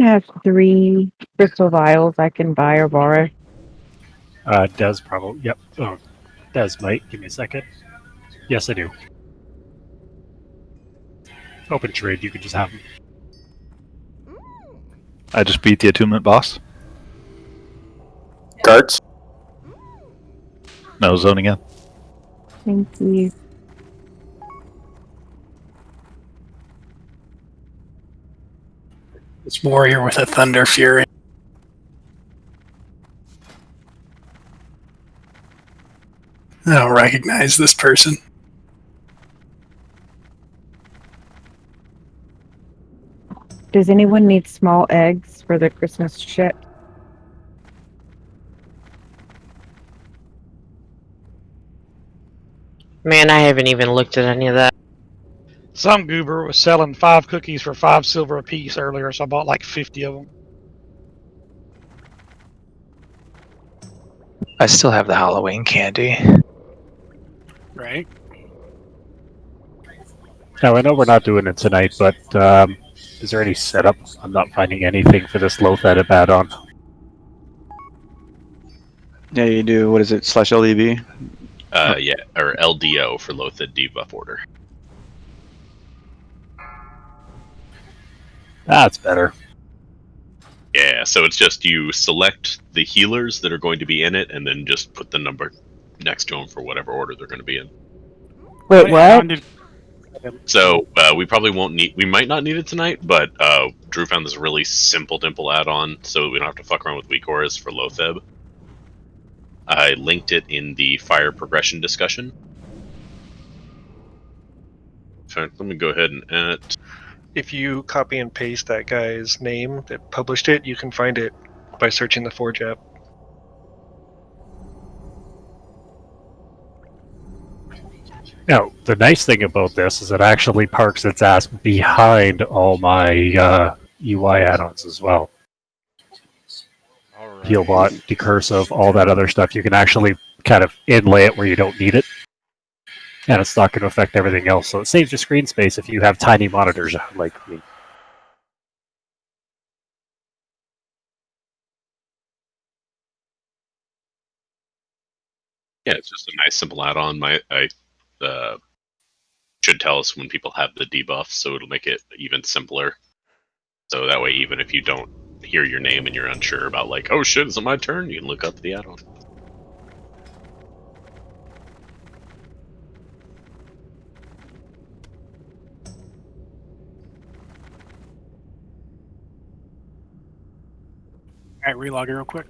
I have 3 crystal vials I can buy or borrow. Des probably. Yep. Oh, Des might. Give me a second. Yes, I do. Open trade. You can just have them. I just beat the attunement boss. Guards. No, zoning in. Thank you. This warrior with a thunder fury. I don't recognize this person. Does anyone need small eggs for the Christmas shit? Man, I haven't even looked at any of that. Some goober was selling 5 cookies for 5 silver apiece earlier, so I bought like 50 of them. I still have the Halloween candy. Right? Now, I know we're not doing it tonight, but is there any setup? I'm not finding anything for this low edit add-on. Yeah, you do. What is it? /LDB? Yeah, or LDO for Loathid debuff order. That's better. Yeah, so it's just you select the healers that are going to be in it, and then just put the number next to them for whatever order they're going to be in. Wait, what? So we probably won't need. We might not need it tonight, but Drew found this really simple, dimple add-on, so we don't have to fuck around with weak auras for Loatheb. I linked it in the fire progression discussion. In fact, let me go ahead and edit. If you copy and paste that guy's name that published it, you can find it by searching the Forge app. Now, the nice thing about this is it actually parks its ass behind all my UI add-ons as well. Right. Healbot, Decursive, all that other stuff. You can actually kind of inlay it where you don't need it. And it's not going to affect everything else. So it saves your screen space if you have tiny monitors like me. Yeah, it's just a nice simple add-on. I should tell us when people have the debuffs, so it'll make it even simpler. So that way, even if you don't hear your name and you're unsure about like, oh shit, is it my turn? You can look up the add-on. Alright, relog it real quick.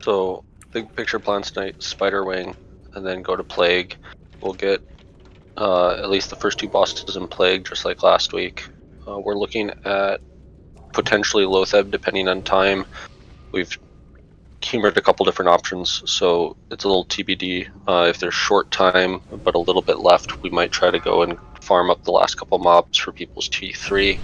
So, big picture plans tonight, Spider Wing, and then go to Plague. We'll get at least the first 2 bosses in Plague, just like last week. We're looking at potentially Loatheb, depending on time. We've humored a couple different options, so it's a little TBD. If there's short time, but a little bit left, we might try to go and farm up the last couple mobs for people's T3.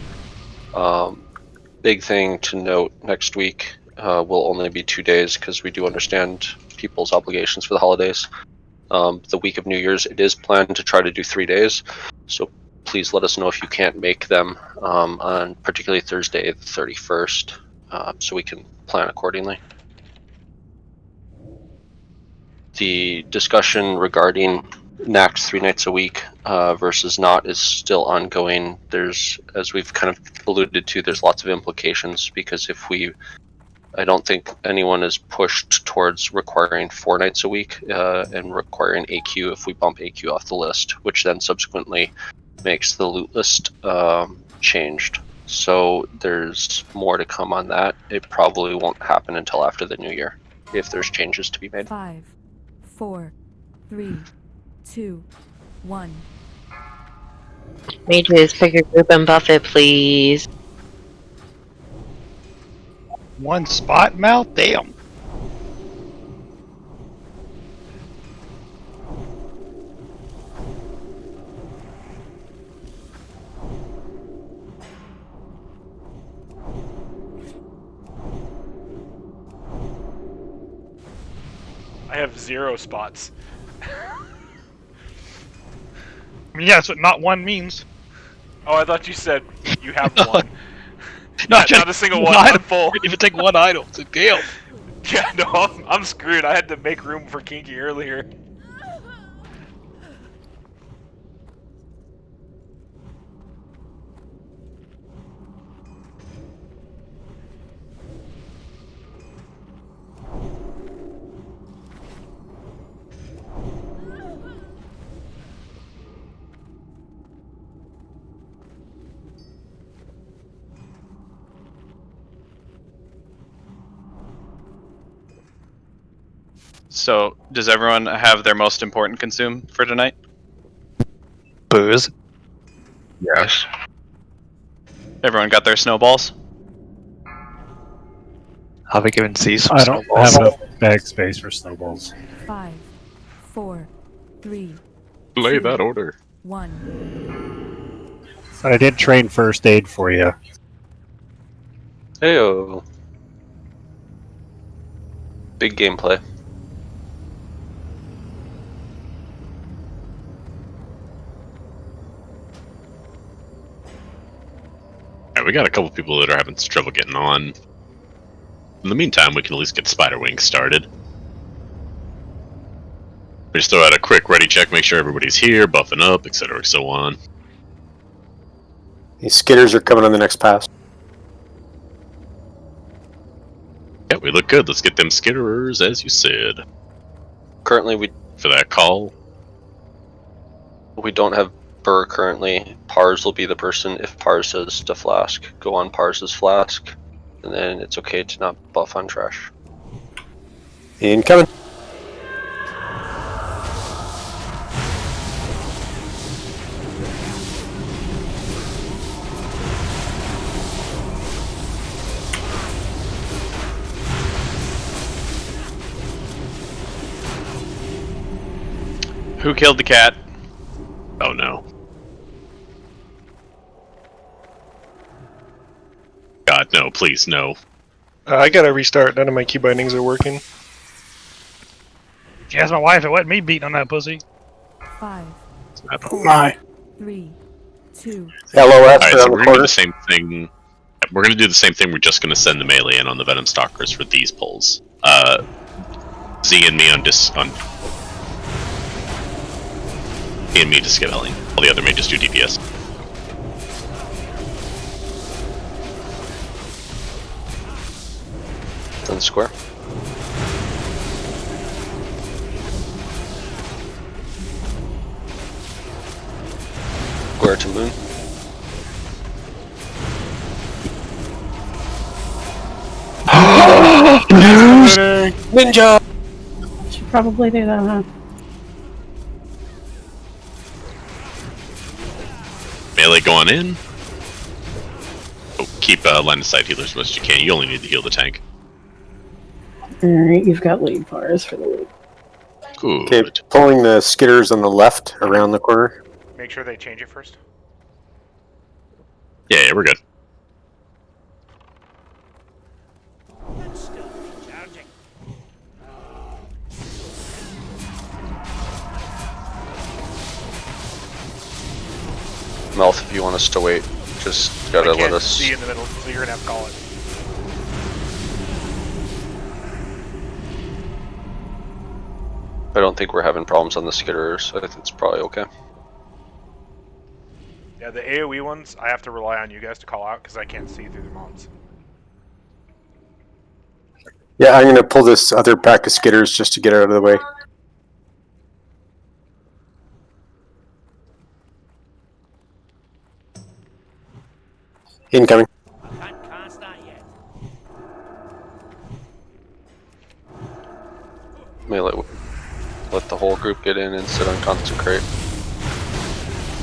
Big thing to note, next week will only be 2 days because we do understand people's obligations for the holidays. The week of New Year's, it is planned to try to do 3 days, so please let us know if you can't make them on particularly Thursday the 31st, so we can plan accordingly. The discussion regarding Naxx 3 nights a week versus not is still ongoing. There's, as we've kind of alluded to, there's lots of implications because I don't think anyone is pushed towards requiring 4 nights a week and requiring AQ if we bump AQ off the list, which then subsequently makes the loot list changed. So there's more to come on that. It probably won't happen until after the new year if there's changes to be made. 5, 4, 3, 2, 1. Mages, pick a group and buff it, please. 1 spot mouth? Damn. I have 0 spots. I mean, yeah, that's what not 1 means. Oh, I thought you said you have one. Not Not a single one. I'm full. Even take one idol. It's a deal. Yeah, no, I'm screwed. I had to make room for Kinky earlier. So, does everyone have their most important consume for tonight? Booze. Yes. Everyone got their snowballs? Have we given C some I don't snowballs? have enough bag space for snowballs. 5, 4, 3, Lay 2, that order. 1. But I did train first aid for you. Heyo. Big gameplay. Alright, we got a couple people that are having trouble getting on. In the meantime, we can at least get Spider Wings started. We just throw out a quick ready check, make sure everybody's here, buffing up, etc., and so on. These skitters are coming on the next pass. Yeah, we look good. Let's get them skitterers, as you said. Currently, For that call. we don't have Burr currently. Pars will be the person if Pars says to Flask. Go on Pars' Flask, and then it's okay to not buff on Trash. Incoming. Who killed the cat? Oh no. God, no, please, no. I gotta restart. None of my key bindings are working. She asked my wife, it wasn't me beating on that pussy. 5, My. 3, 2, LOS Alright, so around we're the gonna do corner. the same thing. We're gonna do the same thing. We're just gonna send the melee in on the Venom Stalkers for these pulls. Z and me on Z and me just get Helling. All the other may just do DPS. Then square. Square to moon. Ninja! Should probably do that, huh? Melee going in. Oh, keep line of sight healers as much as you can. You only need to heal the tank. Alright, you've got lead bars for the lead. Good. Okay, pulling the skitters on the left around the corner. Make sure they change it first. Yeah, we're good. Mouth, if you want us to wait, just gotta I let can't us. see in the middle, so you're gonna have to call it. I don't think we're having problems on the skitterers. I think it's probably okay. Yeah, the AoE ones, I have to rely on you guys to call out because I can't see through the mounts. Yeah, I'm gonna pull this other pack of skitters just to get out of the way. Incoming. May let the whole group get in and sit on consecrate.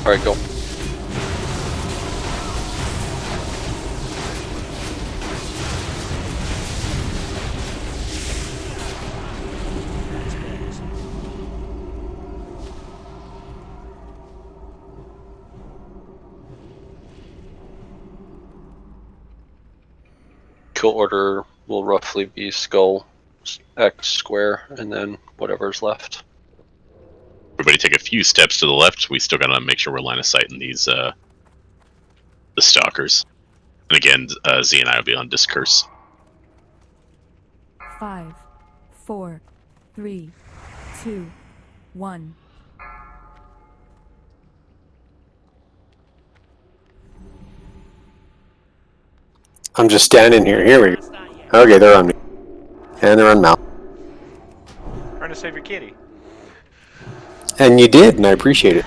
Alright, go. Kill order will roughly be skull, X square, and then whatever's left. Everybody take a few steps to the left. We still gotta make sure we're line of sight in these the stalkers. And again, Z and I will be on discourse. 5, 4, 3, 2, 1. I'm just standing here. Here we go. Okay, they're on me. And they're on Mal. Trying to save your kitty. And you did, and I appreciate it.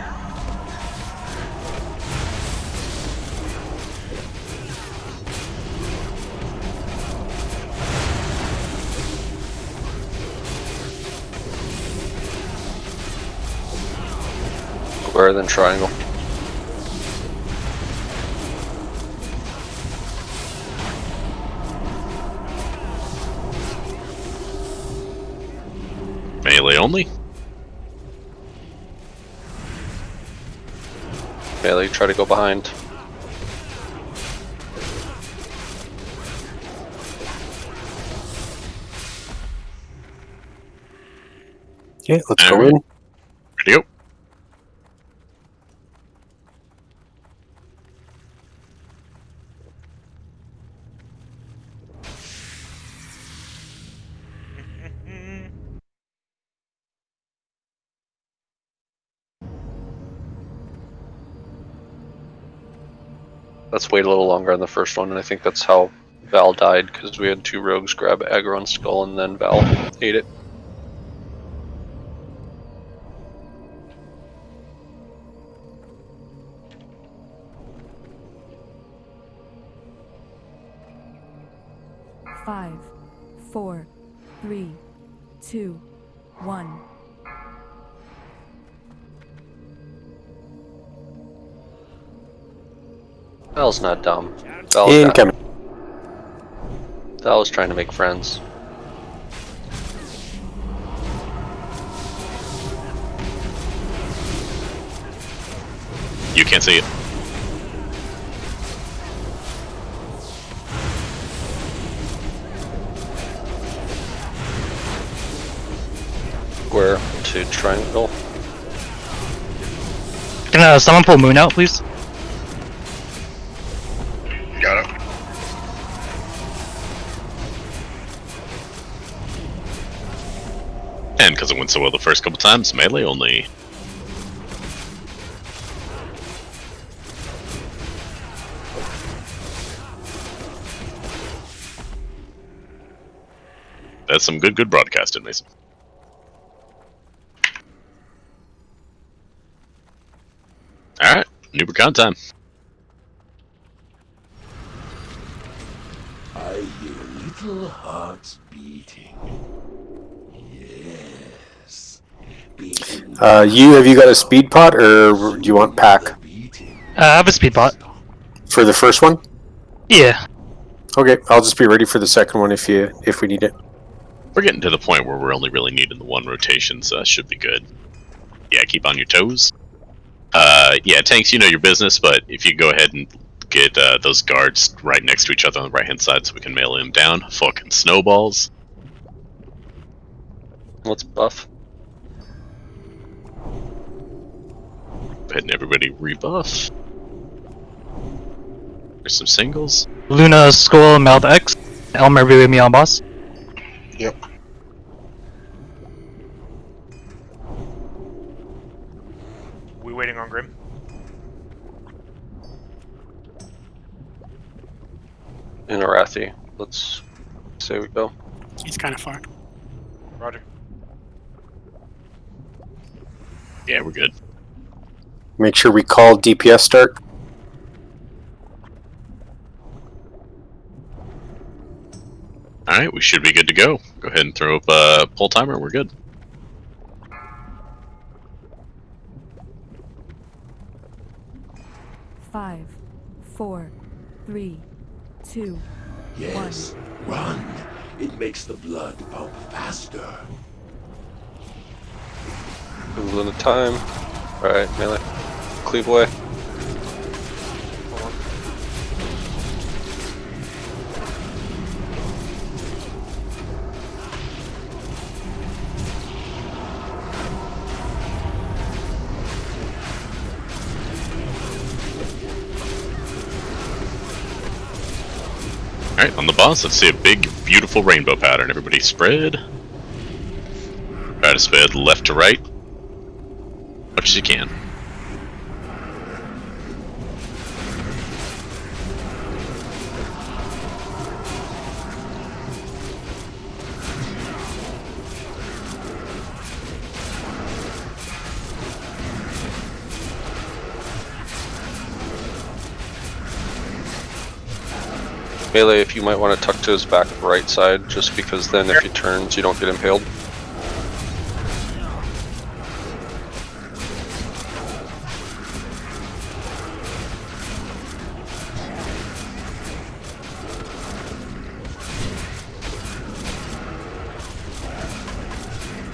Square, then triangle. Melee only. Melee, try to go behind. Okay, let's go in. Ready to go. Let's wait a little longer on the first one, and I think that's how Val died, because we had 2 rogues grab aggro on Skull, and then Val ate it. Five, 4, 3, 2, 1. Val's not dumb. Val Incoming. was trying to make friends. You can't see it. Square to triangle. Can someone pull Moon out, please? Got it. And because it went so well the first couple times, melee only. That's some good broadcasting, Mason. Alright, new Berkan time. I hear little hearts beating. Yes. Beating. Have you got a speed pot, or do you want pack? I have a speed pot. For the first one? Yeah. Okay, I'll just be ready for the second one if we need it. We're getting to the point where we're only really needing the 1 rotation, so that should be good. Yeah, keep on your toes. Yeah, tanks, you know your business, but if you go ahead and get those guards right next to each other on the right-hand side so we can melee them down. Fucking snowballs. Let's buff. Go ahead and everybody rebuff. There's some singles. Luna, Skull, Meld X. Elmer be with me on boss. Yep. We waiting on Grim? In Arathi. Let's say we go. He's kind of far. Roger. Yeah, we're good. Make sure we call DPS start. Alright, we should be good to go. Go ahead and throw up a pull timer, we're good. Five, 4, 3, 2, Yes. 1. Run. It makes the blood pump faster. Move in the time. Alright, melee. Cleave away. Alright, on the boss, let's see a big, beautiful rainbow pattern. Everybody spread. Try to spread left to right. Much as you can. Melee, if you might want to tuck to his back right side, just because then if he turns, you don't get impaled.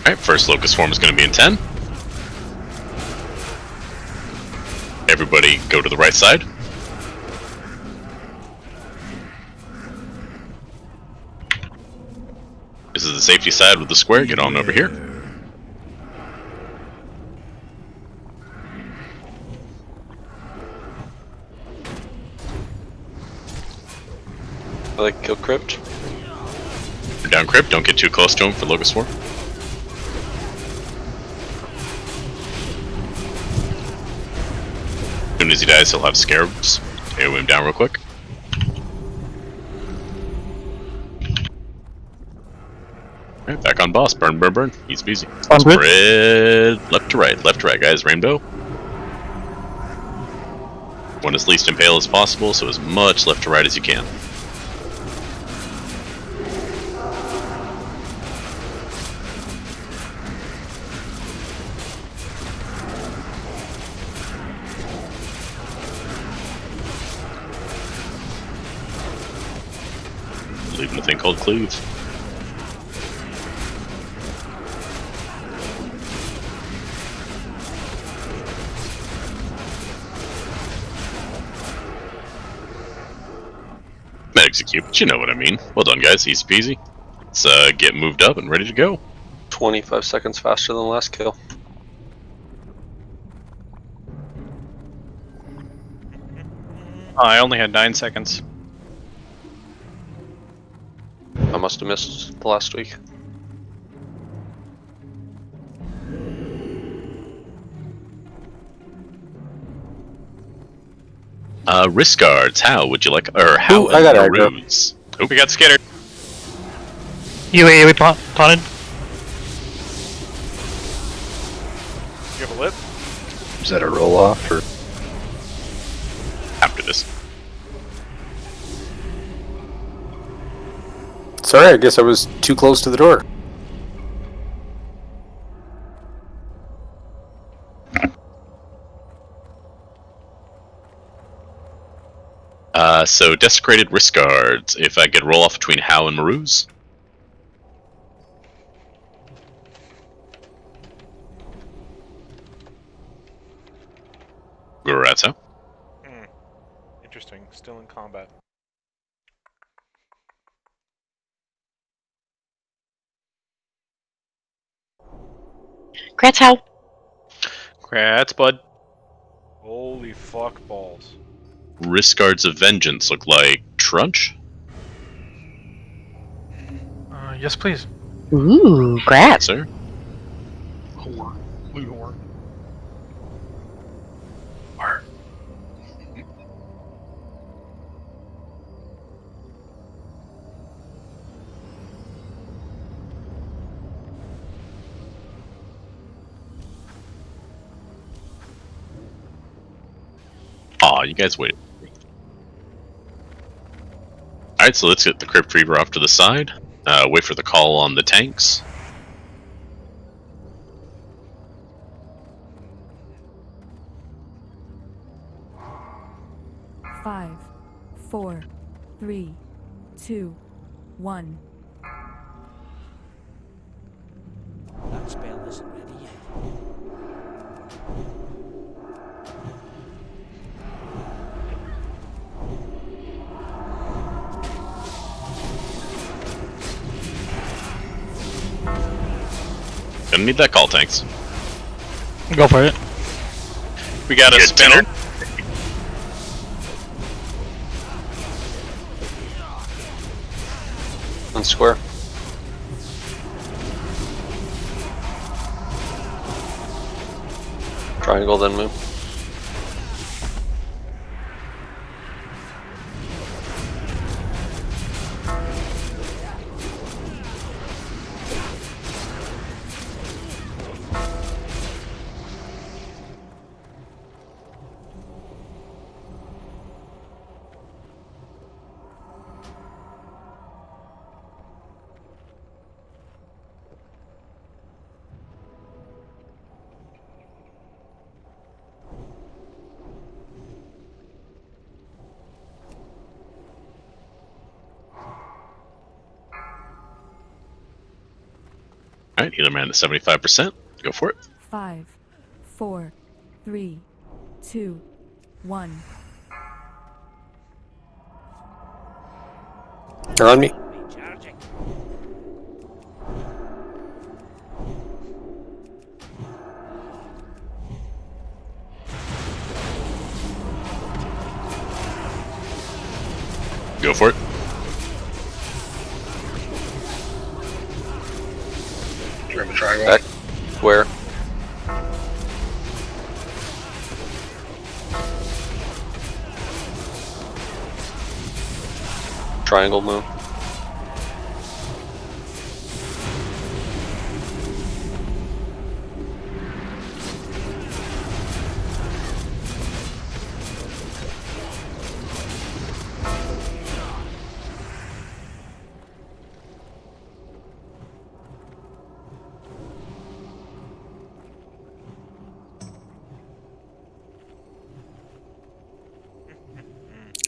Alright, first Locust Swarm is going to be in 10. Everybody go to the right side. This is the safety side with the square. Get on over here. I like kill crypt. We're down crypt. Don't get too close to him for Locust Swarm. As soon as he dies, he'll have scarabs. AoE him down real quick. Alright, back on boss. Burn, burn, burn. Easy peasy. Spread left to right, guys. Rainbow. Want as least impale as possible, so as much left to right as you can. Leaving a thing called cleave. Execute, but you know what I mean. Well done, guys. Easy peasy. Let's get moved up and ready to go. 25 seconds faster than the last kill. Oh, I only had 9 seconds. I must have missed the last week. Wrist guards. How would you like? Or how? Ooh, I got it. Maroons. We got skittered. UAE potted. You have a lip? Is that a roll off or? After this. Sorry, I guess I was too close to the door. So desecrated wrist guards. If I could roll off between How and Maroons. Guratso. Interesting. Still in combat. Grats, how? Grats, bud. Holy fuck balls. Wrist guards of vengeance look like Trunch. Yes, please. Ooh, grats. Sir. Aw, you guys wait. Alright, so let's get the Crypt Reaver off to the side. Wait for the call on the tanks. Five, 4, 3, 2, 1. That spell isn't ready yet. Gonna need that call, tanks. Go for it. We got a Get spinner. On square. Triangle, then move. All right, healer man at 75%. Go for it. 5, 4, 3, 2, 1. They're on me. Go for it. Remember triangle. Back. Square. Triangle move.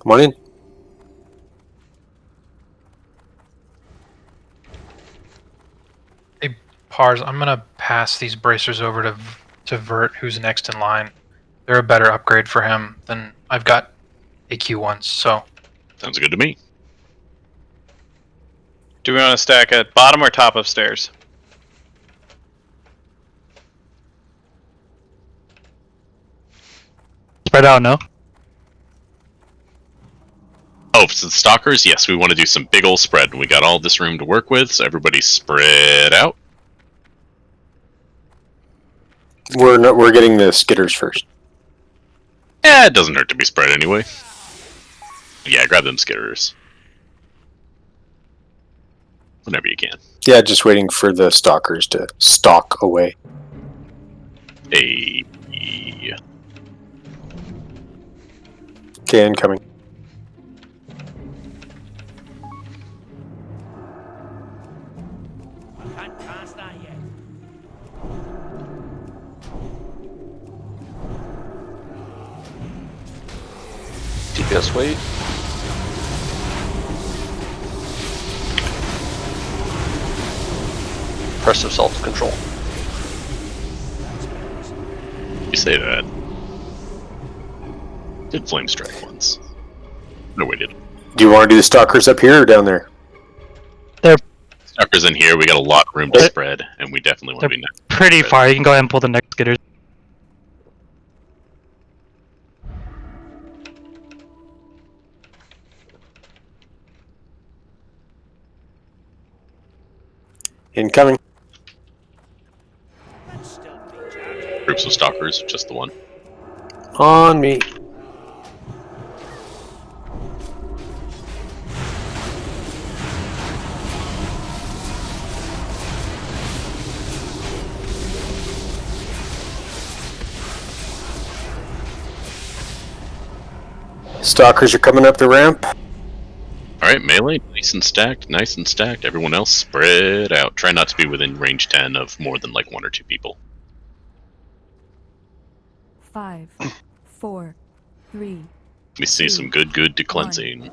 Come on in. Hey, Pars, I'm gonna pass these bracers over to Vert, who's next in line. They're a better upgrade for him than I've got AQ ones, so. Sounds good to me. Do we want to stack at bottom or top of stairs? Spread out, no? Oh, for the stalkers, yes, we want to do some big ol' spread. We got all this room to work with, so everybody spread out. We're getting the skitters first. Yeah, it doesn't hurt to be spread anyway. Yeah, grab them skitters. Whenever you can. Yeah, just waiting for the stalkers to stalk away. Hey. Okay, incoming. DPS wait. Pressive self-control. You say that. Did flame strike once. No, we didn't. Do you want to do the stalkers up here or down there? Stalkers in here, we got a lot of room to spread, and we definitely want to be next. Pretty far. You can go ahead and pull the next skitters. Incoming. Groups of stalkers, just the one. On me. Stalkers are coming up the ramp. Alright, melee, nice and stacked, nice and stacked. Everyone else, spread out. Try not to be within range 10 of more than like 1 or 2 people. 5, 4, 3. We see some good to cleansing.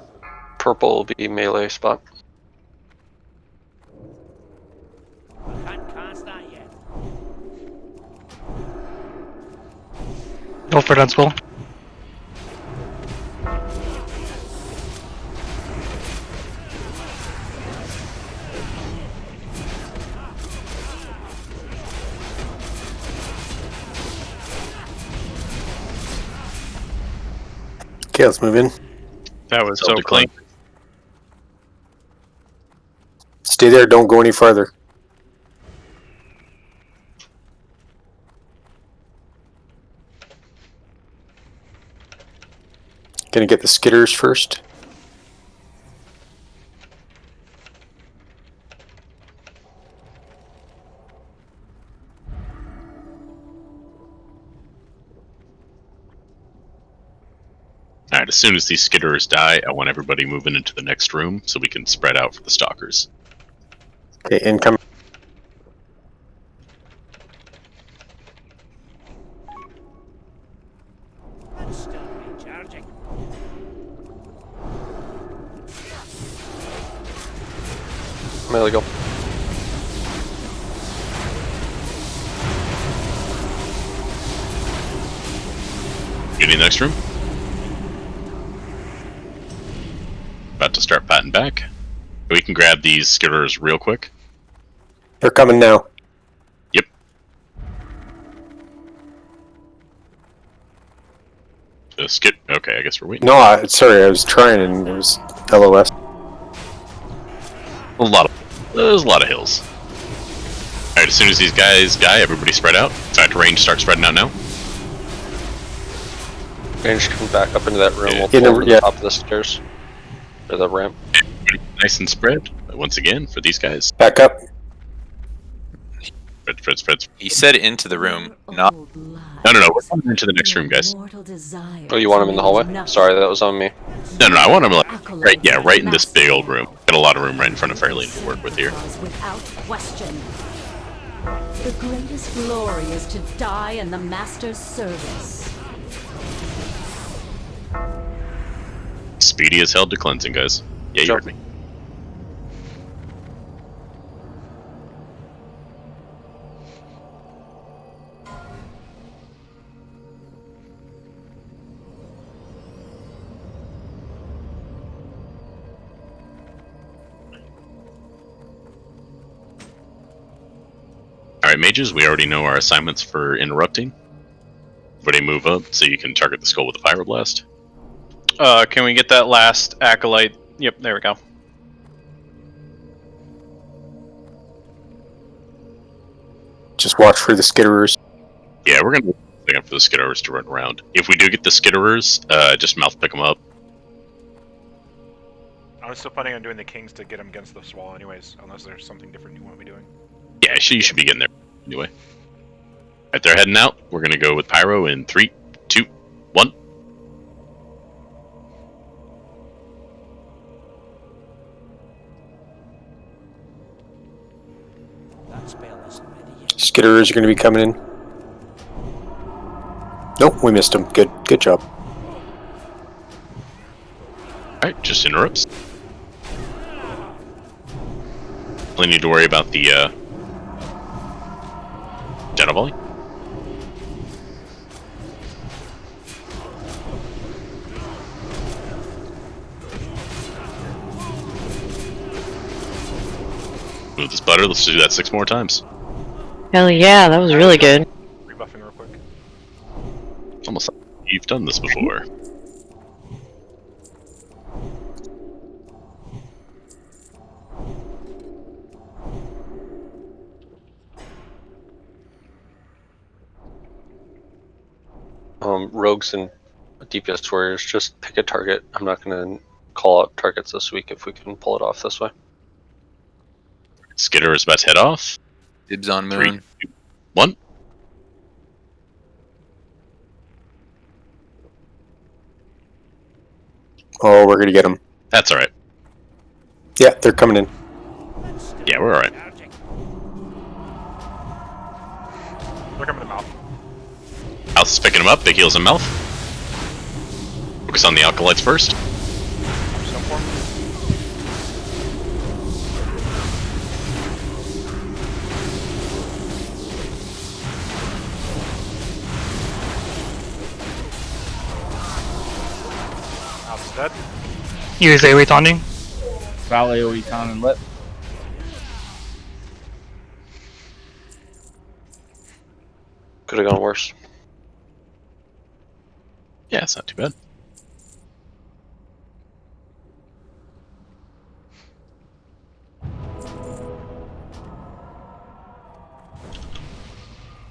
Purple will be melee spot. Go for it on school. Okay, let's move in. That was so clean. Stay there. Don't go any farther. Gonna get the skitters first. Alright, as soon as these skitterers die, I want everybody moving into the next room so we can spread out for the stalkers. Okay, incoming. Melee go. Getting the next room. About to start patting back. We can grab these skitterers real quick. They're coming now. Yep. Okay, I guess we're waiting. No, sorry, I was trying and it was LOS. There's a lot of hills. Alright, as soon as these guys die, everybody spread out. In fact, range starts spreading out now. Range come back up into that room. Yeah. We'll pull over the top of the stairs. Or the ramp. Everybody nice and spread. Once again, for these guys. Back up. Spread. He said into the room, not... No, we're coming into the next room, guys. Oh, you want him in the hallway? Sorry, that was on me. No, I want him like, right in this big old room. Got a lot of room right in front of Fairlane to work with here. Without question. The greatest glory is to die in the Master's service. Speedy as hell to cleansing, guys. Yeah, you heard me. Alright, mages, we already know our assignments for interrupting. Everybody move up so you can target the skull with a pyroblast. Can we get that last acolyte? Yep, there we go. Just watch for the skitterers. Yeah, we're gonna look for the skitterers to run around. If we do get the skitterers, just mouth pick them up. I'm still planning on doing the kings to get them against the wall anyways, unless there's something different you want me doing. Yeah, you should be getting there anyway. Alright, they're heading out. We're gonna go with pyro in 3, 2, 1. Skitterers are going to be coming in. Nope, we missed them. Good job. Alright, just interrupts. Only need to worry about the Shadow Volley. Move this butter, let's do that 6 more times. Hell yeah, that was really good. Rebuffing real quick. Almost like you've done this before. Rogues and DPS warriors, just pick a target. I'm not going to call out targets this week if we can pull it off this way. Skitter is about to head off. Dibs on moon. 3, 2, 1. Oh, we're going to get them. That's alright. Yeah, they're coming in. Yeah, we're alright. They're coming to mouth. Mouth is picking him up, big heals in mouth. Focus on the alkalites first. Mouth's dead. Use AoE taunting. Val AoE con and lip. Could have gone worse. Yeah, it's not too bad.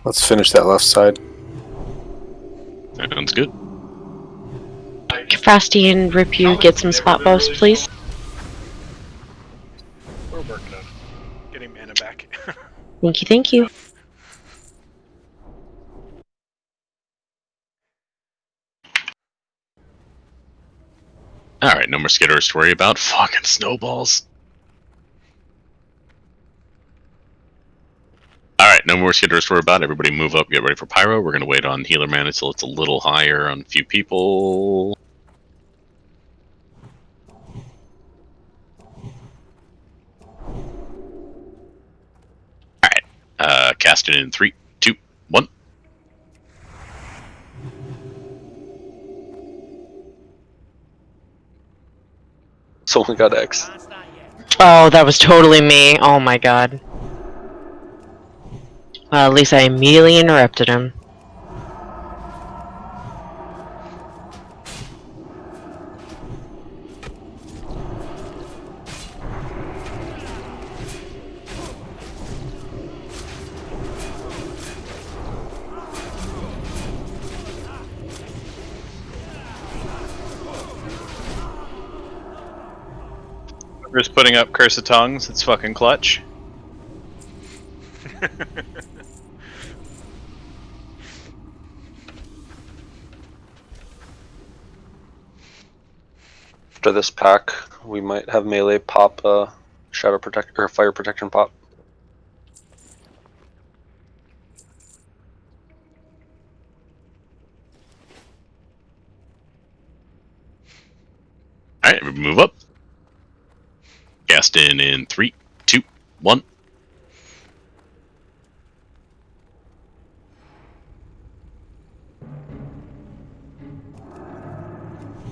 Let's finish that left side. Sounds good. Can Frosty and Ripu get some spot buffs, please? We're working on getting mana back. Thank you, thank you. Alright, no more skitters to worry about. Fucking snowballs. Alright, no more skitters to worry about. Everybody move up, get ready for Pyro. We're gonna wait on healer mana until it's a little higher on a few people. Alright, cast it in 3, 2, 1. Someone got X. Oh, that was totally me. Oh my god. Well, at least I immediately interrupted him. Whoever's putting up Curse of Tongues, it's fucking clutch. After this pack, we might have melee pop shadow protect or fire protection pop. Alright, move up. Cast in 3, 2, 1.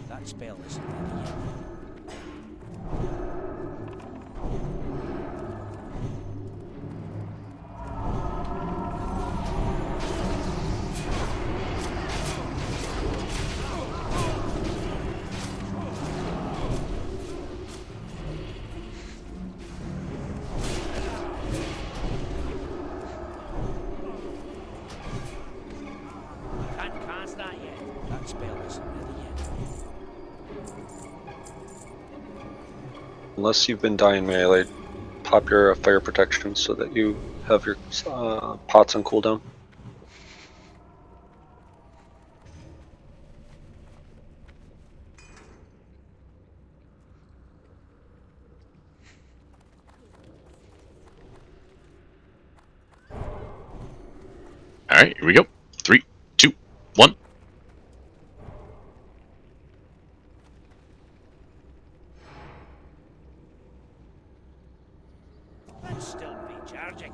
That spell isn't ready yet. Can't cast that yet. That spell isn't ready yet. Unless you've been dying melee, pop your fire protection so that you have your pots on cooldown. Alright, here we go. 3, 2, 1. That's still recharging.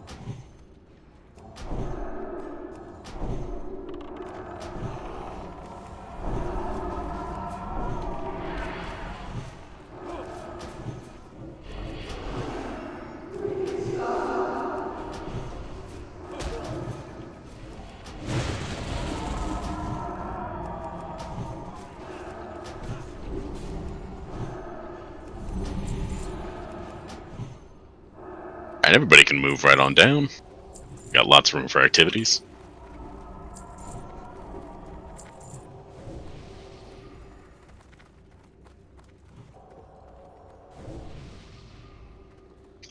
Alright, everybody can move right on down. Got lots of room for activities.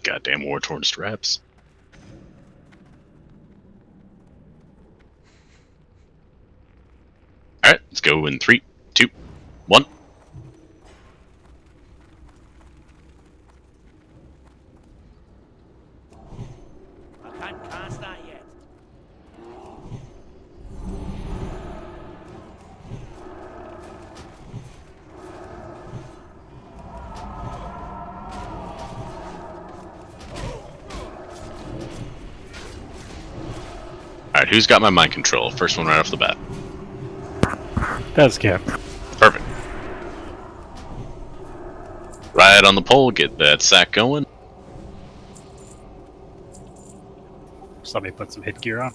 Goddamn war-torn straps. Alright, let's go in 3, 2, 1. I can't cast that yet. Alright, who's got my mind control? First one right off the bat. That's Cam. Perfect. Right on the pole, get that sack going. Just let me put some hit gear on.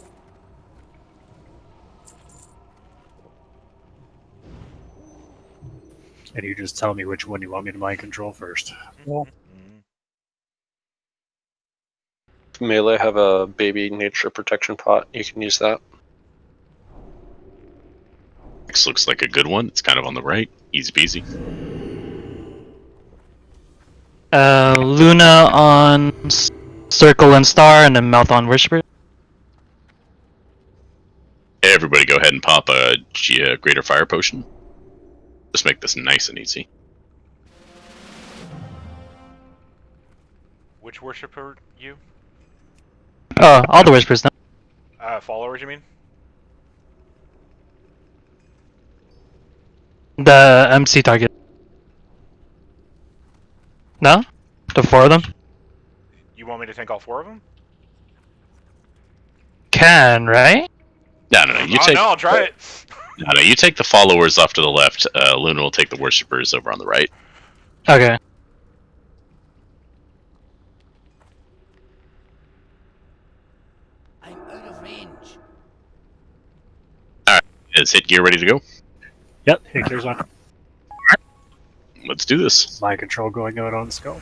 And you just tell me which one you want me to mind control first. Well, Melee have a baby nature protection pot. You can use that. This looks like a good one. It's kind of on the right. Easy peasy. Luna on Circle and Star, and then Mouth on Whisper. Everybody go ahead and pop a Greater Fire Potion. Just make this nice and easy. Which worshiper you? All the Whispers now. Followers, you mean? The MC target. No? The 4 of them? You want me to tank all 4 of them? Can, right? No. You take. No, I'll try it. No. You take the followers off to the left. Luna will take the worshippers over on the right. Okay. I'm out of range. All right. Is hit gear ready to go? Yep. Hit gear's on. Let's do this. Mind control going out on Skull.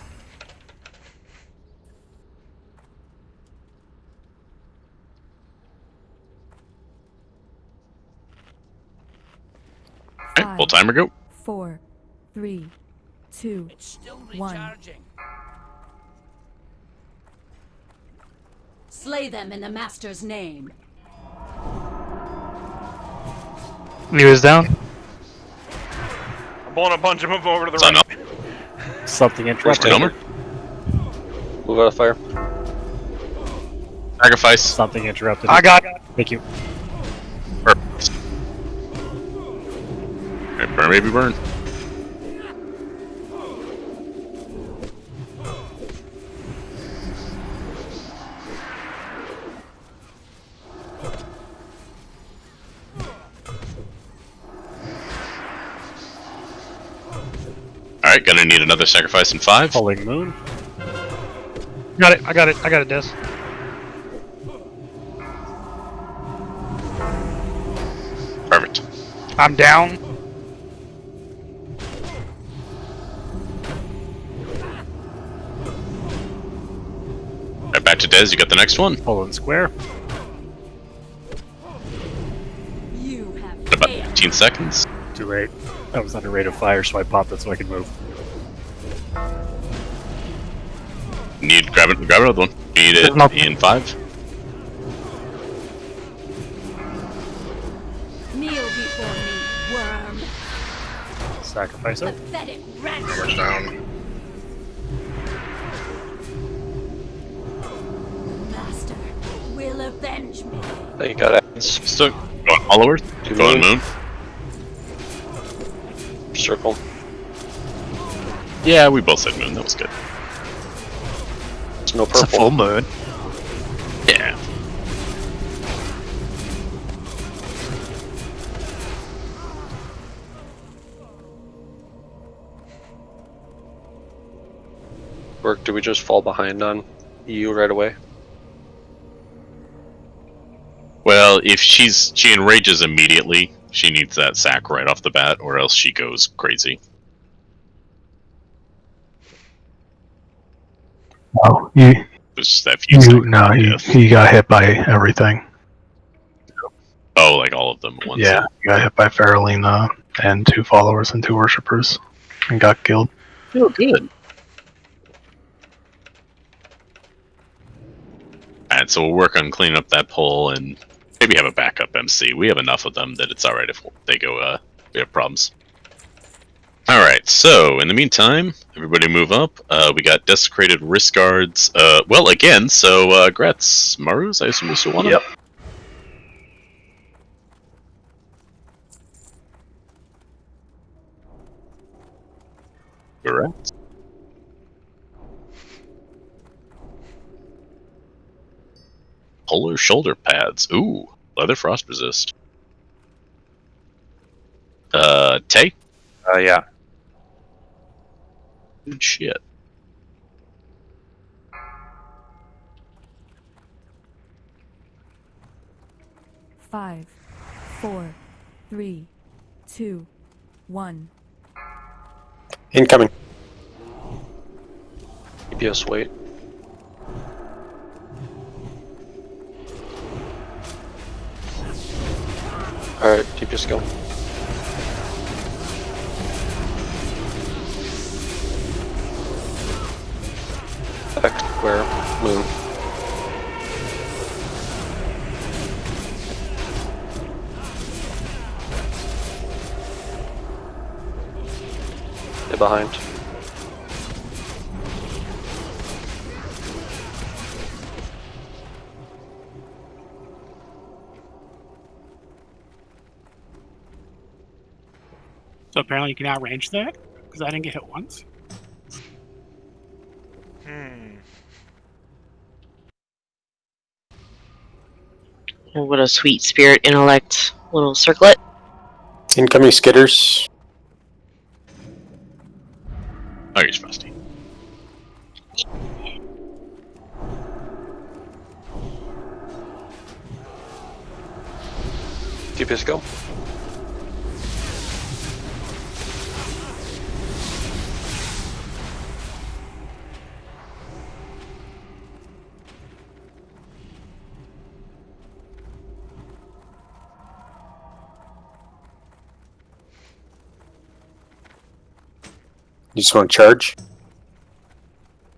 Alright, full timer go. 4, 3, 2, It's still 1. recharging. Slay them in the Master's name. Leo's down. I'm pulling a bunch of them over to the Sign right. up. Something interrupted. Homer. Move out of fire. Sacrifice. Something interrupted. I got. Thank you. Perfect. Alright, burn, baby, burn. Alright, gonna need another sacrifice in 5. Pulling moon. Got it. I got it, Des. Perfect. I'm down. Alright, back to Des. You got the next one. Pulling square. You have In about failed. 15 seconds. Too late. I was under rate of fire, so I popped it so I could move. Need grab another one. Need it in 5. Kneel before me, worm. Sacrifice it. Pathetic wretch. Armor's down. Master will avenge me. Then you got ads. Still going followers. Do Going moon. moon. Circle. Yeah, we both said moon. That was good. It's no It's a purple. full moon. Yeah. Work, do we just fall behind on EU right away? Well, if she enrages immediately, she needs that sack right off the bat, or else she goes crazy. Oh, you It's just that few seconds. he got hit by everything. Oh, like all of them at once. Yeah, he got hit by Farrelina and 2 followers and 2 worshippers, and got killed. Oh, good. Alright, so we'll work on cleaning up that pole and maybe have a backup MC. We have enough of them that it's alright if they go, we have problems. Alright, so in the meantime, everybody move up. We got desecrated wrist guards. Well, again, so, Gretz, Marus, I assume you still want them? Yep. Correct. Polar shoulder pads. Ooh, leather frost resist. Tay? Yeah. Good shit. Five, 4, 3, 2, 1. Incoming. EPS wait. Alright, DPS go. X square, moon. Stay behind. So apparently you can outrange that, because I didn't get hit once. Oh, what a sweet spirit intellect little circlet. Incoming skitters. Oh, you're Frosty. DPS go. You just want to charge?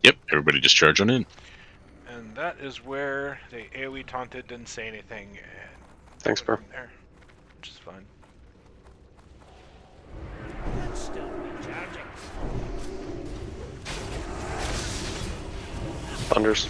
Yep, everybody just charge on in. And that is where they AoE taunted, didn't say anything. And thanks, bro. there, which is fine. That's still recharging. Thunders.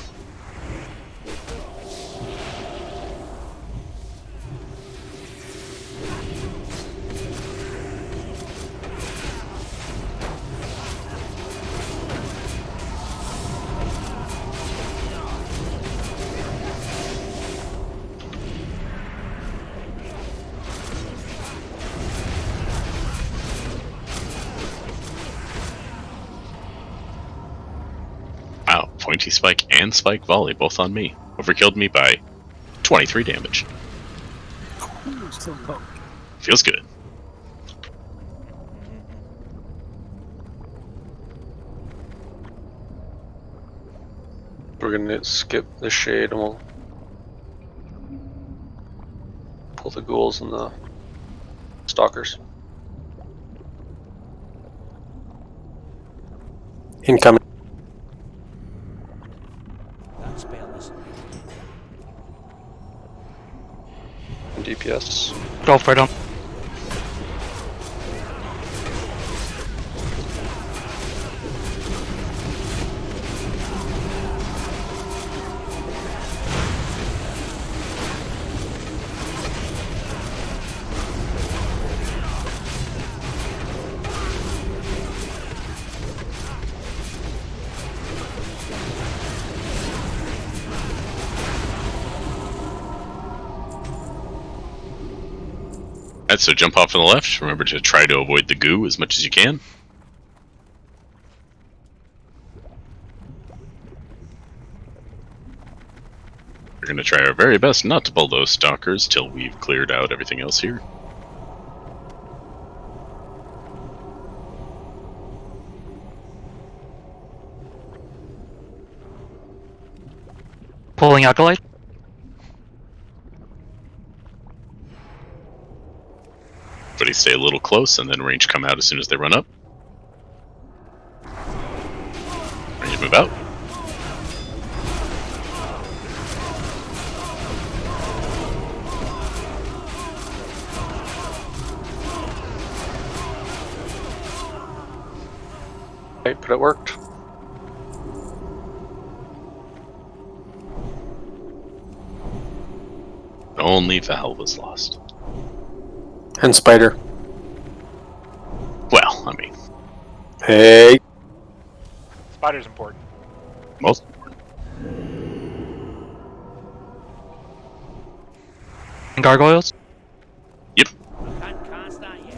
Wow, pointy spike and spike volley both on me. Overkilled me by 23 damage. Feels good. We're gonna skip the shade and we'll pull the ghouls and the stalkers. Incoming. That spell isn't And DPS. Go for it. Alright, so jump off to the left. Remember to try to avoid the goo as much as you can. We're going to try our very best not to pull those stalkers till we've cleared out everything else here. Pulling Acolyte. Everybody stay a little close and then range come out as soon as they run up. Range move out. Right, but it worked. Only Val was lost. And Spider. Well, I mean, Hey. Spider's important. most. Gargoyles. Yep. Can't cast that yet.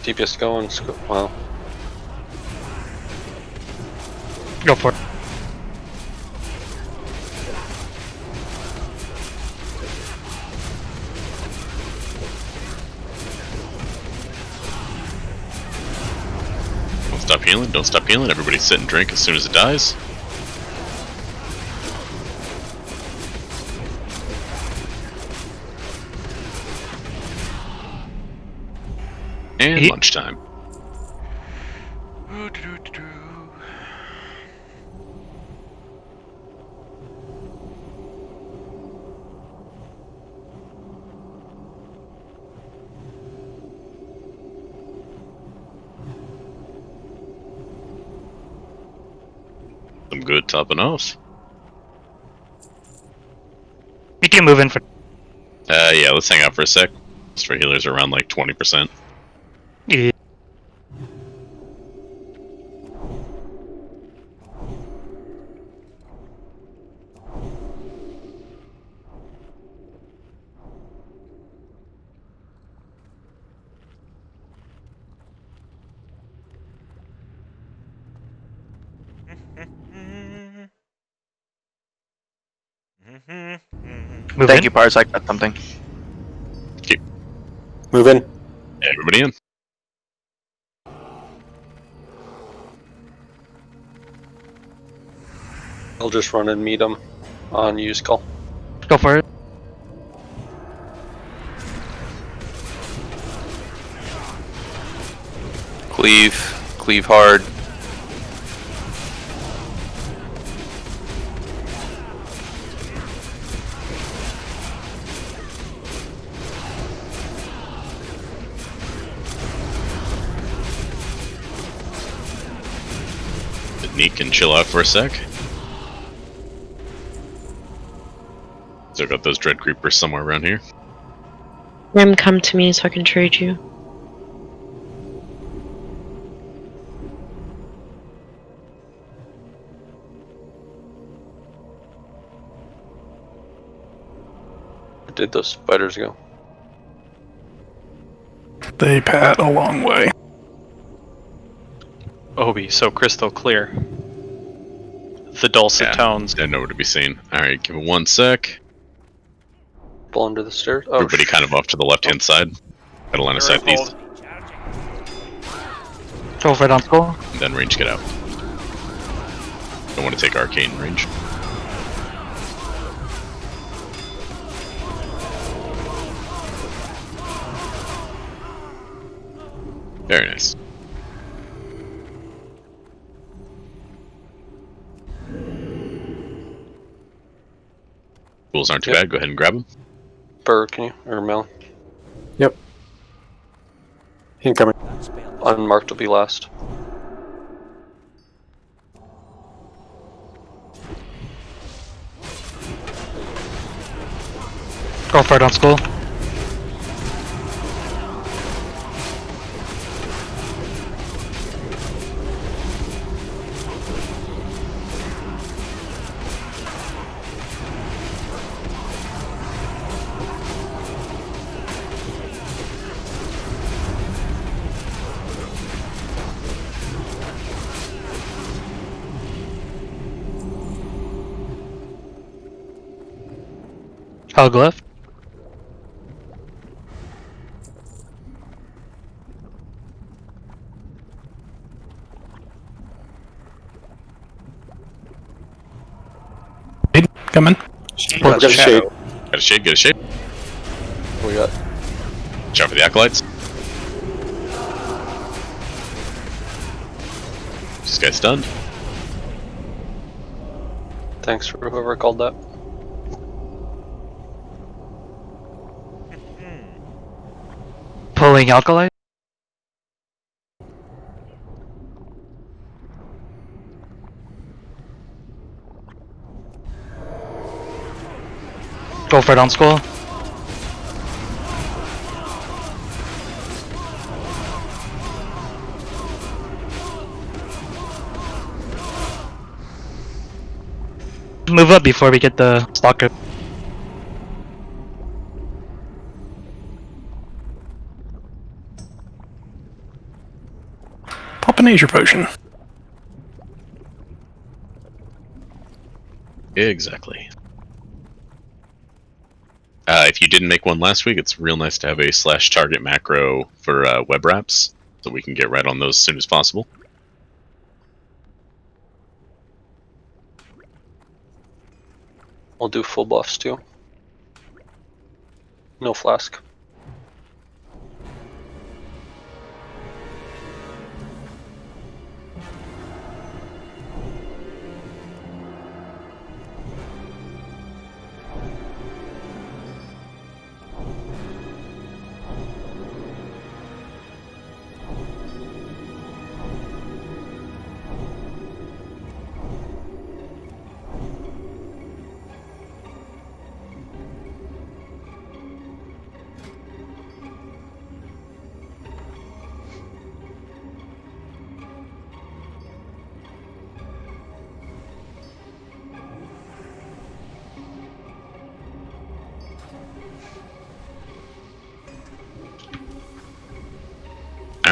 DPS going. Wow. Go for it. Don't stop healing. Don't stop healing. Everybody sit and drink as soon as it dies. And lunchtime. Some good tapanos. We can move in for. Yeah, let's hang out for a sec. Straight healers are around like 20%. Yeah. Thank you, Pars. I got something. Keep. Move in. Everybody in. I'll just run and meet him on use call. Go for it. Cleave hard. Neat can chill out for a sec. Still got those dread creepers somewhere around here. Rim, come to me so I can trade you. Where did those spiders go? They pat a long way. Obi, so crystal clear. The dulcet tones. They're nowhere to be seen. Alright, give it 1 sec. Pull under the stairs? Oh, Everybody kind of off to the left-hand side. Got a line of sight these. Go for it on school. And then range get out. Don't want to take arcane range. Very nice. Tools aren't too bad. Go ahead and grab them. Burr, can you? Or Mel? Yep. Incoming. Unmarked will be last. Go for it on school. Hug left. Coming. Got a shade. Got a shade, get a shade. We got. Watch out for the acolytes. This guy's stunned. Thanks for whoever called that. Pulling alkali. Go for it on school. Move up before we get the stalker. Pop an Asia potion. Exactly. If you didn't make one last week, it's real nice to have a /target macro for web wraps, so we can get right on those as soon as possible. We'll do full buffs too. No flask.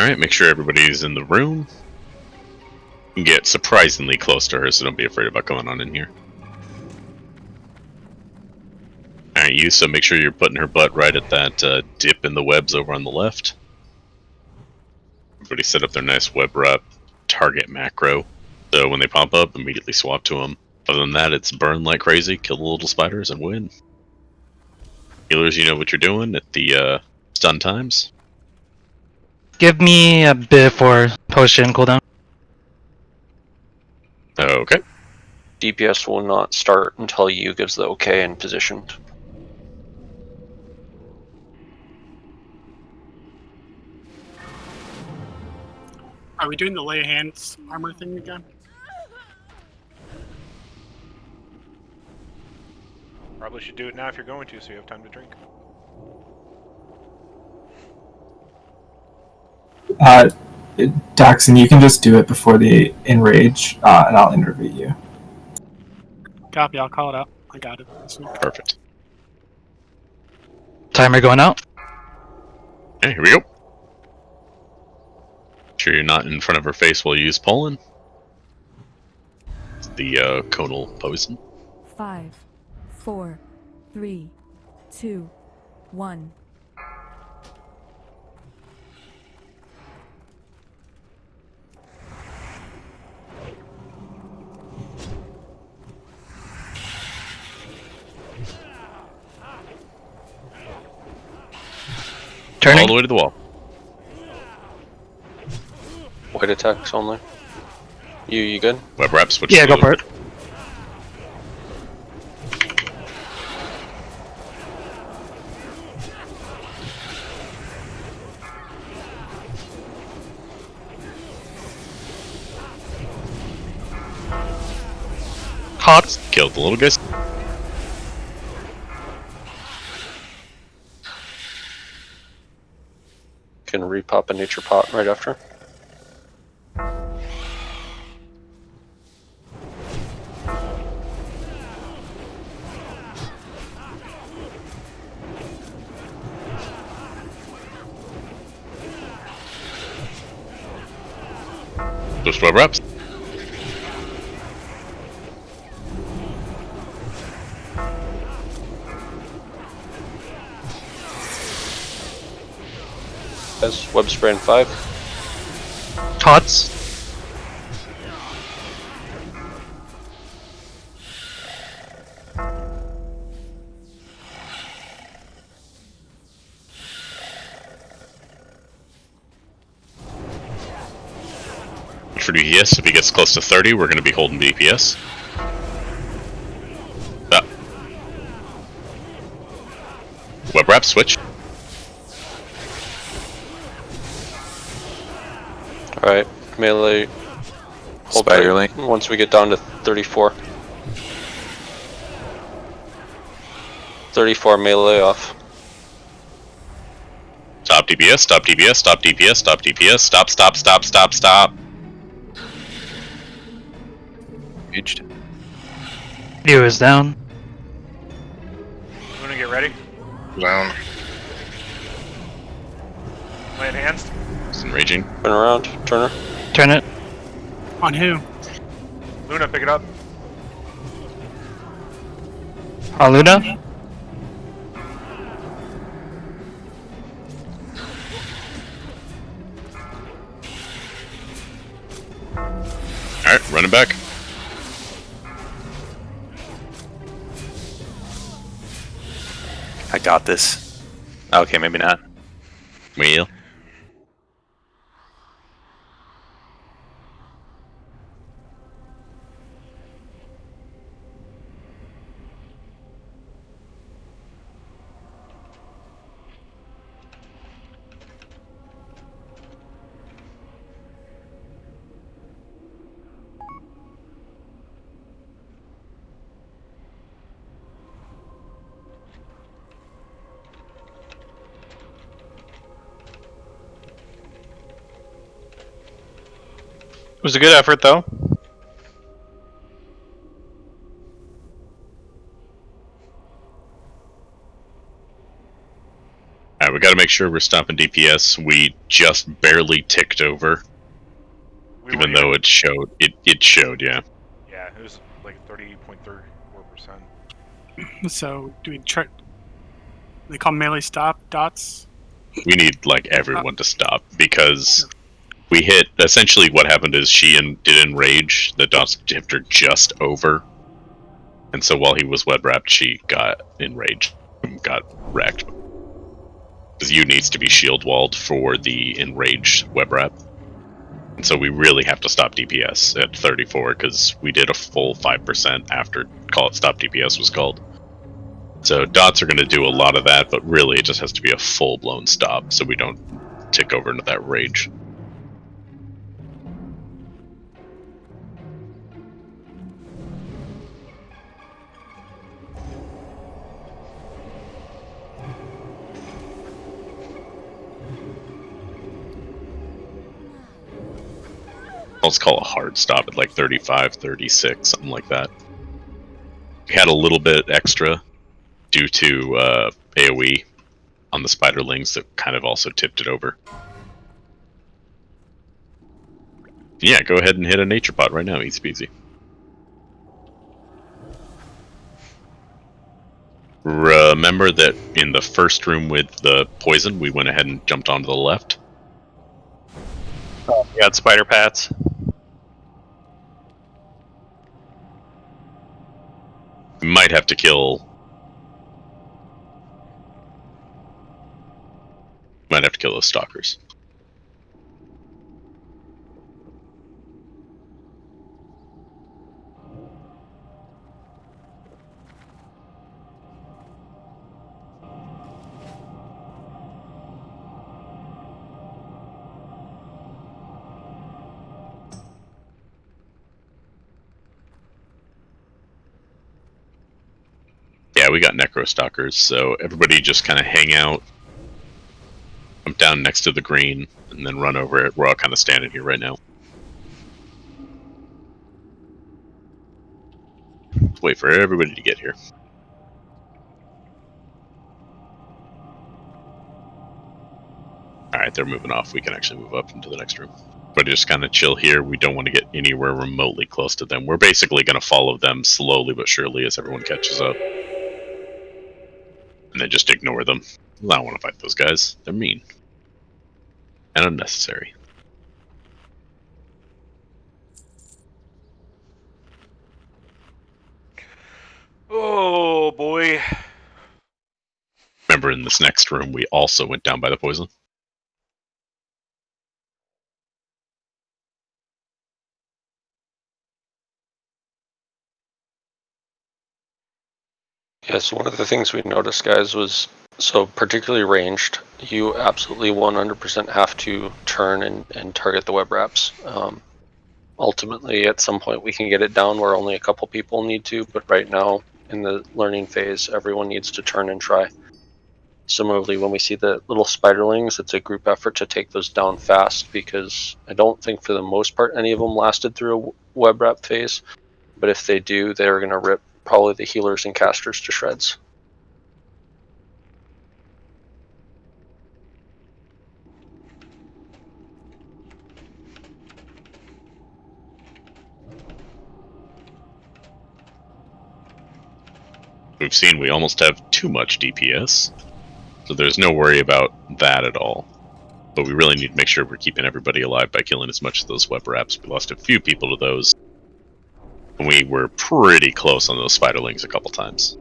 Alright, make sure everybody's in the room. You can get surprisingly close to her, so don't be afraid about going on in here. Alright, you, so make sure you're putting her butt right at that dip in the webs over on the left. Everybody set up their nice web wrap target macro. So when they pop up, immediately swap to them. Other than that, it's burn like crazy, kill the little spiders, and win. Healers, you know what you're doing at the stun times. Give me a bit for potion cooldown. Okay. DPS will not start until you gives the okay and positioned. Are we doing the lay hands armor thing again? Probably should do it now if you're going to, so you have time to drink. Daxon, you can just do it before the enrage, and I'll interview you. Copy, I'll call it out. I got it. Perfect. Timer going out. Okay, here we go. Make sure you're not in front of her face while you use pollen. The conal poison. 5, 4, 3, 2, 1. Turning. All the way to the wall. White attacks only. You good? Web wrap, switch. Yeah, go for it. Hot. Killed the little guys. Can repop a nature pot right after. Just web wraps. As web spray in 5. Tots. For DPS, if he gets close to 30, we're going to be holding DPS. Web wrap, switch. Alright, melee. Hold Spiderling. once we get down to 34. 34 melee off. Stop DPS, stop DPS, stop DPS, stop DPS, stop, stop, stop, stop, stop. Aged. You is down. Luna, get ready. Down. Land hands. It's enraging. Turn around, Turner. Turn it. On who? Luna, pick it up. On Luna. Alright, running back. I got this. Okay, maybe not. Well. It was a good effort, though. Alright, we gotta make sure we're stopping DPS. We just barely ticked over. Even though it showed. It showed, yeah. Yeah, it was like 30.34%. So, do we try... They call melee stop dots? We need, like, everyone to stop, because we hit... Essentially what happened is she did enrage, the dots tipped her just over. And so while he was web wrapped, she got enraged and got wrecked. Because U needs to be shield walled for the enraged web wrap. And so we really have to stop DPS at 34 because we did a full 5% after Call It Stop DPS was called. So dots are going to do a lot of that, but really it just has to be a full-blown stop so we don't tick over into that rage. Let's call a hard stop at like 35, 36, something like that. We had a little bit extra due to AoE on the spiderlings that kind of also tipped it over. Yeah, go ahead and hit a nature pot right now, easy peasy. Remember that in the first room with the poison, we went ahead and jumped onto the left? Oh, we got spider pats. We might have to kill... Might have to kill those stalkers. Yeah, we got necro stalkers, so everybody just kind of hang out. Jump down next to the green, and then run over it. We're all kind of standing here right now. Let's wait for everybody to get here. Alright, they're moving off. We can actually move up into the next room. But just kind of chill here. We don't want to get anywhere remotely close to them. We're basically going to follow them slowly but surely as everyone catches up. And then just ignore them. I don't want to fight those guys. They're mean. And unnecessary. Oh boy. Remember, in this next room, we also went down by the poison. Yes, one of the things we noticed, guys, was so particularly ranged, you absolutely 100% have to turn and target the web wraps. Ultimately, at some point, we can get it down where only a couple people need to, but right now, in the learning phase, everyone needs to turn and try. Similarly, when we see the little spiderlings, it's a group effort to take those down fast, because I don't think for the most part any of them lasted through a web wrap phase, but if they do, they're going to rip probably the healers and casters to shreds. We've seen we almost have too much DPS, so there's no worry about that at all. But we really need to make sure we're keeping everybody alive by killing as much of those web wraps. We lost a few people to those. And we were pretty close on those spiderlings a couple times.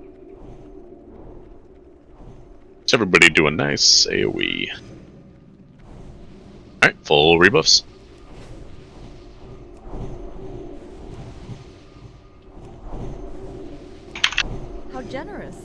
So everybody doing nice AoE. Alright, full rebuffs. How generous.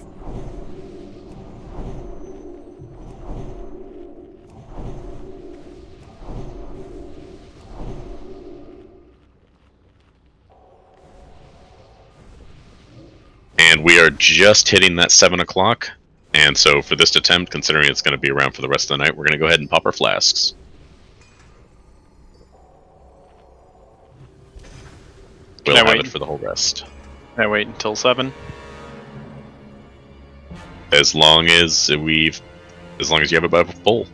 And we are just hitting that 7 o'clock. And so for this attempt, considering it's going to be around for the rest of the night, we're going to go ahead and pop our flasks. We'll have it for the whole rest. Can I wait until 7? As long as we've As long as you have it by full.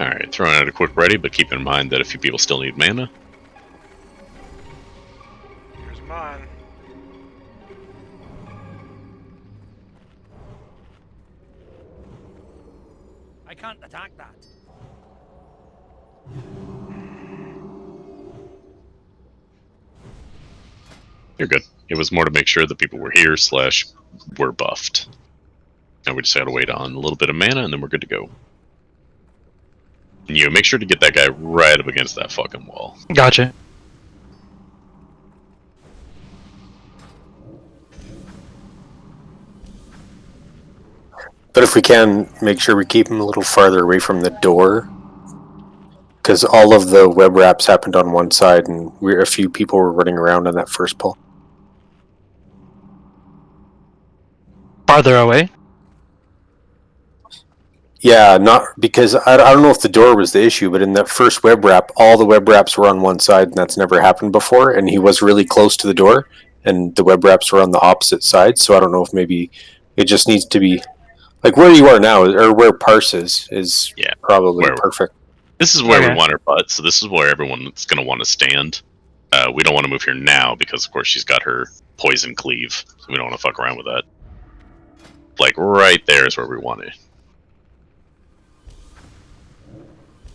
Alright, throwing out a quick ready, but keep in mind that a few people still need mana. Here's mine. I can't attack that. You're good. It was more to make sure that people were here / were buffed. And we just had to wait on a little bit of mana, and then we're good to go. And you make sure to get that guy right up against that fucking wall. Gotcha. But if we can, make sure we keep him a little farther away from the door. Because all of the web wraps happened on one side, and a few people were running around on that first pull. Farther away? Yeah, not because I don't know if the door was the issue, but in that first web wrap, all the web wraps were on one side, and that's never happened before. And he was really close to the door, and the web wraps were on the opposite side. So I don't know if maybe it just needs to be like where you are now, or where Parse is probably perfect. This is where we want her butt, so this is where everyone's going to want to stand. We don't want to move here now because, of course, she's got her poison cleave, so we don't want to fuck around with that. Like right there is where we want it.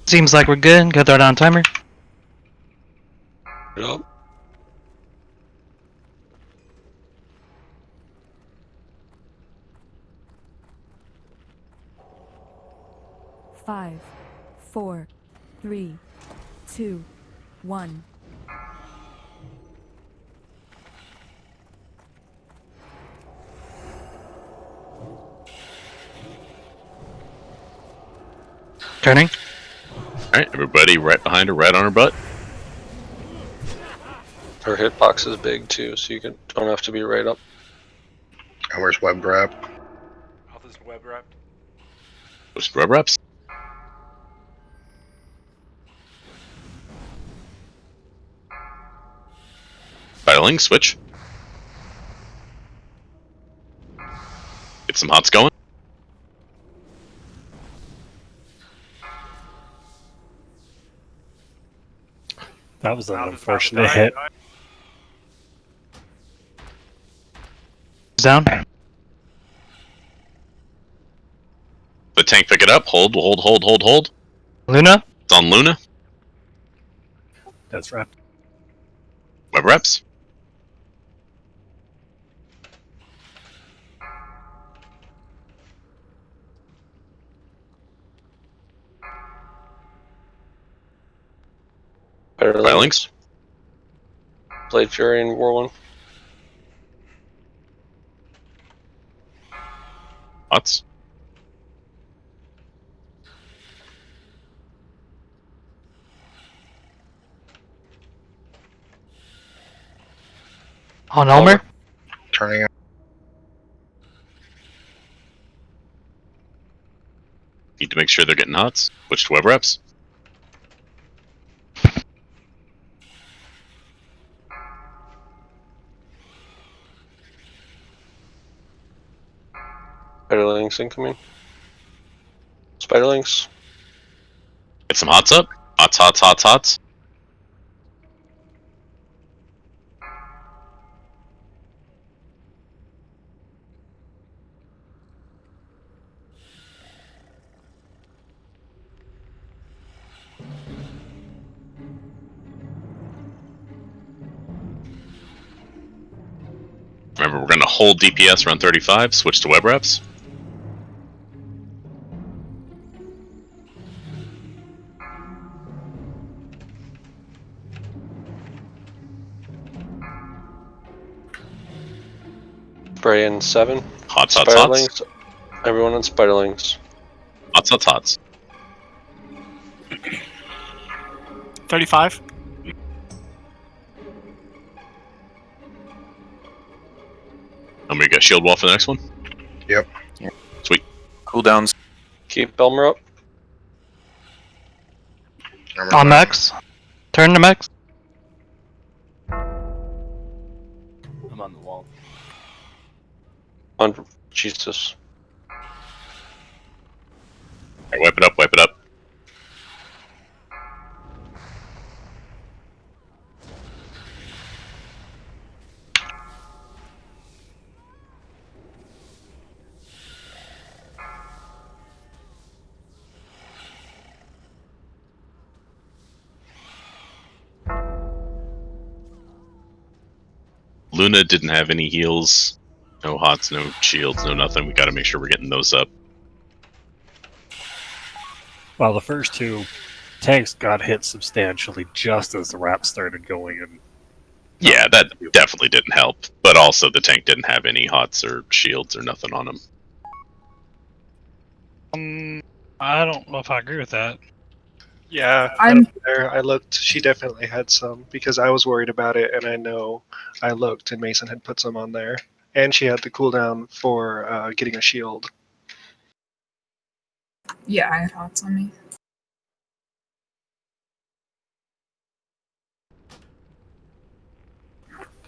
Seems like we're good. Gotta throw down a timer. Yep. Five, 4, 3, 2, 1. Turning. Alright, everybody right behind her, right on her butt. Her hitbox is big too, so you don't have to be right up. And where's web wrap? Health is web wrapped. Where's web wraps? Filing, switch. Get some hots going. That was an unfortunate hit. Down. The tank pick it up. Hold. Luna? It's on Luna. That's right. Web reps. Filings. Blade Fury in War 1. Hots. On Elmer? Turning. Need to make sure they're getting hots. Switch to web reps. Spiderlings incoming. Spiderlings. Get some hots up. Hots. Remember, we're going to hold DPS around 35, switch to web reps. Spray in 7. Hots, hots, Spiderlings. Everyone on Spiderlings. Hots, hots, hots. 35. And we got shield wall for the next one? Yep. Sweet. Cooldowns. Keep Elmer up. On Max. Turn to Max. I'm on the wall. On Jesus. Alright, wipe it up, wipe it up. Luna didn't have any heals. No hots, no shields, no nothing. We gotta make sure we're getting those up. Well, the first two tanks got hit substantially just as the wrap started going, and Yeah, that definitely didn't help. But also, the tank didn't have any hots or shields or nothing on him. I don't know if I agree with that. Yeah, I'm there. I looked. She definitely had some because I was worried about it, and I know I looked, and Mason had put some on there, and she had the cooldown for getting a shield. yeah, I have thoughts on me.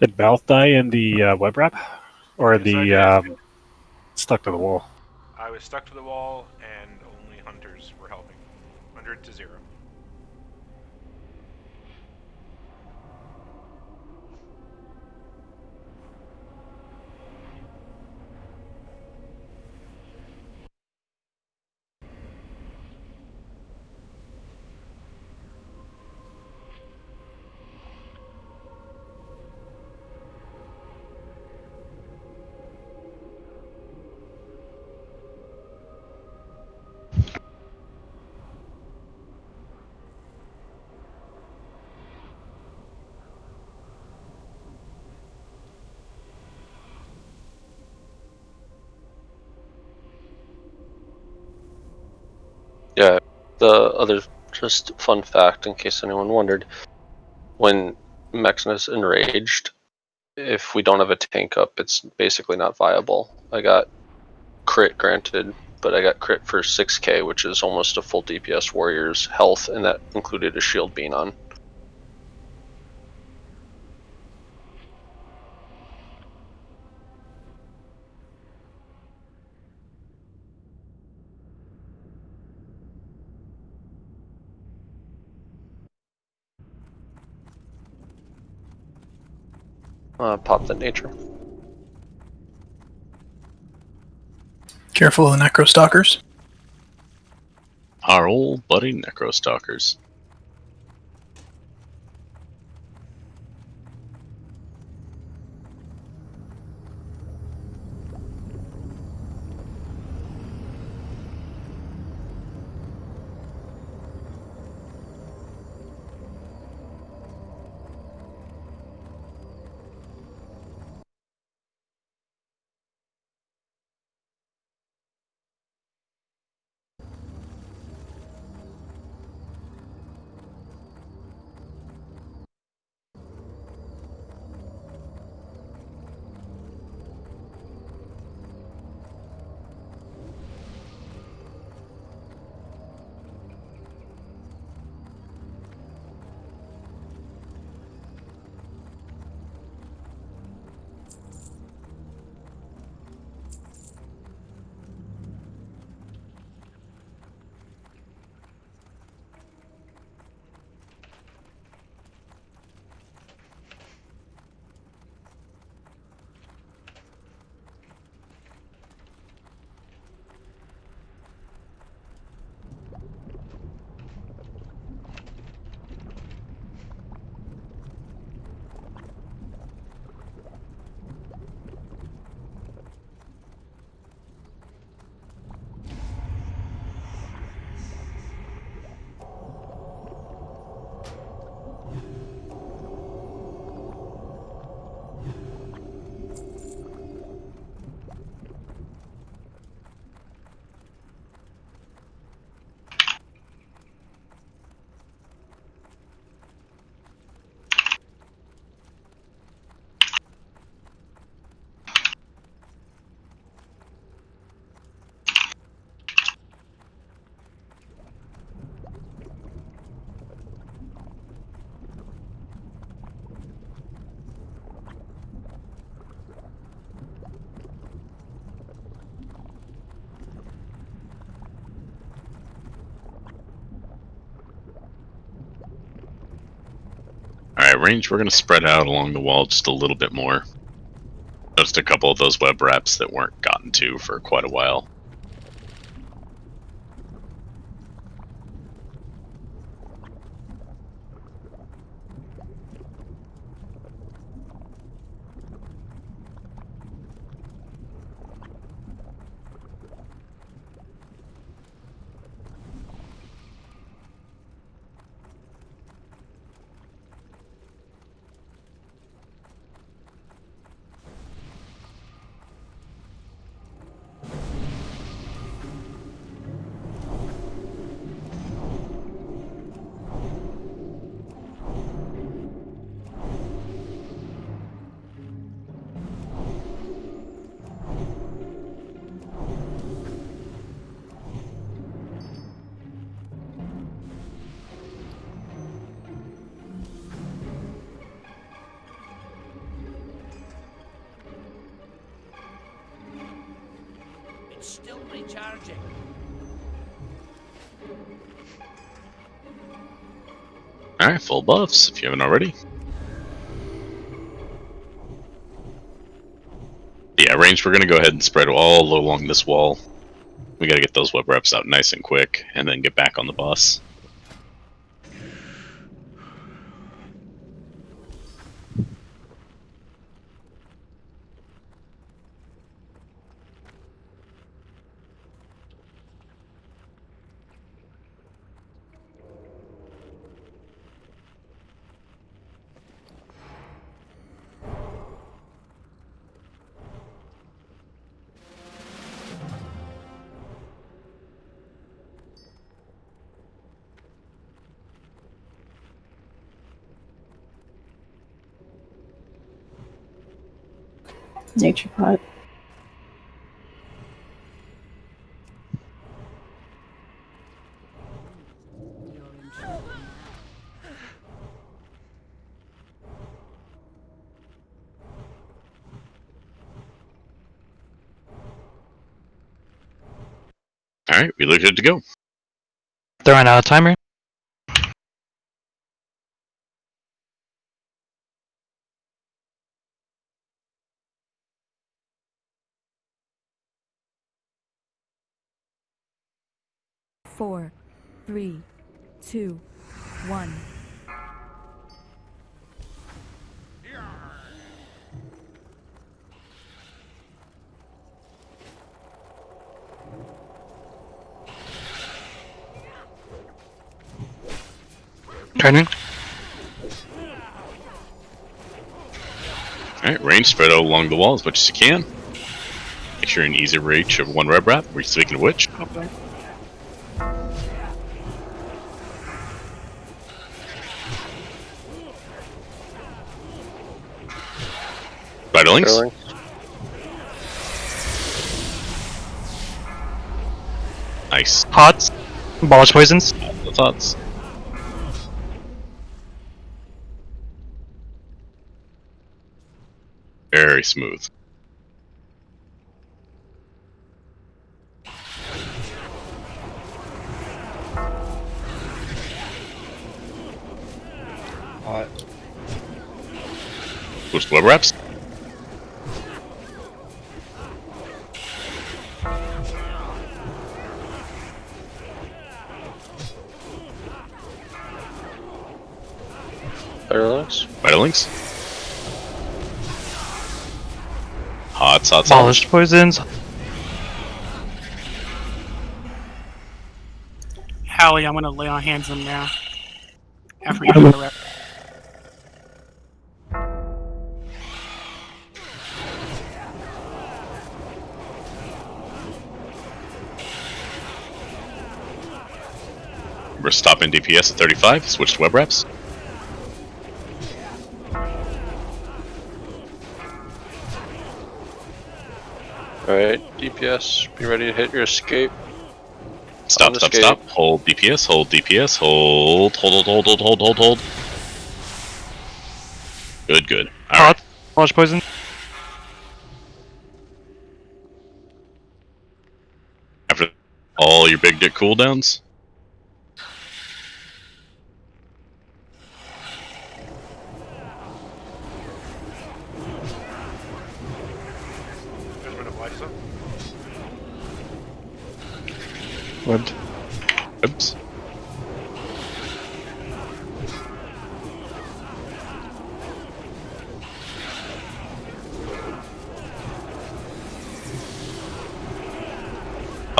did Mouth die in the web wrap? Or the stuck to the wall? I was stuck to the wall, and only hunters were helping. 100 to 0. Yeah, the other just fun fact, in case anyone wondered, when Maximus enraged, if we don't have a tank up, it's basically not viable. I got crit granted, but I got crit for 6k, which is almost a full DPS warrior's health, and that included a shield being on. Pop the nature. Careful of the necrostalkers. Our old buddy Necrostalkers. range, we're going to spread out along the wall just a little bit more. Just a couple of those web wraps that weren't gotten to for quite a while. It's still recharging. Alright, full buffs if you haven't already. Yeah, range, we're going to go ahead and spread all along this wall. We got to get those web wraps out nice and quick, and then get back on the bus. Nature pot. Alright, we look good to go. Throwing out a timer. Four, 3, 2, 1. Turning. Alright, range, spread out along the wall as much as you can. Make sure you're in easy reach of one web wrap. Speaking of which. Okay. Vitalings. Nice. Hots. Abolish poisons. The thoughts. Very smooth. Hot. Boost web wraps. Vitalings. Hots. Abolished poisons. Hallie, I'm gonna lay on hands on him now. After we get the rep. We're stopping DPS at 35. Switch to web wraps. Alright, DPS, be ready to hit your escape. Stop. Hold DPS, hold DPS, hold. Good. Alright. Abolish poison. After all your big dick cooldowns. Webbed. Oops.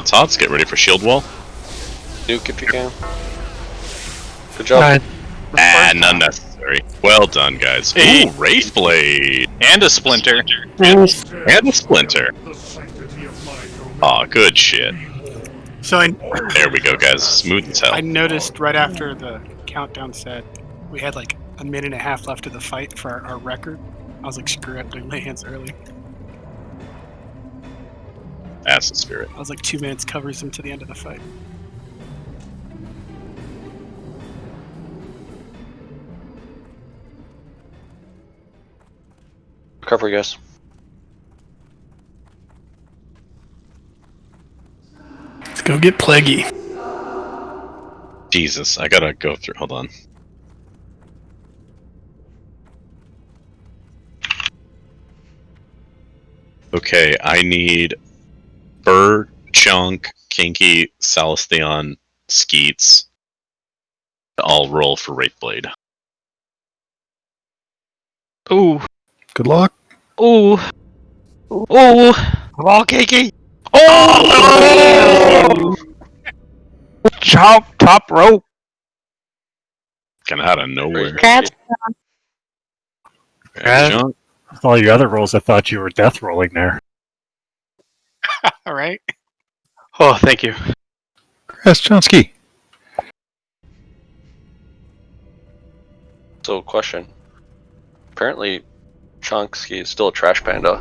Tots, get ready for shield wall. Nuke if you can. Good job. None necessary. Well done, guys. Ooh, Wraith Blade! And a splinter. And a splinter. Aw, good shit. So There we go, guys. Smooth as hell. I noticed right after the countdown said we had like a minute and a half left of the fight for our record. I was like, screw it, lay hands early. That's the spirit. I was like, 2 minutes covers them to the end of the fight. Recovery, guys. Let's go get Plaguey. Jesus, I gotta go through. Hold on. Okay, I need Burr, Chunk, Kinky, Salestheon, Skeets to all roll for Wraith Blade. Ooh. Good luck. Ooh. Ooh. Come on, Kiki! Oh! Chomp, top rope. Kinda out of nowhere. Congrats. Chunk. With all your other rolls, I thought you were death rolling there. All right. Oh, thank you. Yes, Chonsky. So, question. Apparently, Chonksky is still a trash panda,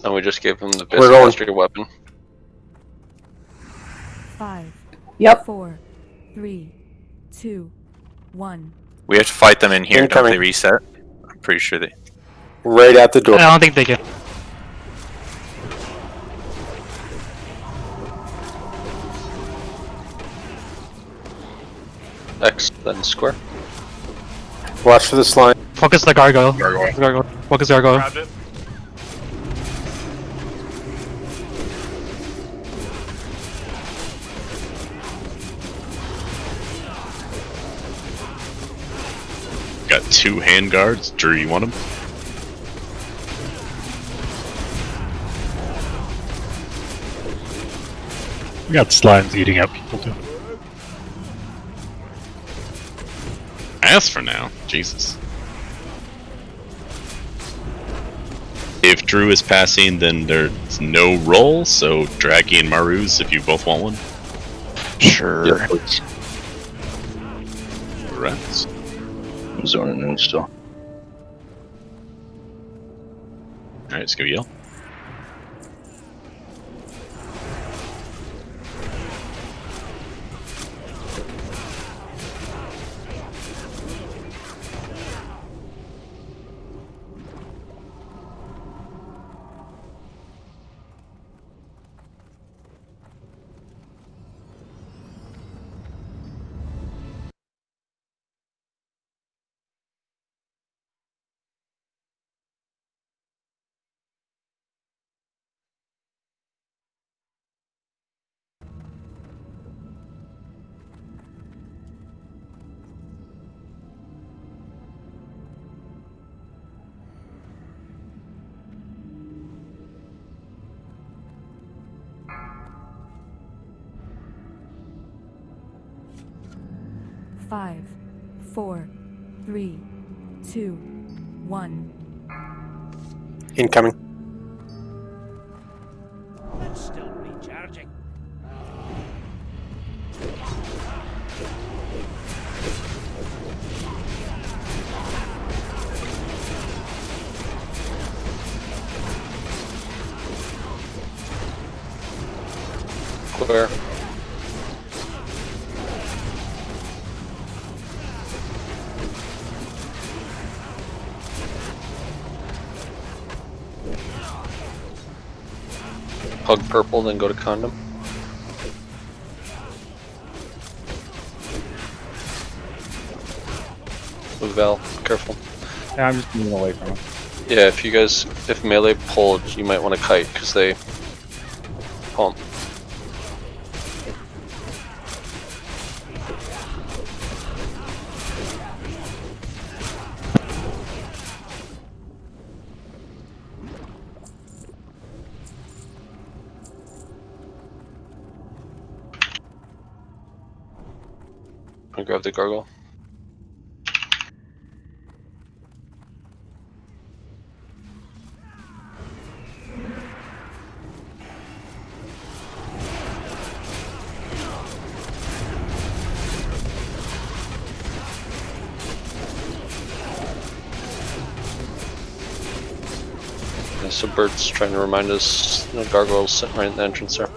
and we just gave him the best mastery weapon. 5. Yep. 4, 3, 2, 1. We have to fight them in here. Don't Incoming. they reset? I'm pretty sure they. Right at the door. I don't think they can. X, then square. Watch for this line. Focus the gargoyle. Gargoyle. Focus the gargoyle. Grabbed it. Got 2 hand guards. Drew, you want them? We got slimes eating up people too. Ask for now. Jesus. If Drew is passing, then there's no roll, so Draggy and Maruz, if you both want one. Sure. Yeah, please. Rats. I'm zoning in still. Alright, let's go yell. Five, 4, 3, 2, 1. Incoming. It's still recharging. Square. Hug purple, then go to condom. Move Val, careful. Yeah, I'm just moving away from him. Yeah, if melee pulled, you might want to kite, because they pump. I grab the gargoyle. Yeah, so Bert's trying to remind us the gargoyle's sitting right in the entrance there.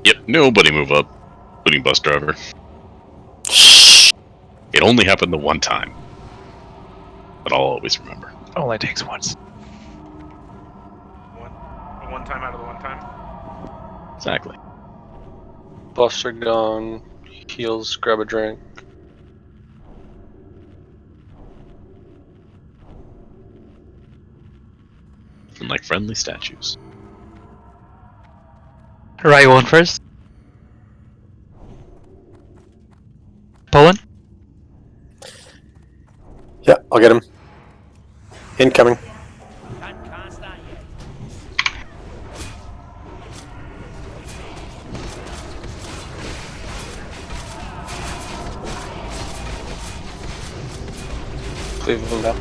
Yep, nobody move up, including bus driver. It only happened the one time, but I'll always remember. It only takes once. One time out of the one time. Exactly. Buffs are gone. Heals, grab a drink. And like friendly statues. Right one first. Pulling? Yeah, I'll get him. Incoming. Cleave him down.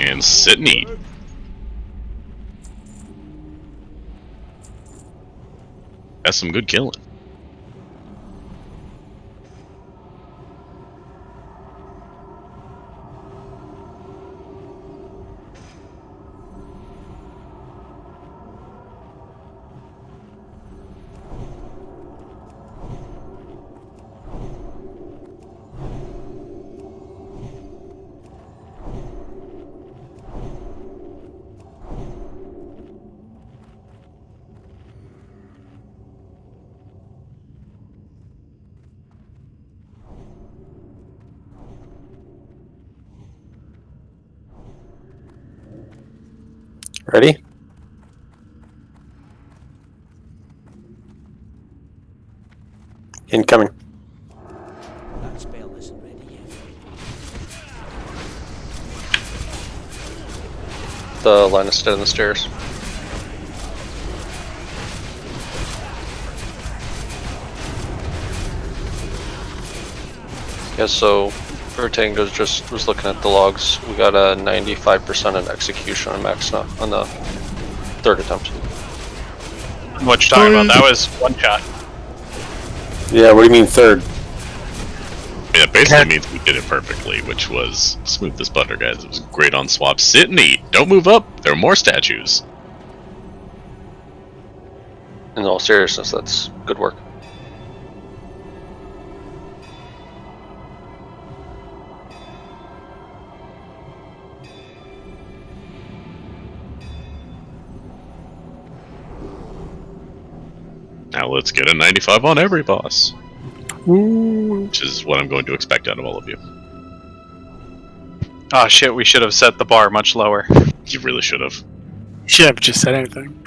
And sit and eat. That's some good killing. Ready? Incoming. That spell isn't ready yet. The line of stead on the stairs. Yeah, so Vertango just was looking at the logs. We got a 95% in execution on max now on the third attempt. What you talking about? That was one shot. Yeah, what do you mean third? Yeah, it basically means we did it perfectly, which was smooth as butter, guys. It was great on swap. Sit and eat. Don't move up. There are more statues. In all seriousness, that's good work. Now let's get a 95 on every boss. Ooh. Which is what I'm going to expect out of all of you. Oh shit, we should have set the bar much lower. You really should have. You should have just said anything.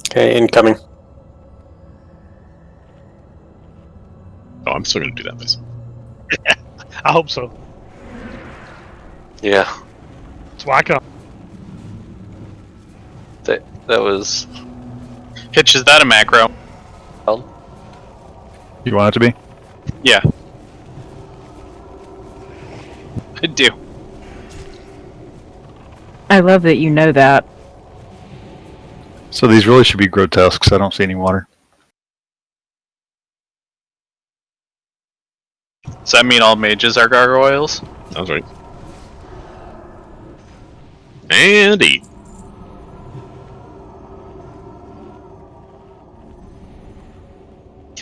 Okay, incoming. Oh, I'm still going to do that myself. I hope so. Yeah. That's why I come. That was... Hitch, is that a macro? You want it to be? Yeah. I do. I love that you know that. So these really should be grotesques. I don't see any water. Does that mean all mages are gargoyles? Sounds right. And eat.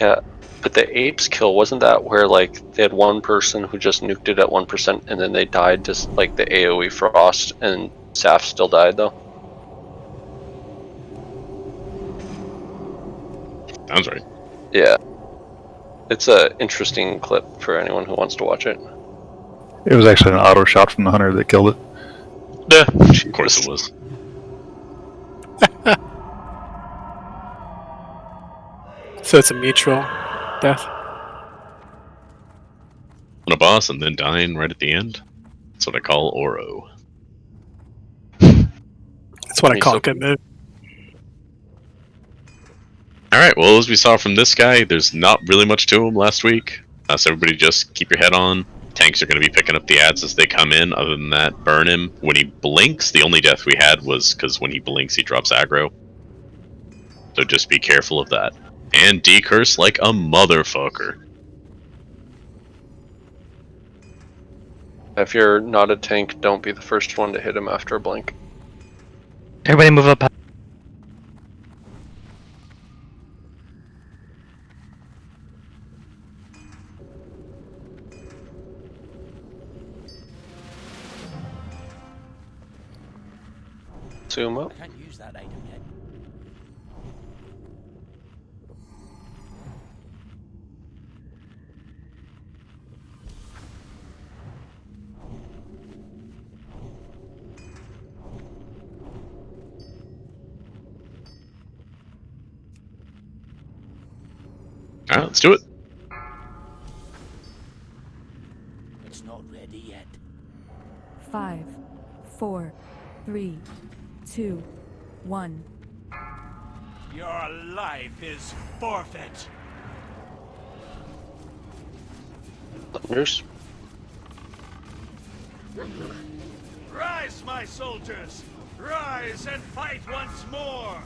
Yeah, but the apes kill, wasn't that where like they had one person who just nuked it at 1% and then they died, just like the AoE frost, and Saf still died though? Sounds right. Yeah. It's a interesting clip for anyone who wants to watch it. It was actually an auto shot from the hunter that killed it. Of course it was. So So it's a mutual death. On a boss and then dying right at the end. That's what I call Oro. That's what I call a good move. Alright, well, as we saw from this guy, there's not really much to him last week. So everybody just keep your head on. Tanks are going to be picking up the ads as they come in. Other than that, burn him. When he blinks, the only death we had was because when he blinks, he drops aggro. So just be careful of that. And decurse like a motherfucker. If you're not a tank, don't be the first one to hit him after a blink. Everybody move up. Zoom up. I can't use that item yet. Alright, let's do it. It's not ready yet. 5, 4, 3, 2, 1. Your life is forfeit. Thunders. Rise, my soldiers! Rise and fight once more!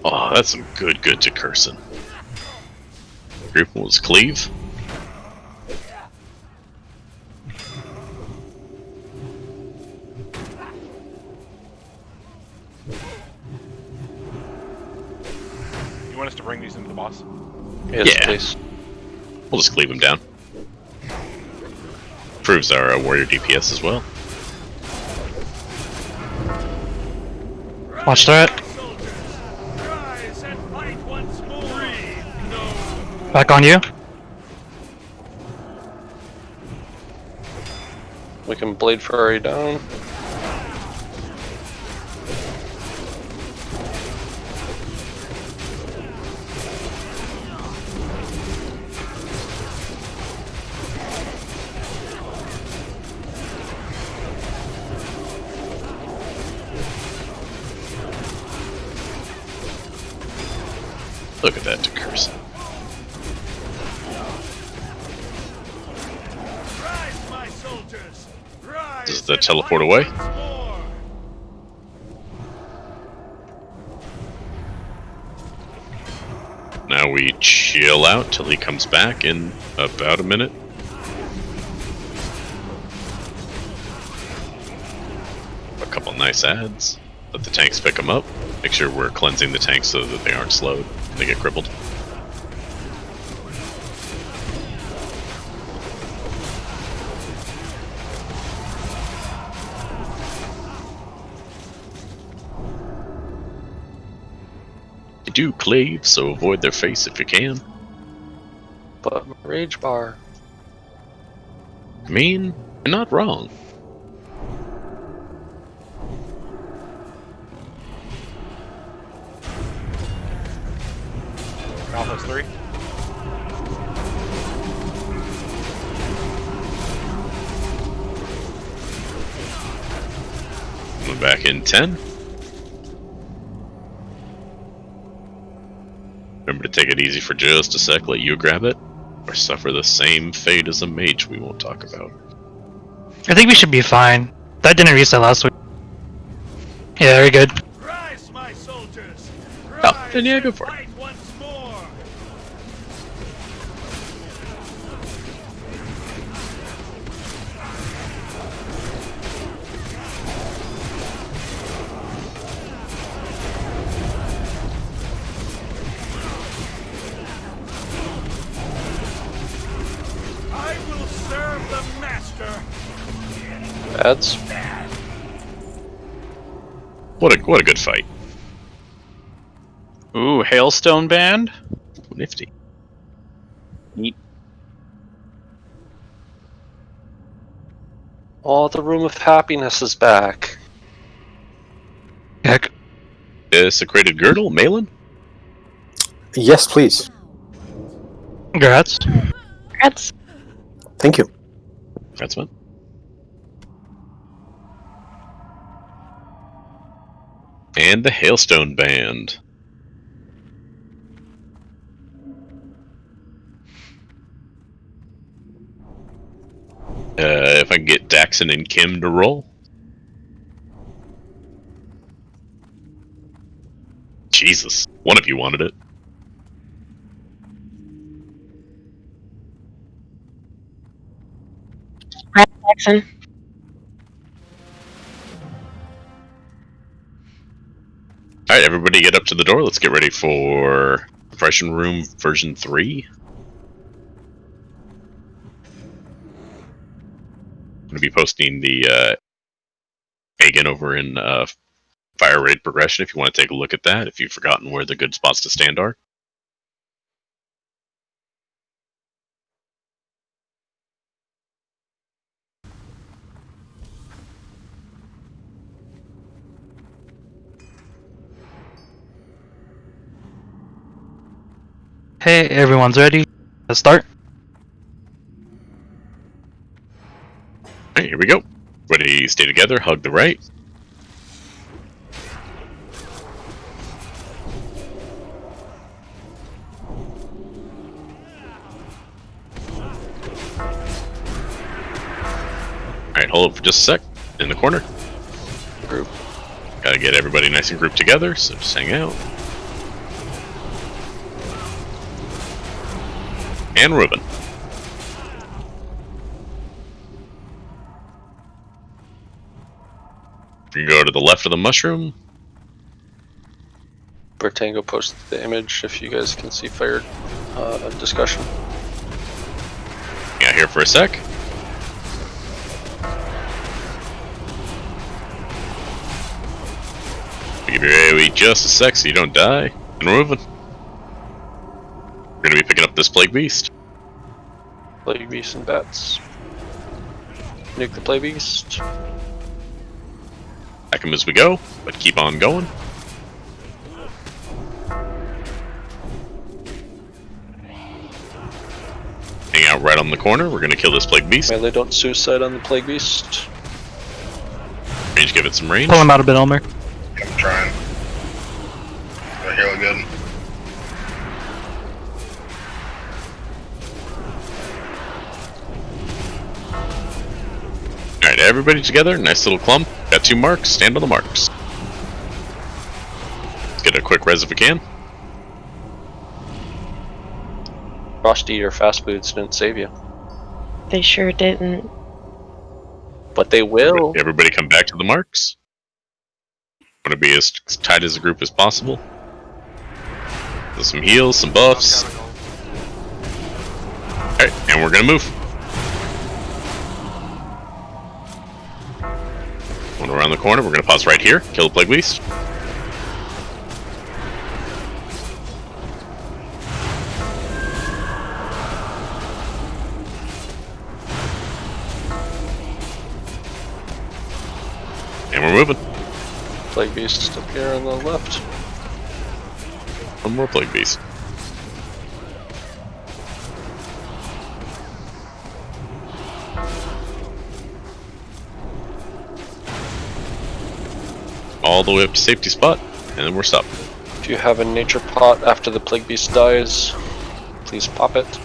Oh, that's some good to cursing. Group was cleave. You want us to bring these into the boss? Yes, Yeah. please. We'll just cleave him down. Proves our warrior DPS as well. Watch that. Rise and fight once more! No. Back on you. We can Blade Ferrari down. Look at that to curse. Rise, my soldiers! Rise Does the teleport away? Now we chill out till he comes back in about a minute. A couple nice ads. Let the tanks pick them up. Make sure we're cleansing the tanks so that they aren't slowed. They get crippled. They do cleave, so avoid their face if you can. But Rage Bar. I mean, you're not wrong. Alpha's 3. Coming back in 10. Remember to take it easy for just a sec, let you grab it, or suffer the same fate as a mage we won't talk about. I think we should be fine. That didn't reset last week. Yeah, very good. Rise, my soldiers! Oh, then yeah, go for it. Fight once more! I will serve the master! Ads. What a good fight. Ooh, Hailstone Band. Nifty. Neat. Oh, the Room of Happiness is back. Desecrated Girdle, Malin? Yes, please. Congrats. Congrats. Thank you. That's one. And the Hailstone Band. If I can get Daxon and Kim to roll. Jesus, one of you wanted it. Right, Jackson. Alright, everybody get up to the door. Let's get ready for Compression Room version 3. I'm going to be posting the Hagen over in Fire Raid Progression if you want to take a look at that, if you've forgotten where the good spots to stand are. Hey, everyone's ready. Let's start. Alright, here we go. Everybody stay together, hug the right. Alright, hold up for just a sec. In the corner. Group. Gotta get everybody nice and grouped together, so just hang out. And Ruben. You can go to the left of the mushroom. Bertango posted the image if you guys can see fire discussion. Yeah, here for a sec. Give your AoE just a sec so you don't die. And we're moving. We're gonna be picking up this Plague Beast. Plague Beast and bats. Nuke the Plague Beast. Back him as we go, but keep on going. Hang out right on the corner. We're gonna kill this Plague Beast. Melee don't suicide on the Plague Beast. Range, give it some range. Pull him out a bit, Elmer. I'm trying. I heal good. Alright, everybody together. Nice little clump. Got 2 marks. Stand on the marks. Let's get a quick res if we can. Frosty or Fast Boots didn't save you. They sure didn't. But they will. Everybody come back to the marks. Want to be as tight as a group as possible. There's some heals, some buffs. Alright, and we're gonna move. Going around the corner, we're gonna pause right here, kill the Plague Beast. And we're moving. Plague Beast up here on the left. One more Plague Beast. All the way up to safety spot, and then we're stopped. If you have a nature pot after the Plague Beast dies, please pop it. I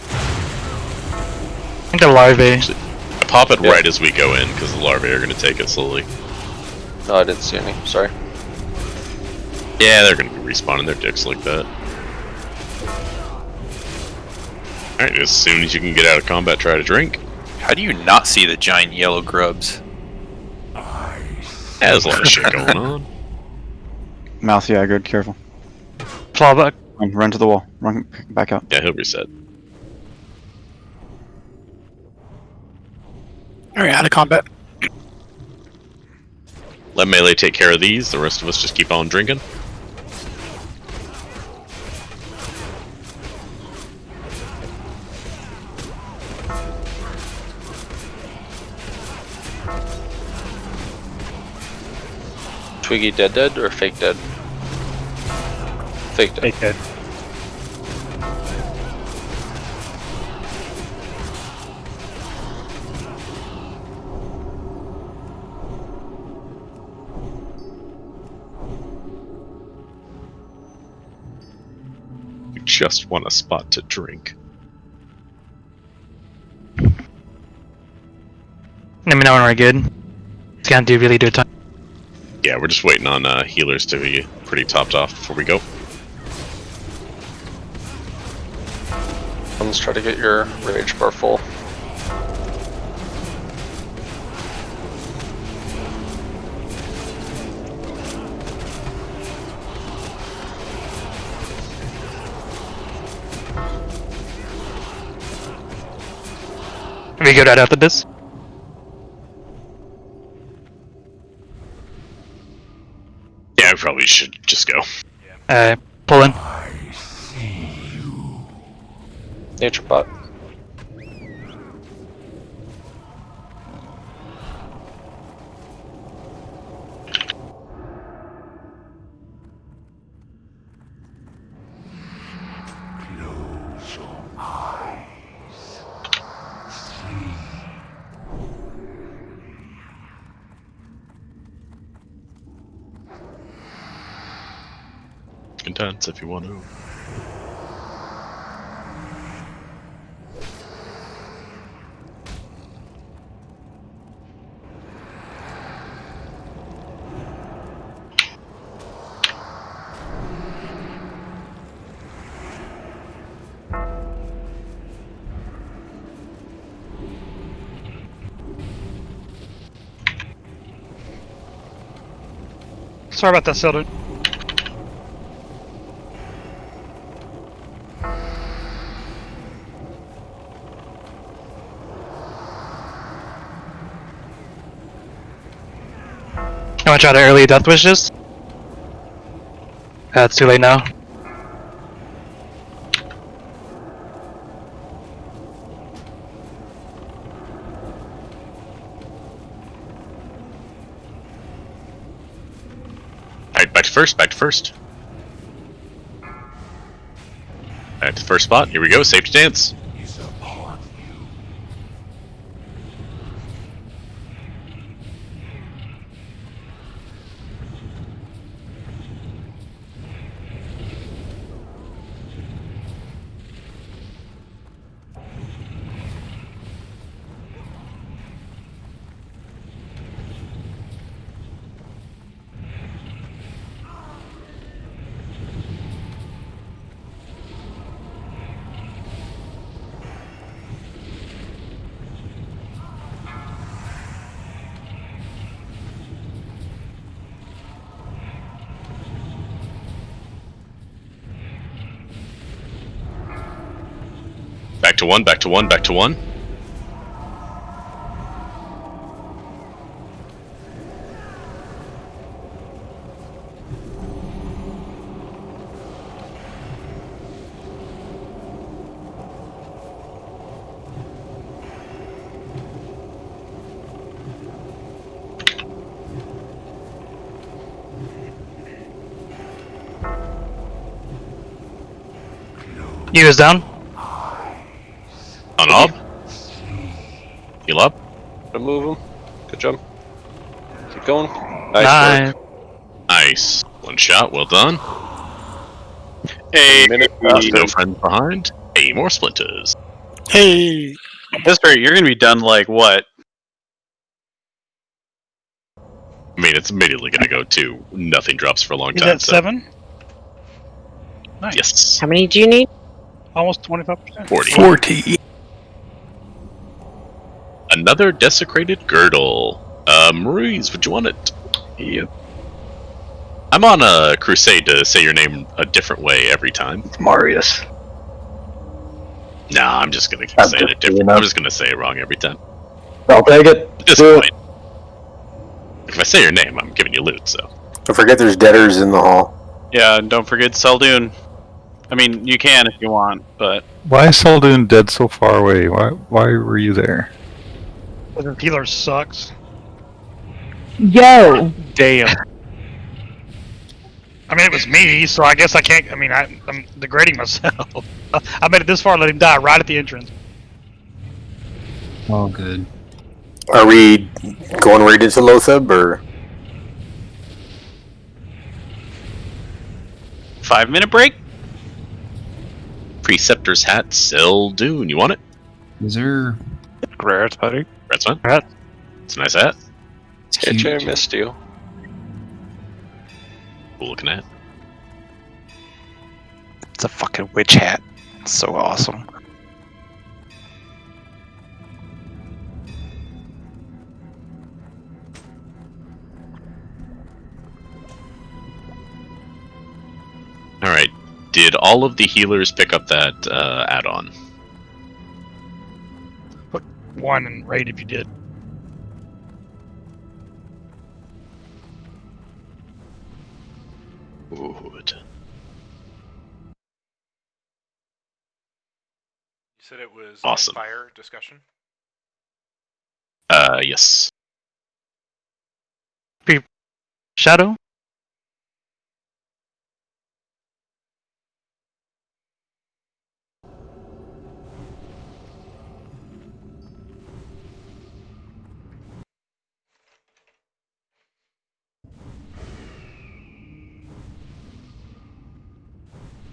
think the larvae. Actually, I pop it right as we go in, because the larvae are going to take it slowly. No, I didn't see any. Sorry. Yeah, they're going to be respawning their dicks like that. Alright, as soon as you can get out of combat, try to drink. How do you not see the giant yellow grubs? There's a lot of shit going on. Mouthy aggroed, careful. Claw back. Run to the wall. Run back out. Yeah, he'll reset. Alright, out of combat. Let melee take care of these, the rest of us just keep on drinking. Twiggy dead or fake dead? Fake dead. Fake dead. You just want a spot to drink. Let me know when we're good. It's gonna really do a ton. Yeah, we're just waiting on healers to be pretty topped off before we go. Let's try to get your rage bar full. Are we good right after this? Yeah, we probably should just go. Pull in. Nature bot. Intense if you want to. Sorry about that, Seldon. You wanna try the early death wishes? It's too late now. Alright, back to first, back to first. Back to the first spot, here we go, safety dance. Back to one, back to one, back to one. You is down. On up. Heal up. Move him. Good job. Keep going. Nice work. Nice. One shot, well done. Hey, No friends behind. Hey, more splinters. Hey, Mister, you're gonna be done like what? I mean, it's immediately gonna go to nothing drops for a long Is time. that so. 7? Nice. Yes. How many do you need? Almost 25%. 40. Another desecrated girdle. Maurice, would you want it? Yep. I'm on a crusade to say your name a different way every time. Marius. Nah, I'm just gonna keep saying it different. I'm just gonna say it wrong every time. I'll take it. At this point, if I say your name, I'm giving you loot, so. Don't forget there's debtors in the hall. Yeah, and don't forget Seldoon. I mean, you can if you want, but Why is Seldoon dead so far away? Why were you there? The healer sucks. Yo! damn. I mean, it was me, so I guess I can't. I mean, I'm degrading myself. I made it this far, let him die right at the entrance. Oh, good. Are we going right into Lotheb, or? 5-minute break? Preceptor's hat, Dune. You want it? Is there... Congrats, buddy. That's fine. It's a nice hat. KJ, I missed you. Cool looking hat. It's a fucking witch hat. It's so awesome. Alright. Did all of the healers pick up that add-on? Put 1 and rate if you did. Good. You said it was Awesome. fire discussion? Yes. Shadow?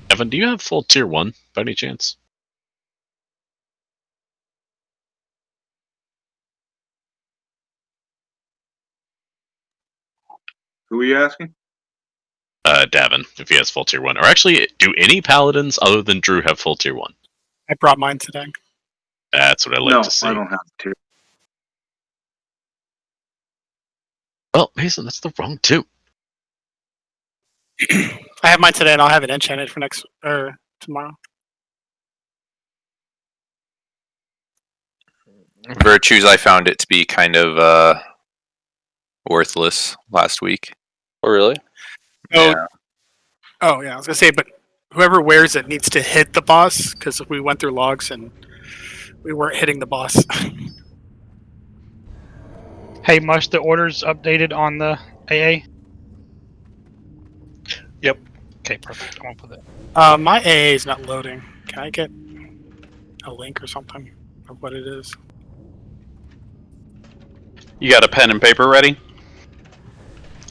Evan, do you have full tier 1 by any chance? Who are you asking? Davin, if he has full tier 1. Or actually, do any paladins other than Drew have full tier 1? I brought mine today. That's what I like to see. I don't have tier. Well, Mason, that's the wrong 2. I have mine today, and I'll have it enchanted for tomorrow. Virtues, I found it to be kind of worthless last week. Oh, really? Oh, Yeah. oh yeah, I was gonna say, but whoever wears it needs to hit the boss because we went through logs and we weren't hitting the boss. Hey, Mush, the order's updated on the AA? Yep. Okay, perfect. I won't put that. My AA is not loading. Can I get a link or something of what it is? You got a pen and paper ready?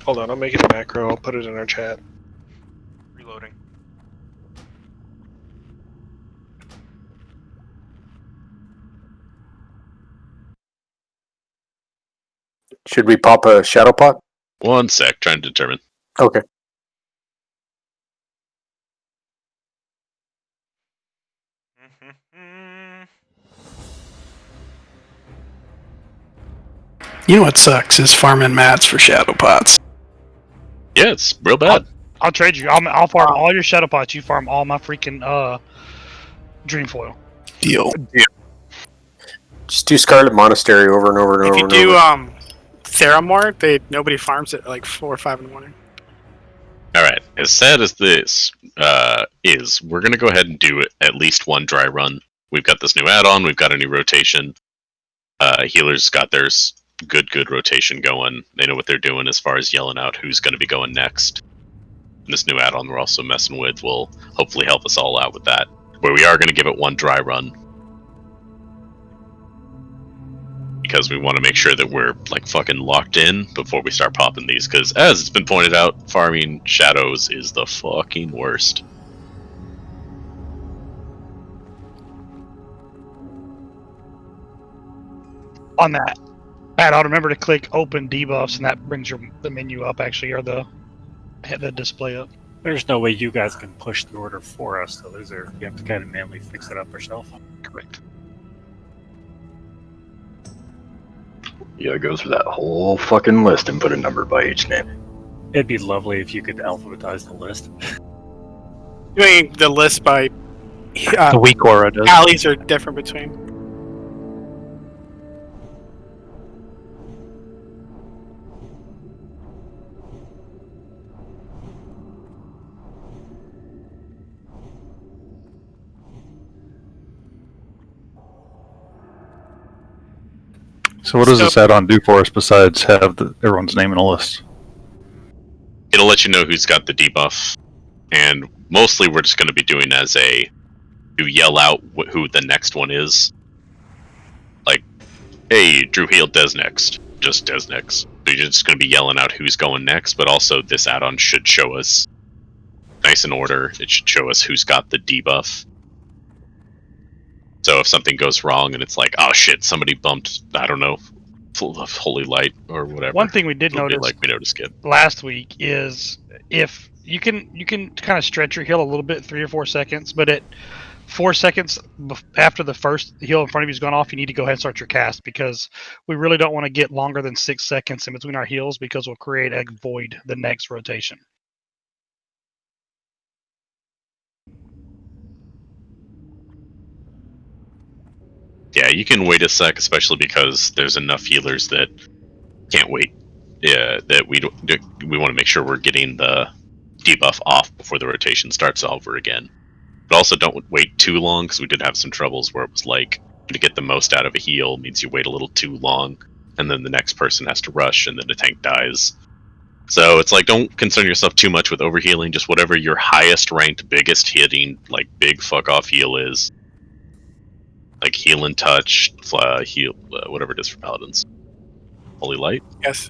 Hold on, I'll make it a macro. I'll put it in our chat. Reloading. Should we pop a shadow pot? 1 sec, trying to determine. Okay. You know what sucks is farming mats for shadow pots. Yeah, it's real bad. I'll trade you. I'll farm all your shadow pots. You farm all my freaking dream foil. Deal. Just do Scarlet Monastery over and over and over. If you do Theramore, nobody farms it at like 4 or 5 in the morning. Alright, as sad as this is, we're going to go ahead and do at least 1 dry run. We've got this new add-on, we've got a new rotation. Healers got theirs good rotation going. They know what they're doing as far as yelling out who's going to be going next. And this new add-on we're also messing with will hopefully help us all out with that. Where we are going to give it 1 dry run. Because we want to make sure that we're like fucking locked in before we start popping these. Because as it's been pointed out, farming shadows is the fucking worst. On that, I'll remember to click open debuffs, and that brings the menu up actually, or the display up. There's no way you guys can push the order for us, so you have to kind of manually fix it up yourself. Correct. You gotta go through that whole fucking list and put a number by each name. It'd be lovely if you could alphabetize the list. Doing the list by The weak aura does. alleys are different between. So what does this add-on do for us besides have everyone's name in a list? it'll let you know who's got the debuff, and mostly we're just going to be doing as a to yell out who the next one is. Like, hey, Drew healed Des next. Just Des next. So you're just going to be yelling out who's going next, but also this add-on should show us, nice in order, it should show us who's got the debuff. So if something goes wrong and it's like, oh shit, somebody bumped, I don't know, full of holy light or whatever. One thing we did It'll be notice like we noticed it last week is if you can kind of stretch your heal a little bit, 3 or 4 seconds, but at 4 seconds after the first heal in front of you's gone off, you need to go ahead and start your cast, because we really don't want to get longer than 6 seconds in between our heals, because we'll create a void the next rotation. Yeah, you can wait a sec, especially because there's enough healers that can't wait. Yeah, that we want to make sure we're getting the debuff off before the rotation starts over again. But also don't wait too long, because we did have some troubles where it was like, to get the most out of a heal means you wait a little too long, and then the next person has to rush, and then the tank dies. So it's like, don't concern yourself too much with overhealing, just whatever your highest ranked, biggest hitting, like big fuck off heal is. Like heal and touch, heal, whatever it is for paladins. Holy light? Yes.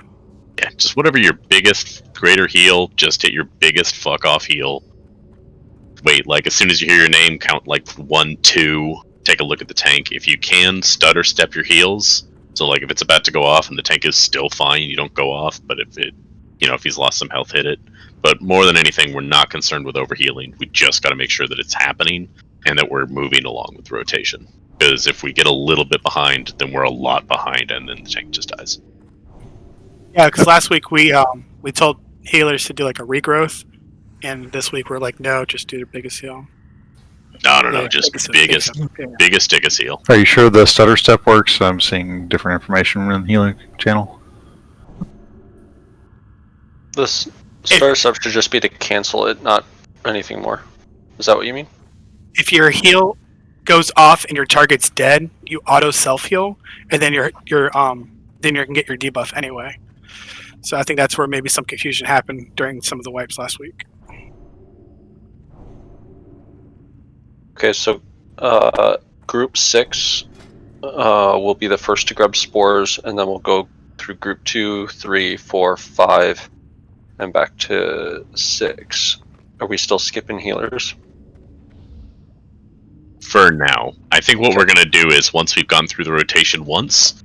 Yeah, just whatever your biggest, greater heal, just hit your biggest fuck off heal. Wait, like as soon as you hear your name, count like 1, 2, take a look at the tank. If you can, stutter step your heals. So like if it's about to go off and the tank is still fine, you don't go off, but if it, you know, if he's lost some health, hit it. But more than anything, we're not concerned with overhealing. We just got to make sure that it's happening and that we're moving along with rotation. Because if we get a little bit behind, then we're a lot behind, and then the tank just dies. Yeah, because last week we told healers to do like a regrowth, and this week we're like, no, just do the biggest heal. No, just biggest biggest heal. Are you sure the stutter step works? I'm seeing different information in the healing channel. This stutter step should just be to cancel it, not anything more. Is that what you mean? If your heal goes off and your target's dead, you auto self heal, and then you're then you can get your debuff anyway. So I think that's where maybe some confusion happened during some of the wipes last week. Okay, so group 6 will be the first to grab spores, and then we'll go through group 2, 3, 4, 5, and back to 6. Are we still skipping healers? For now. I think what we're going to do is, once we've gone through the rotation once,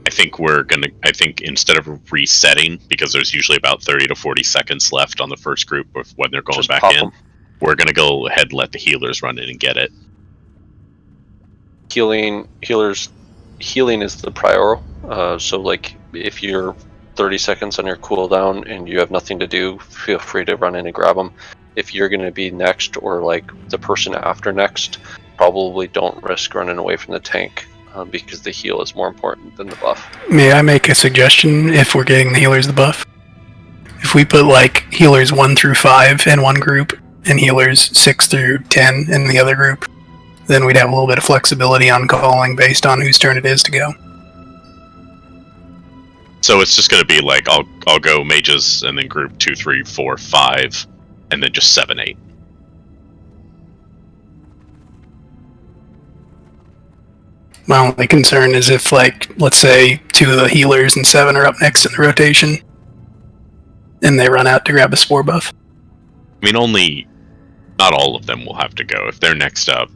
I think instead of resetting, because there's usually about 30 to 40 seconds left on the first group of when they're going Just back pop in, them. we're going to go ahead and let the healers run in and get it. Healing is the prior. So like if you're 30 seconds on your cooldown and you have nothing to do, feel free to run in and grab them. If you're going to be next, or like the person after next, probably don't risk running away from the tank, because the heal is more important than the buff. May I make a suggestion if we're getting the healers the buff? If we put like healers 1 through 5 in one group and healers 6 through 10 in the other group, then we'd have a little bit of flexibility on calling based on whose turn it is to go. So it's just going to be like, I'll go mages, and then group 2, 3, 4, 5, and then just 7, 8. My only concern is if, like, let's say 2 of the healers and 7 are up next in the rotation, and they run out to grab a spore buff. I mean, not all of them will have to go. If they're next up,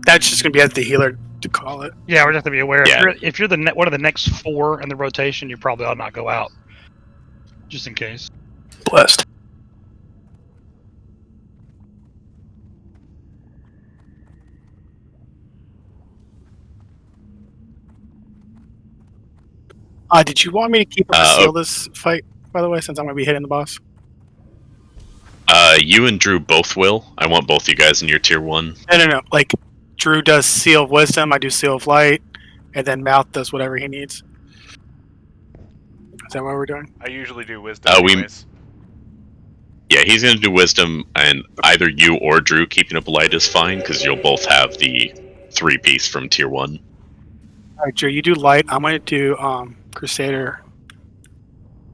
That's just going to be at the healer to call it. Yeah, we just have to be aware. Yeah. If you're one of the next 4 in the rotation, you probably ought not go out, just in case. Blessed. Did you want me to keep up seal this fight, by the way, since I'm going to be hitting the boss? You and Drew both will. I want both you guys in your tier 1. No. Like, Drew does Seal of Wisdom, I do Seal of Light, and then Mouth does whatever he needs. Is that what we're doing? I usually do Wisdom anyways. Yeah, he's going to do Wisdom, and either you or Drew keeping up Light is fine, because you'll both have the 3-piece from tier 1. Alright, Drew, you do Light. I'm going to do Crusader.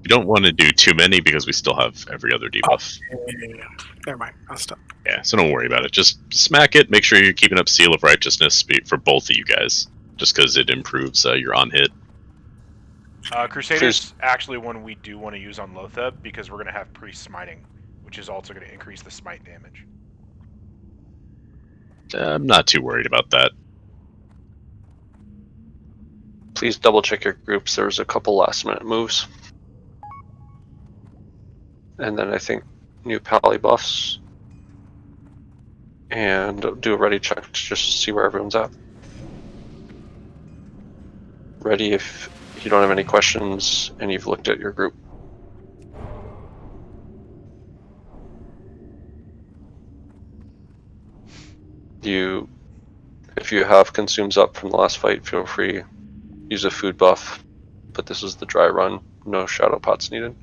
You don't want to do too many because we still have every other debuff. Yeah. Never mind. I'll stop. Yeah, so don't worry about it. Just smack it. Make sure you're keeping up Seal of Righteousness for both of you guys, just because it improves your on hit. Crusader's actually one we do want to use on Lotheb because we're going to have priest smiting, which is also going to increase the smite damage. I'm not too worried about that. Please double check your groups. There's a couple last minute moves. And then I think new pally buffs. And do a ready check to just see where everyone's at. Ready if you don't have any questions and you've looked at your group. If you have consumes up from the last fight, feel free. Use a food buff, but this is the dry run. No shadow pots needed.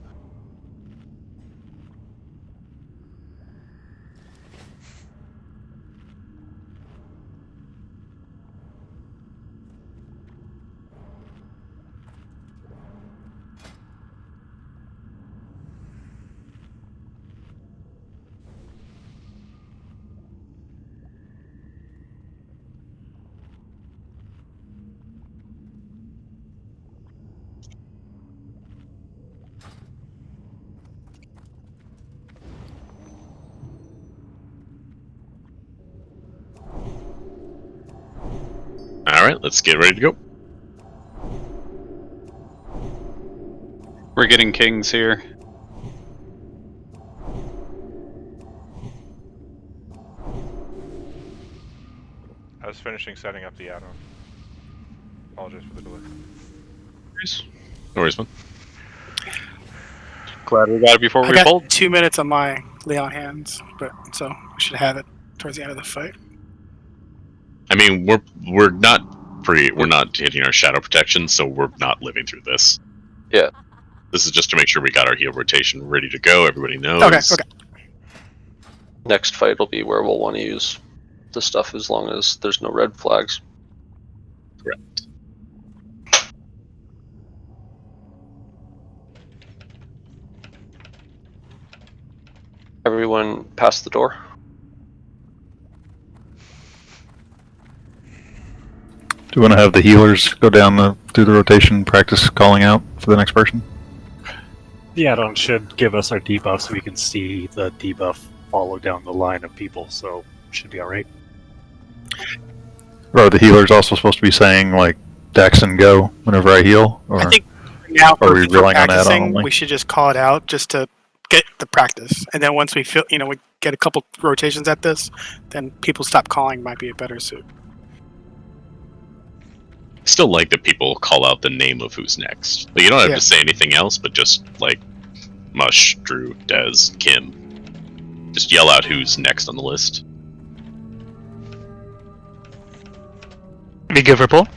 Alright, let's get ready to go. We're getting kings here. I was finishing setting up the add-on. Apologize for the delay. No worries, man. Glad we got it before I we got pulled. 2 minutes on my Leon hands, but so we should have it towards the end of the fight. I mean, we're not hitting our shadow protection, so we're not living through this. Yeah. This is just to make sure we got our heal rotation ready to go. Everybody knows. Okay. Next fight will be where we'll want to use the stuff as long as there's no red flags. Correct. Everyone past the door. Do you want to have the healers go down through the rotation, practice calling out for the next person? The add-on should give us our debuff so we can see the debuff follow down the line of people, so it should be alright. Or are the healers also supposed to be saying, like, Dax and go whenever I heal? Or I think now are we for relying on add-on practicing, only? we should just call it out just to get the practice. And then once we feel, we get a couple rotations at this, then people stop calling might be a better suit. Still like that people call out the name of who's next. But you don't have to say anything else, but just like Mush, Drew, Dez, Kim. Just yell out who's next on the list. Be good for pull?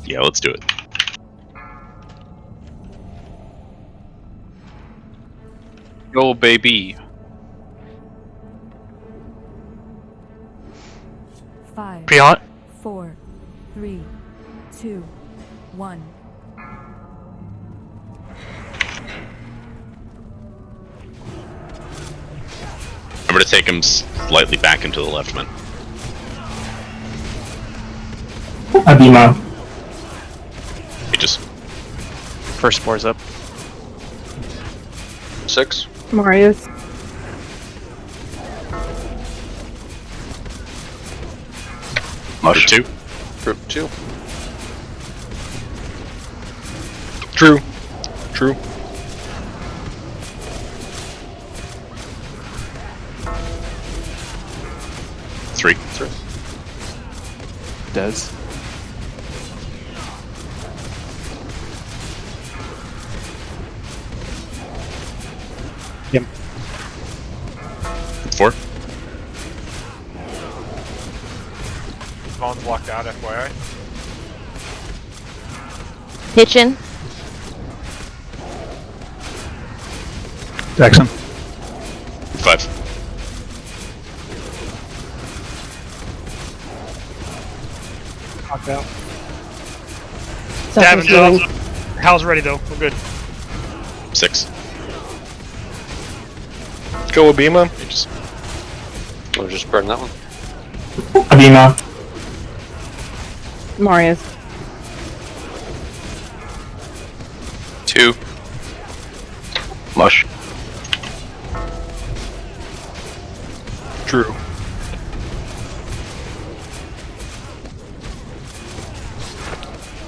Yeah, let's do it. Go, baby. 5, Pre-on? 4, 3, 2, 1. Remember to take him slightly back into the left, man. Abima. He just... First spore's up. 6. Marius. Mush. Group 2. Group 2. True. 3. Dez. Yep. 4. Vaughn's locked out, FYI. Hitchin. Jackson. 5. Knocked out. Damage. Hal's ready though. We're good. 6. Go Abima. We'll just burn that one. Abima. Marius. 2. Mush. Drew.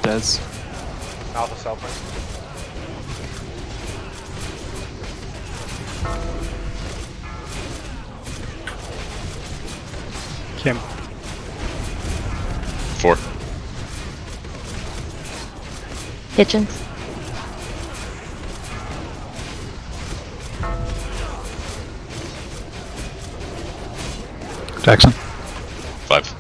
Des. Alpha Selfing. Kim. 4. Hitchens. Jackson. 5.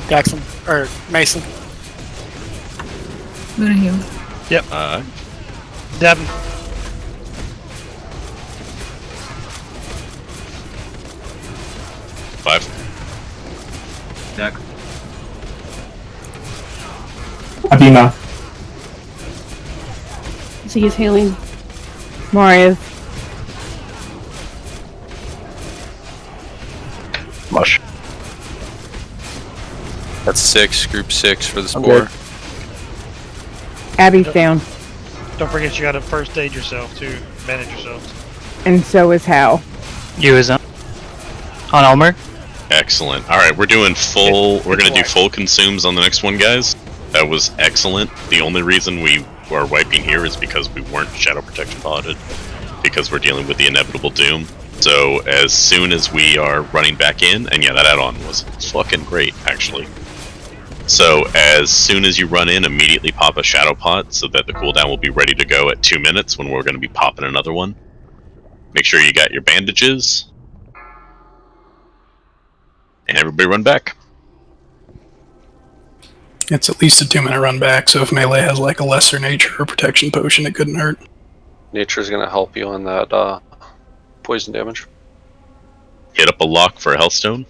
Jackson or Mason. Gonna heal. Yep. Devin. 5. Deck. Abima. So he's healing. Marius. Mush. That's 6. Group 6 for the I'm spore. good. Abby's down. Don't forget you got to first aid yourself to manage yourself. And so is Hal. You is on Elmer. Excellent. All right, we're doing full. We're gonna do full consumes on the next one, guys. That was excellent. The only reason we are wiping here is because we weren't shadow protection potted, because we're dealing with the inevitable doom. So as soon as we are running back in, and yeah, that add-on was fucking great, actually. So as soon as you run in, immediately pop a shadow pot so that the cooldown will be ready to go at 2 minutes when we're going to be popping another one. Make sure you got your bandages. And everybody run back. It's at least a 2-minute run back, so if melee has like a lesser nature or protection potion, it couldn't hurt. Nature's gonna help you on that poison damage. Hit up a lock for a Healthstone.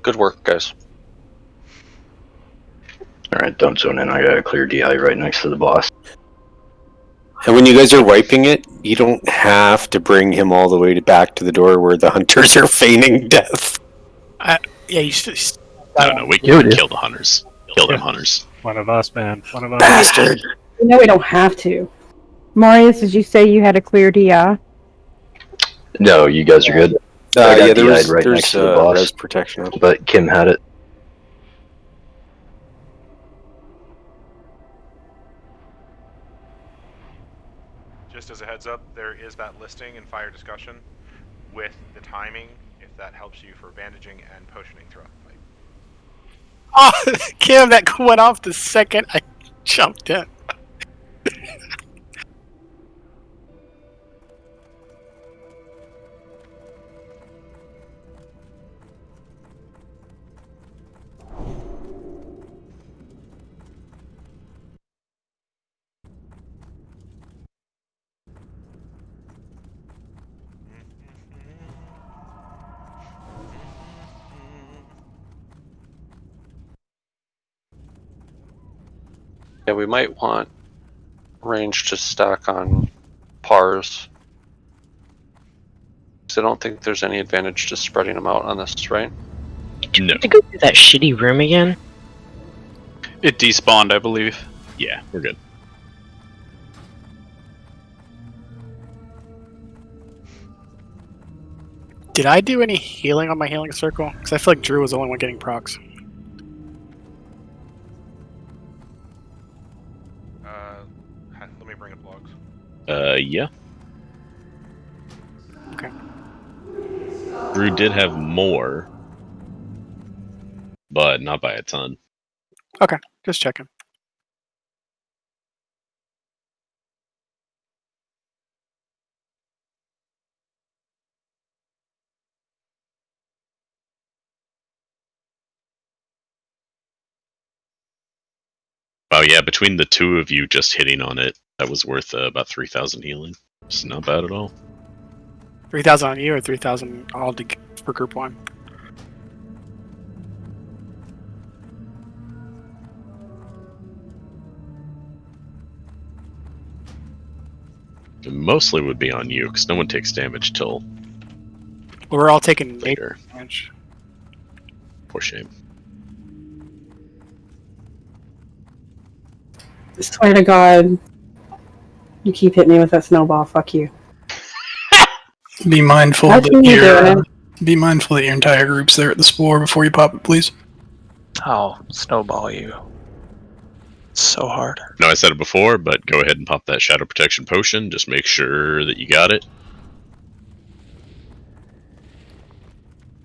Good work, guys. Alright, don't zone in. I got a clear DI right next to the boss. And when you guys are wiping it, you don't have to bring him all the way back to the door where the hunters are feigning death. Yeah, you should. No, we can kill the hunters. Kill them hunters. One of us, man. One of us. Bastard. No, we don't have to. Marius, did you say you had a clear DI? No, you guys are good. I got Yeah, DI'd right next to the boss. res protection. But Kim had it. Just as a heads up, there is that listing in fire discussion with the timing, if that helps you for bandaging and potioning throughout the fight. Oh, Kim, that went off the second I jumped in. Yeah, we might want range to stack on pars. Because I don't think there's any advantage to spreading them out on this, right? Do we have to go through that shitty room again? It despawned, I believe. Yeah, we're good. Did I do any healing on my healing circle? Because I feel like Drew was the only one getting procs. Let me bring up logs. Yeah. Okay. Drew did have more, but not by a ton. Okay, just checking. Oh yeah, between the two of you just hitting on it, that was worth about 3,000 healing. It's not bad at all. 3,000 on you or 3,000 all for group 1? It mostly would be on you, because no one takes damage till We're all taking later. damage. Poor shame. I swear to God, you keep hitting me with that snowball. Fuck you. Be mindful That's that me doing your entire group's there at the spore before you pop it, please. I'll snowball you. So hard. No, I said it before, but go ahead and pop that Shadow Protection Potion. Just make sure that you got it.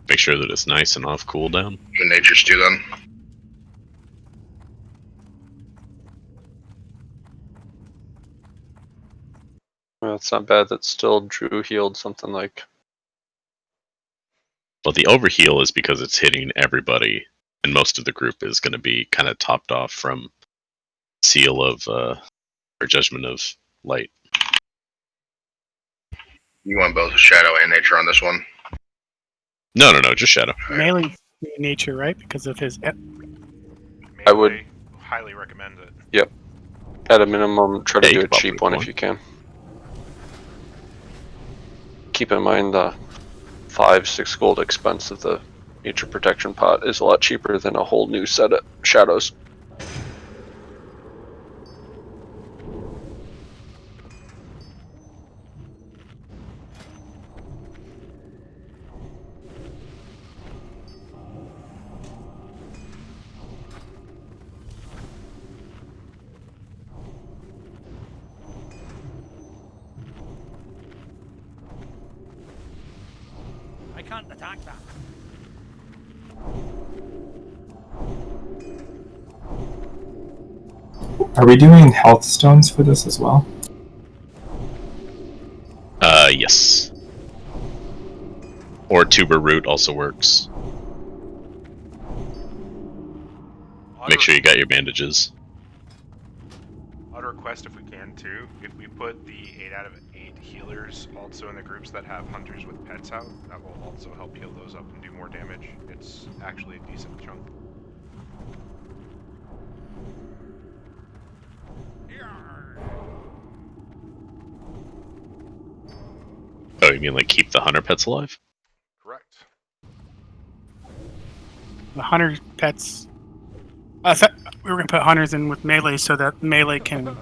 Make sure that it's nice and off cooldown. The nature stew then. Well, it's not bad that still Drew healed something like. Well, the overheal is because it's hitting everybody, and most of the group is going to be kind of topped off from Seal of, or Judgment of Light. You want both shadow and nature on this one? No, just Shadow. Melee nature, right? Because of his. I would highly recommend it. Yep. At a minimum, try to Yeah, do you a can cheap pop one if you can. Keep in mind the 5-6 gold expense of the nature protection pot is a lot cheaper than a whole new set of shadows. I can't attack that. Are we doing health stones for this as well? Yes. Or Tuber Root also works. Make sure you got your bandages. I'd request if we can too, if we put the 8 out of 8 healers also in the groups that have hunters with pets out, that will also help heal those up and do more damage. It's actually a decent chunk. Oh, you mean like keep the hunter pets alive? Correct. The hunter pets. I thought we were gonna put hunters in with melee so that melee can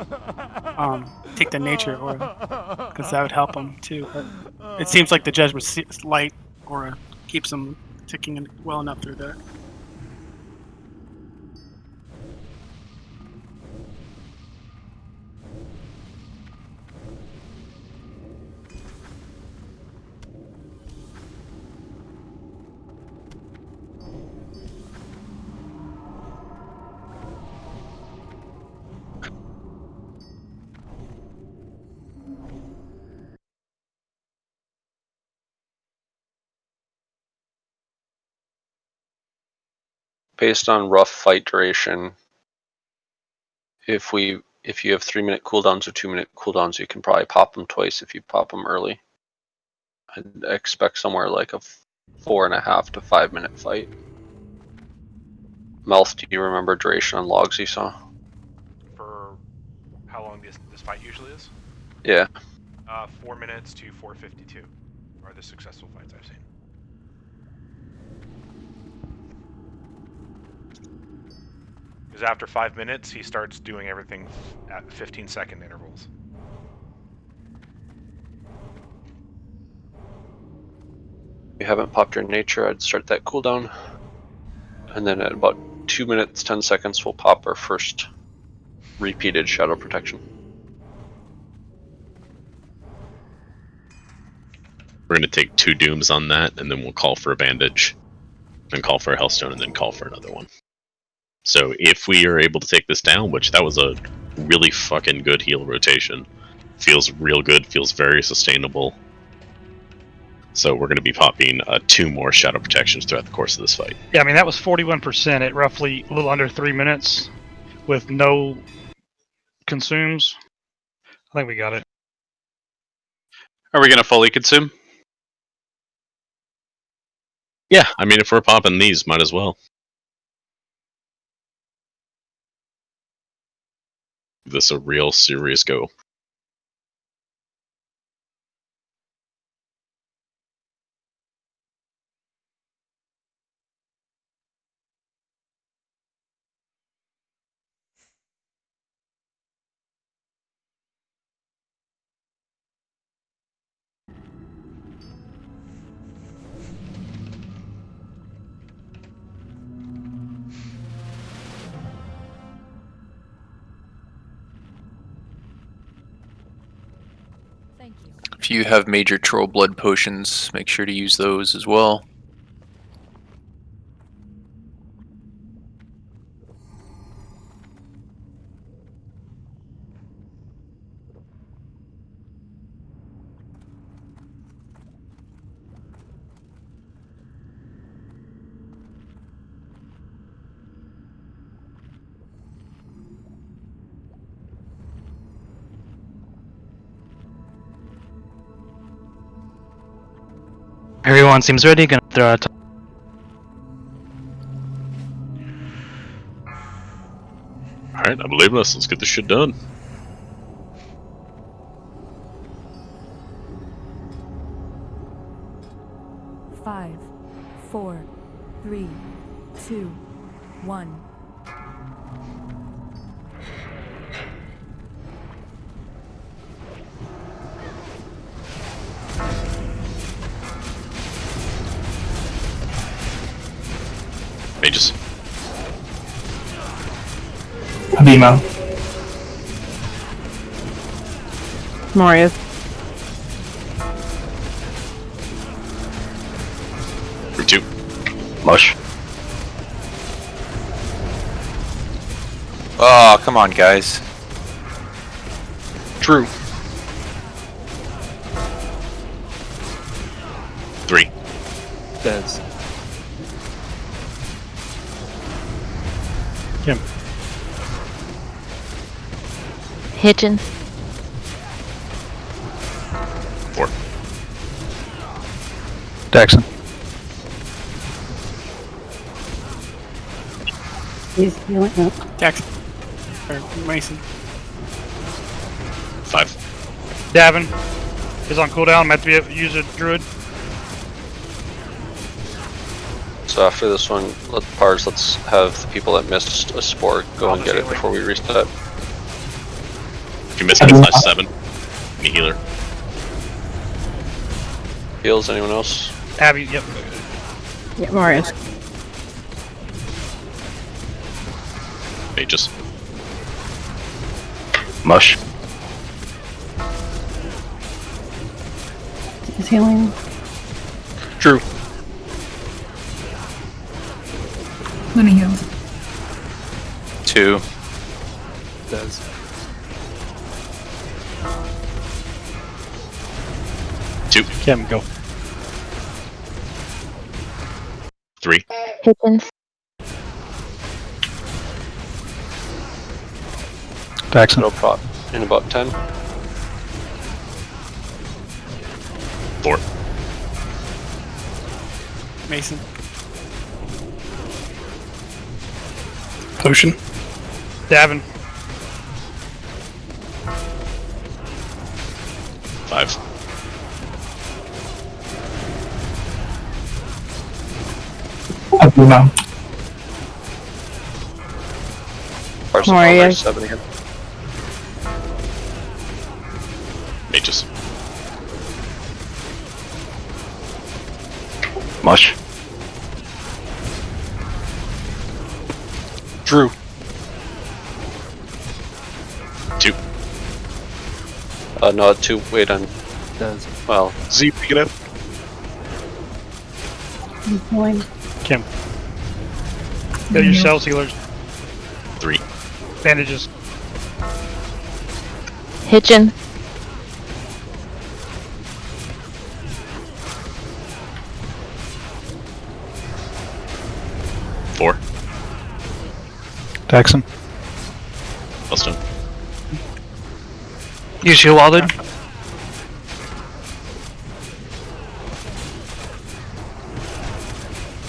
take the nature aura, because that would help them too. But it seems like the Judgment Light aura keeps them ticking well enough through there. Based on rough fight duration, if you have 3-minute cooldowns or 2-minute cooldowns, you can probably pop them twice if you pop them early. I'd expect somewhere like a 4.5 to 5-minute fight. Melf, do you remember duration on logs you saw? For how long this fight usually is? Yeah. 4 minutes to 4:52 are the successful fights I've seen. Because after 5 minutes, he starts doing everything at 15-second intervals. If you haven't popped your nature, I'd start that cooldown. And then at about 2 minutes, 10 seconds, we'll pop our first repeated shadow protection. We're going to take 2 dooms on that, and then we'll call for a bandage, then call for a healthstone, and then call for another one. So if we are able to take this down, which that was a really fucking good heal rotation, feels real good, feels very sustainable. So we're going to be popping 2 more shadow protections throughout the course of this fight. Yeah, I mean, that was 41% at roughly a little under 3 minutes with no consumes. I think we got it. Are we gonna fully consume? Yeah, I mean, if we're popping these, might as well. Give this a real serious go. If you have major troll blood potions, make sure to use those as well. Everyone seems ready. Gonna throw out. Alright, I believe in us. Let's get this shit done. Five, 4, 3, 2, 1. Mages. Abima. Marius. Group 2. Mush. Oh, come on, guys. True. 3. Des. Kim. Hitchin. 4. Jackson. He's healing up. Jackson. Or Mason. 5. Davin is on cooldown. Might have to use a druid. So after this one, let's have the people that missed a spore go and get it before we reset. If you miss it, it's size 7. Any healer. Heals, anyone else? Abby, yep. Yeah, Marius. Mages. Mush. He's healing. True. Many heals. 2. Des. Two. Kim, go. 3. Hitchins. Jackson. No prot in about 10. 4. Mason. Potion. Davin. 5. Abima. Marius. 7 again. Mages. Mush. Drew. 2. No, 2. Wait on. Des. Well, Z, pick it up. He's healing. Kim. Get yourselves healers. 3. Bandages. Hitchin. 4. Jackson. Elston. Use heal wilded.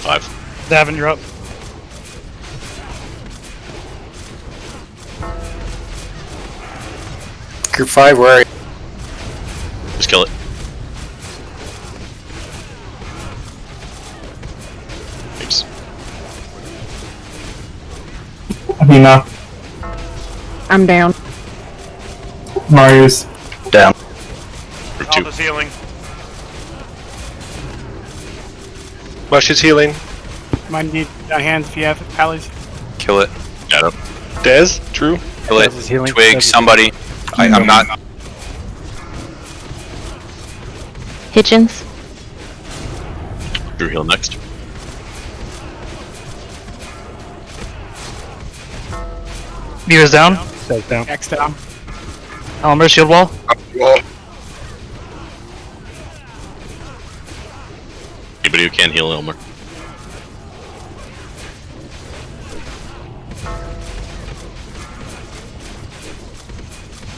5. Davin, you're up. Group 5, where are you? Just kill it. Thanks. Abima. I'm down. Marius. Down. Group 2. Alpha's healing. Mush is healing. Might need hands if you have allies. Kill it. Shadow. Dez, Drew. Kill it. Des is healing. Des Twig, is somebody. I'm not. Hitchens. Drew heal next. Viewers down. Says down. X down. Elmer, shield wall. Anybody who can heal Elmer.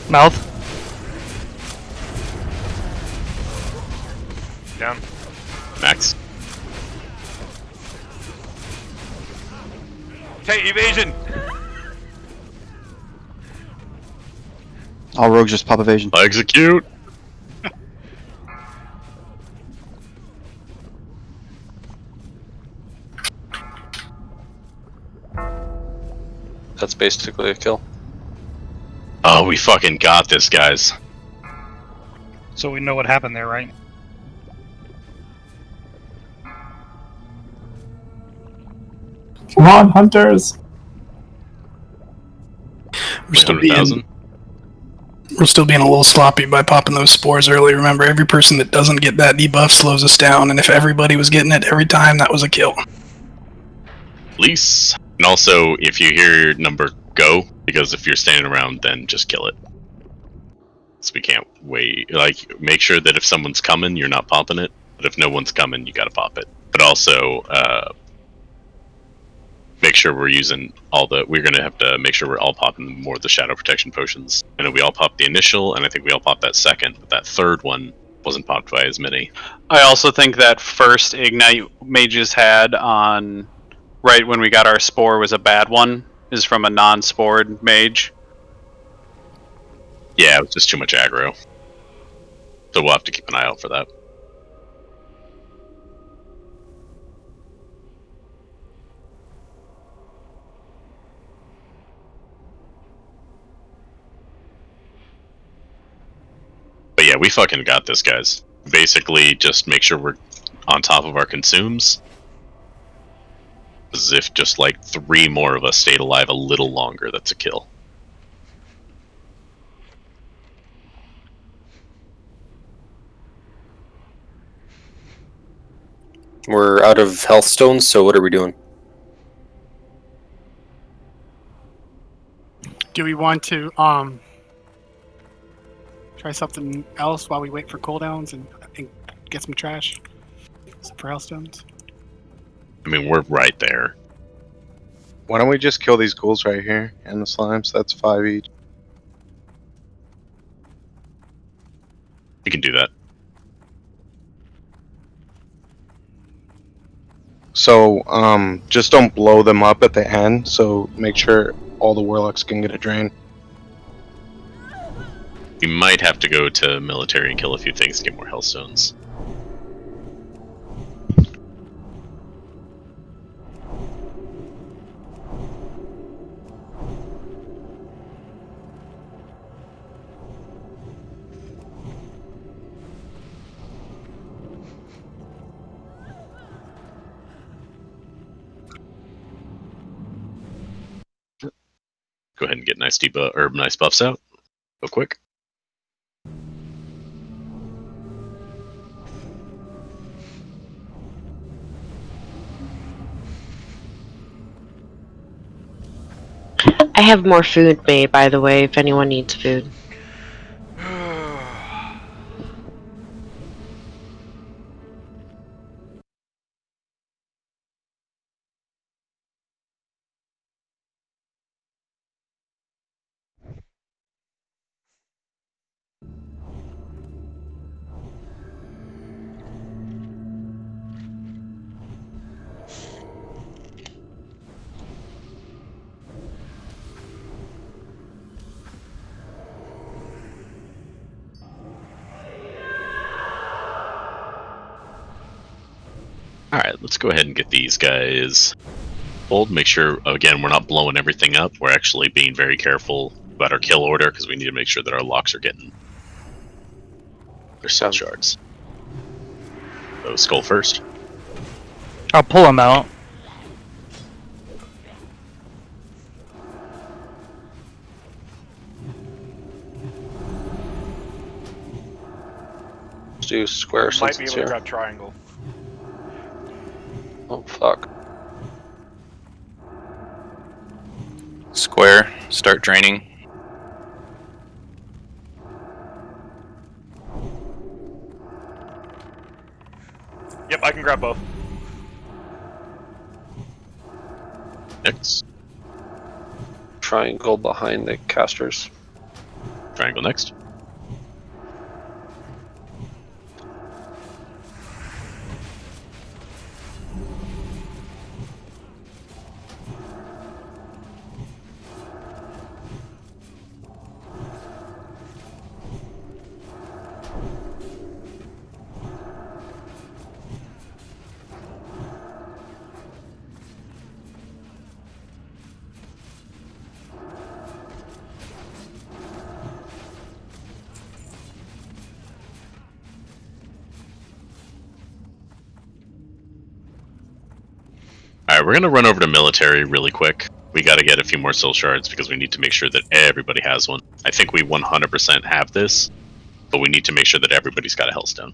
Mouth. Down. Max. Okay, evasion. All rogues just pop evasion. Execute. That's basically a kill. Oh, we fucking got this, guys. So we know what happened there, right? Come on, hunters! We're still being a little sloppy by popping those spores early. Remember, every person that doesn't get that debuff slows us down, and if everybody was getting it every time, that was a kill. Lease. And also, if you hear your number, go. Because if you're standing around, then just kill it. So we can't wait. Like, make sure that if someone's coming, you're not popping it. But if no one's coming, you gotta pop it. But also, make sure we're using all the... We're gonna have to make sure we're all popping more of the shadow protection potions. I know we all popped the initial, and I think we all popped that second, but that third one wasn't popped by as many. I also think that first ignite mages had on right when we got our spore was a bad one. Is from a non-spored mage. Yeah, it was just too much aggro. So we'll have to keep an eye out for that. But yeah, we fucking got this, guys. Basically, just make sure we're on top of our consumes. As if just like 3 more of us stayed alive a little longer, that's a kill. We're out of health stones, so what are we doing? Do we want to try something else while we wait for cooldowns and get some trash? Some for hellstones. I mean, we're right there. Why don't we just kill these ghouls right here and the slimes? That's 5 each. You can do that. So, just don't blow them up at the end, so make sure all the warlocks can get a drain. You might have to go to military and kill a few things to get more hellstones. Go ahead and get nice debuff or nice buffs out real quick. I have more food made, by the way, if anyone needs food. Alright, let's go ahead and get these guys pulled. Make sure, again, we're not blowing everything up. We're actually being very careful about our kill order because we need to make sure that our locks are getting their cell shards. So, skull first. I'll pull him out. Let's do square Might since be it's able to here. grab triangle. Oh fuck. Square. Start draining. Yep, I can grab both. Next. Triangle behind the casters. Triangle next. Alright, we're gonna run over to military really quick. We gotta get a few more soul shards because we need to make sure that everybody has one. I think we 100% have this, but we need to make sure that everybody's got a Hellstone.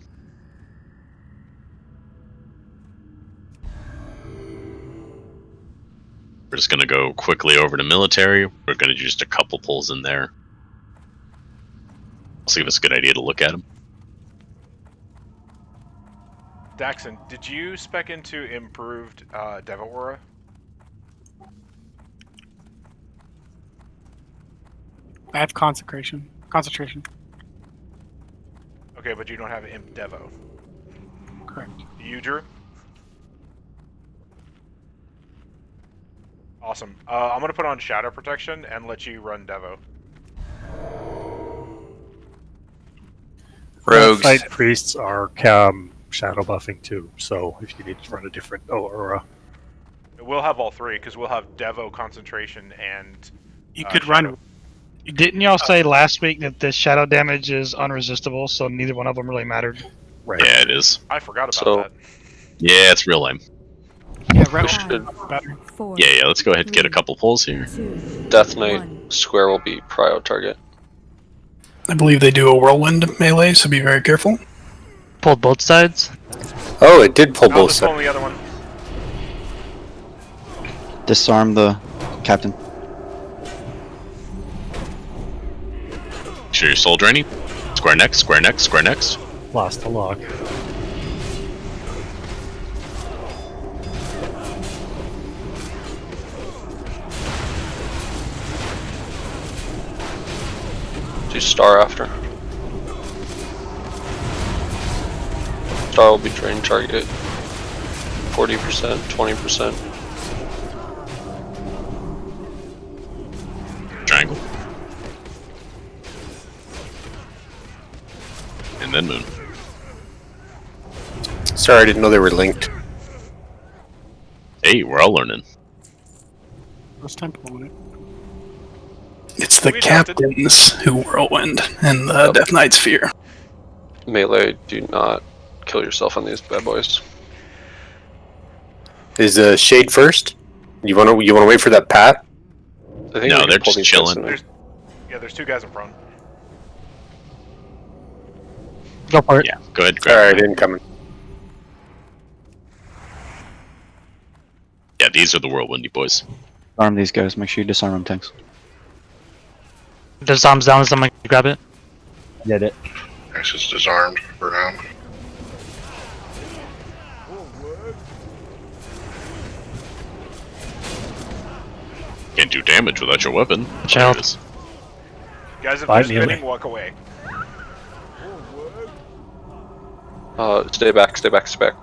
We're just gonna go quickly over to military. We're gonna do just a couple pulls in there. Also give us a good idea to look at them. Daxon, did you spec into improved Deva Aura? I have concentration. Okay, but you don't have Imp Devo. Correct. You, Drew? Awesome. I'm gonna put on Shadow Protection and let you run Devo. Rogues. Fight priests are shadow buffing too, so if you need to run a different aura. We'll have all three, because we'll have Devo, Concentration, and... You could Shadow. run. Didn't y'all say last week that the shadow damage is unresistible, so neither one of them really mattered? Right. Yeah, it is. I forgot about that. Yeah, it's real lame. Yeah, right. Yeah, let's go ahead and get a couple pulls here. Death Knight square will be prio target. I believe they do a whirlwind melee, so be very careful. Pulled both sides. Oh, it did pull I'll both just pull sides. the other one. Disarm the captain. Make sure you're soul draining. Square next, square next, square next. Lost the log. Do star after. Star will be drain target. 40%, 20%. Triangle. And then moon. Sorry, I didn't know they were linked. Hey, we're all learning. First time pulling it. It's the captains who whirlwind and the Death Knight's fear. Melee, do not kill yourself on these bad boys. Is Shade first? You want to wait for that pat? I think No, we can they're pull just these chilling. guys in. There's two guys in front. Go for it. Yeah, go ahead. Grab Alright, them. incoming. Yeah, these are the whirlwindy boys. Arm these guys. Make sure you disarm them, tanks. Disarms down, someone grab it. Did it. It's just disarmed for now. Can't do damage without your weapon. Child. There it is. Guys, if Bye, they're spinning, melee. walk away. Stay back, stay back, stay back.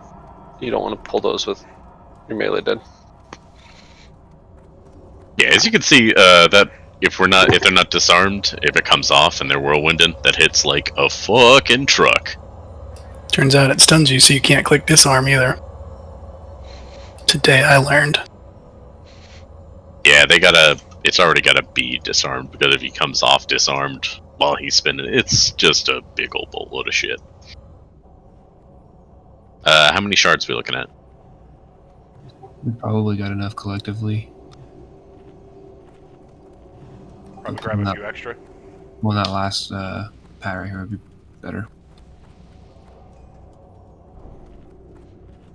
You don't want to pull those with your melee dead. Yeah, as you can see, that if they're not disarmed, if it comes off and they're whirlwinding, that hits like a fucking truck. Turns out it stuns you, so you can't click disarm either. Today I learned. Yeah, it's already gotta be disarmed, because if he comes off disarmed while he's spinning, it's just a big old boatload of shit. How many shards are we looking at? We probably got enough collectively. Probably grab a few extra. Well, that last pat right here would be better.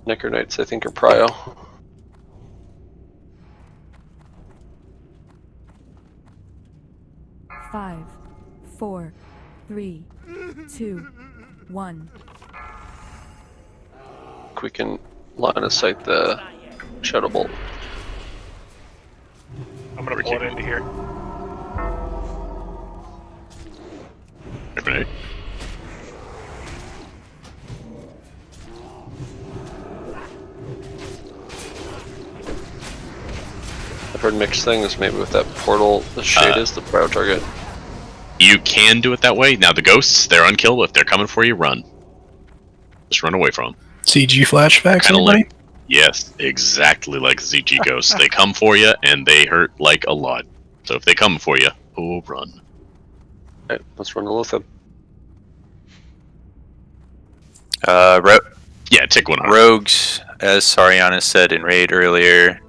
Necker Knights, I think, are prio. Five, 4, 3, 2, 1. We can line of sight the Shadow Bolt. I'm gonna pull it into here. Okay. I've heard mixed things, maybe with that portal, the shade is the prio target. You can do it that way. Now the ghosts, they're unkillable. If they're coming for you, run. Just run away from them. CG flashbacks, Kind of anybody? like, yes, exactly like ZG ghosts. They come for you and they hurt like a lot. So if they come for you, run. Alright, let's run to Lotheb. Yeah, tick one on. Rogues, as Sariana said in Raid earlier,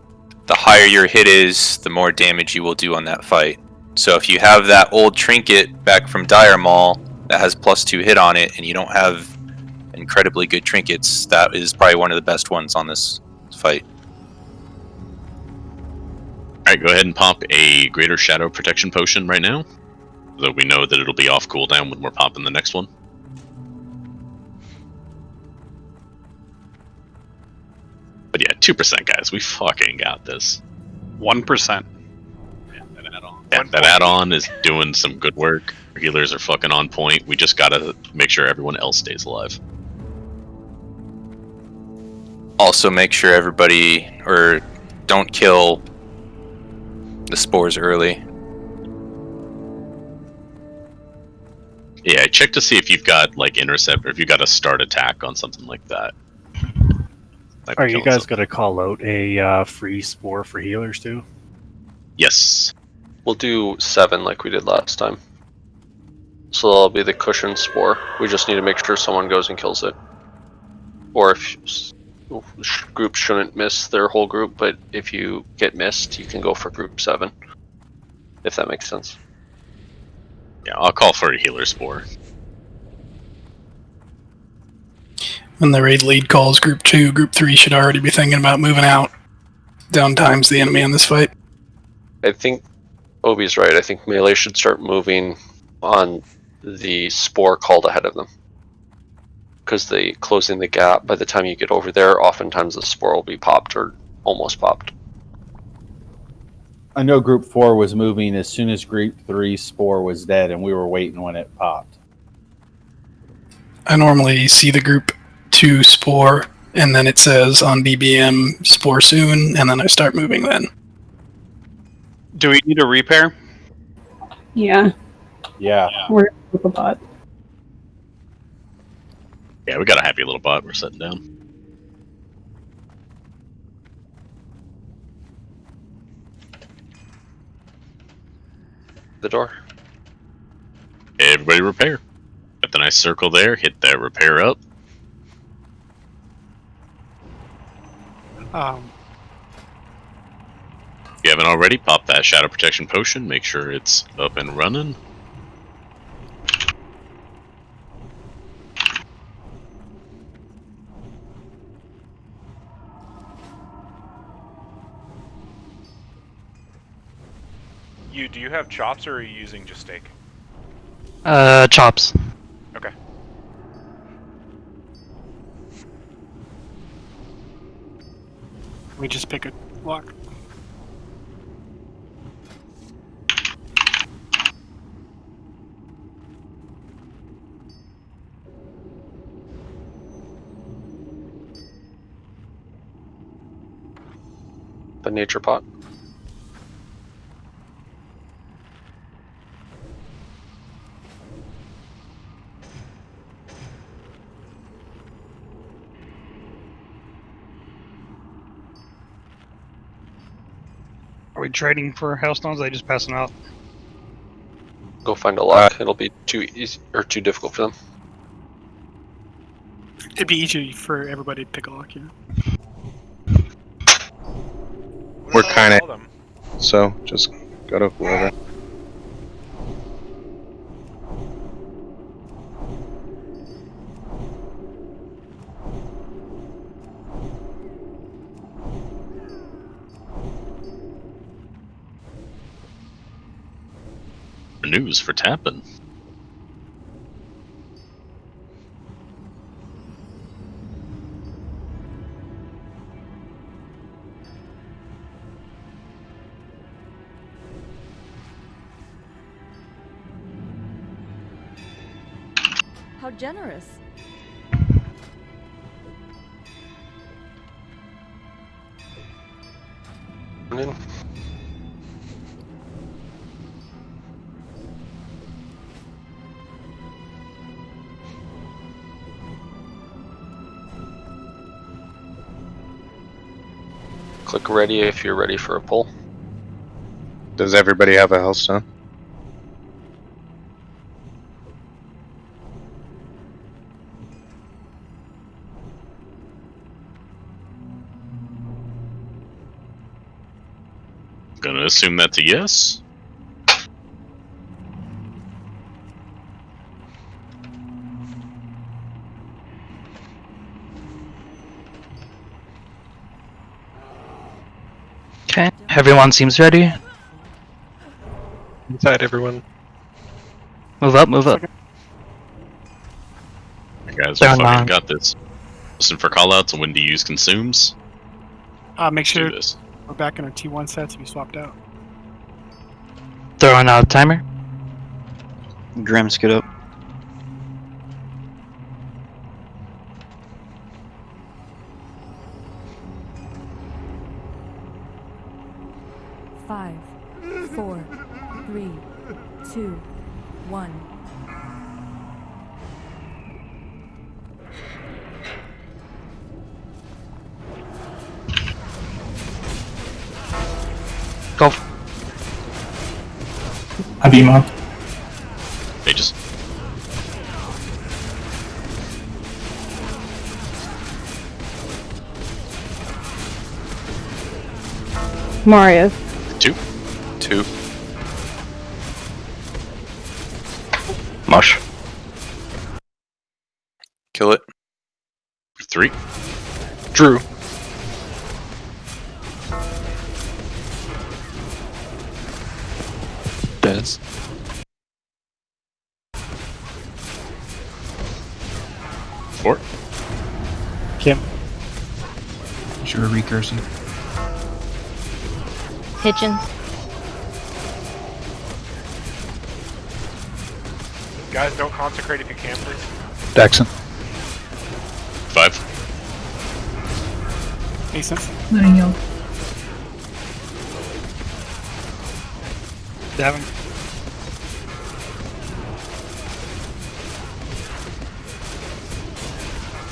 the higher your hit is, the more damage you will do on that fight. So if you have that old trinket back from Dire Maul that has +2 hit on it, and you don't have incredibly good trinkets, that is probably one of the best ones on this fight. Alright, go ahead and pop a Greater Shadow Protection Potion right now. So we know that it'll be off cooldown when we're popping the next one. But yeah, 2% guys, we fucking got this. 1%. Yeah, that add-on is doing some good work. Our healers are fucking on point. We just gotta make sure everyone else stays alive. Also make sure everybody, or don't kill the spores early. Yeah, check to see if you've got like intercept or if you got a start attack on something like that. Like Are you killing guys something. going to call out a free spore for healers too? Yes. We'll do 7 like we did last time. So that'll be the cushion spore. We just need to make sure someone goes and kills it. Or if groups shouldn't miss their whole group, but if you get missed, you can go for group 7. If that makes sense. Yeah, I'll call for a healer spore. When the raid lead calls group 2, group 3 should already be thinking about moving out. Downtime's the enemy in this fight. I think Obi's right. I think melee should start moving on the spore called ahead of them. Because they closing the gap, by the time you get over there, oftentimes the spore will be popped or almost popped. I know Group 4 was moving as soon as Group 3 spore was dead, and we were waiting when it popped. I normally see the group 2 spore, and then it says on BBM spore soon, and then I start moving then. Do we need a repair? Yeah, Yeah. we're with a bot. Yeah, we got a happy little bot we're setting down. The door. Everybody repair. Got the nice circle there. Hit that repair up. If you haven't already, pop that Shadow Protection Potion. Make sure it's up and running. Do you have chops or are you using just steak? Chops. Okay. We just pick a lock. The nature pot. Are we trading for Hailstones? Or are they just passing out? Go find a lock. It'll be too easy or too difficult for them. It'd be easy for everybody to pick a lock, yeah. We're kind of, so just go to whoever. news for tapping. How generous. Click ready if you're ready for a pull. Does everybody have a health stone? Gonna assume that's a yes. Okay, everyone seems ready. Inside, everyone. Move up, move up. Guys, They're we fucking not. got this. Listen for callouts and when to use consumes. Make sure Do this. we're back in our T1 sets. We swapped out. Throwing out a timer. Grims, get up. Five, 4, 3, 2, 1. Go. Abima. Mages. Marius. 2. 2. Mush. Kill it. 3. Drew. Des. Four. Kim. Sure, recursing. Pigeons. Guys, don't consecrate if you can, please. Daxon. 5. Ascent. Letting you. Davin.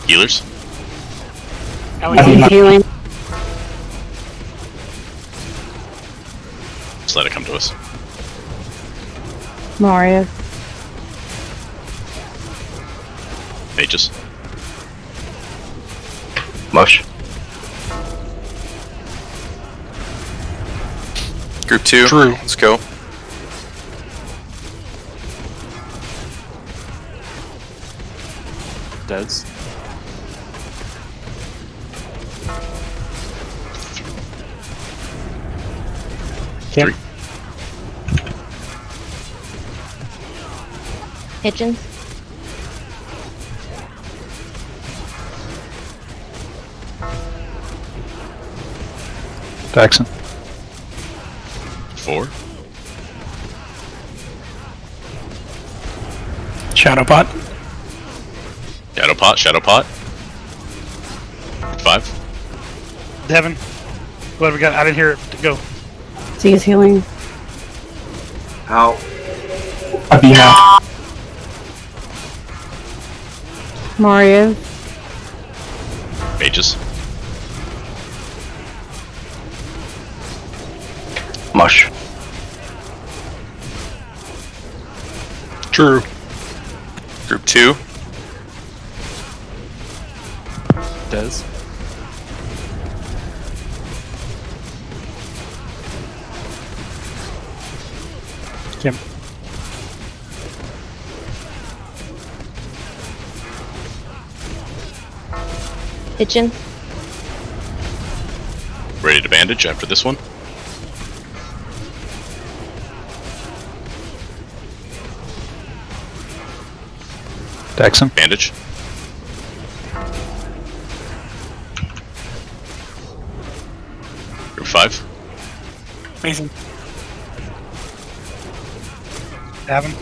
Healers. Healing. Just let it come to us. Marius. Mages. Mush. Group 2. Drew. Let's go. Des. Kim. 3. Pigeons. Daxon. 4. Shadowpot. Shadowpot. Shadowpot. 5. Devin. What have we got? I didn't hear it. Go. Z is healing. Ow. Abima. Marius. Mages. Mush. Drew. Group 2. Des. Kim. Pigeons. Ready to bandage after this one? Daxon. Bandage. Group 5. Mason. Davin.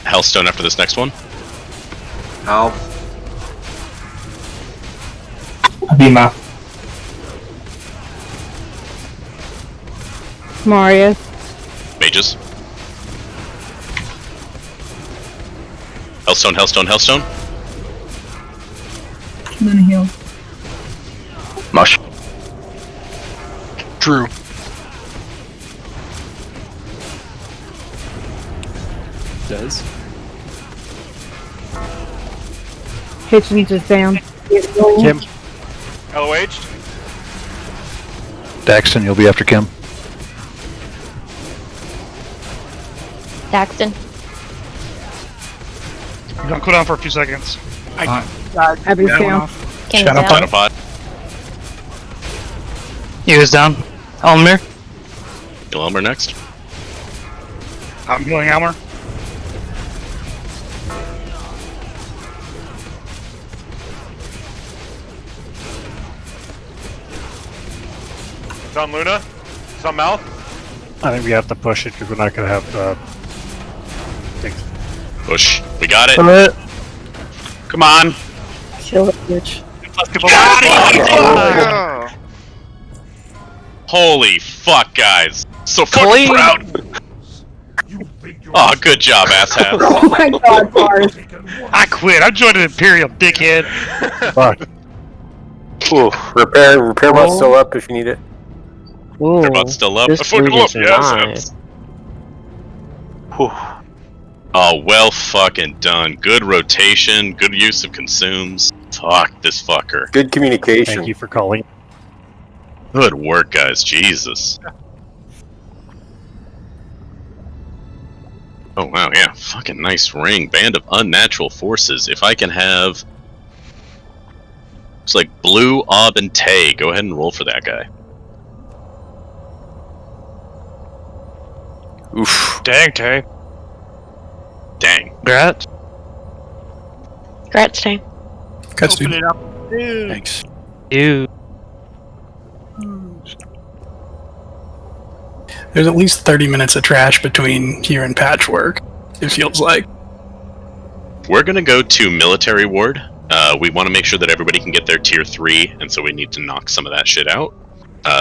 Hellstone after this next one. Help. Abima. Marius. Mages. Hellstone, Hellstone, Hellstone. Luna heal. Mush. Drew. Does. Kitchen's is down. Kim. LOH. Daxton, you'll be after Kim. Daxton. You're gonna cool down for a few seconds. Abby's down. Kim's Shadow down. Pod. He was down. Elmer. Kill Elmer next. I'm healing Elmer. It's on Luna. It's on Mouth. I think we have to push it because we're not going to have things. Push. We got it. Come on. Chill it, bitch. Holy fuck, guys. So fucking proud. Oh, good job, asshats. Oh my god, Mars. I quit. I'm joining Imperial, dickhead. Fuck. Ooh, repair bot's still up if you need it. Repair bot's still up. I fucking love you, asshats. Whew. Oh, well fucking done. Good rotation, good use of consumes. Fuck this fucker. Good communication. Thank you for calling. Good work, guys. Jesus. Oh, wow, yeah. Fucking nice ring. Band of Unnatural Forces. If I can have... It's like Blue, Ob, and Tay. Go ahead and roll for that guy. Oof. Dang, Tay. Dang. Grat. Grat's time. Open it up. Thanks. You. There's at least 30 minutes of trash between here and Patchwork, it feels like. We're gonna go to Military Ward. We want to make sure that everybody can get their tier 3, and so we need to knock some of that shit out.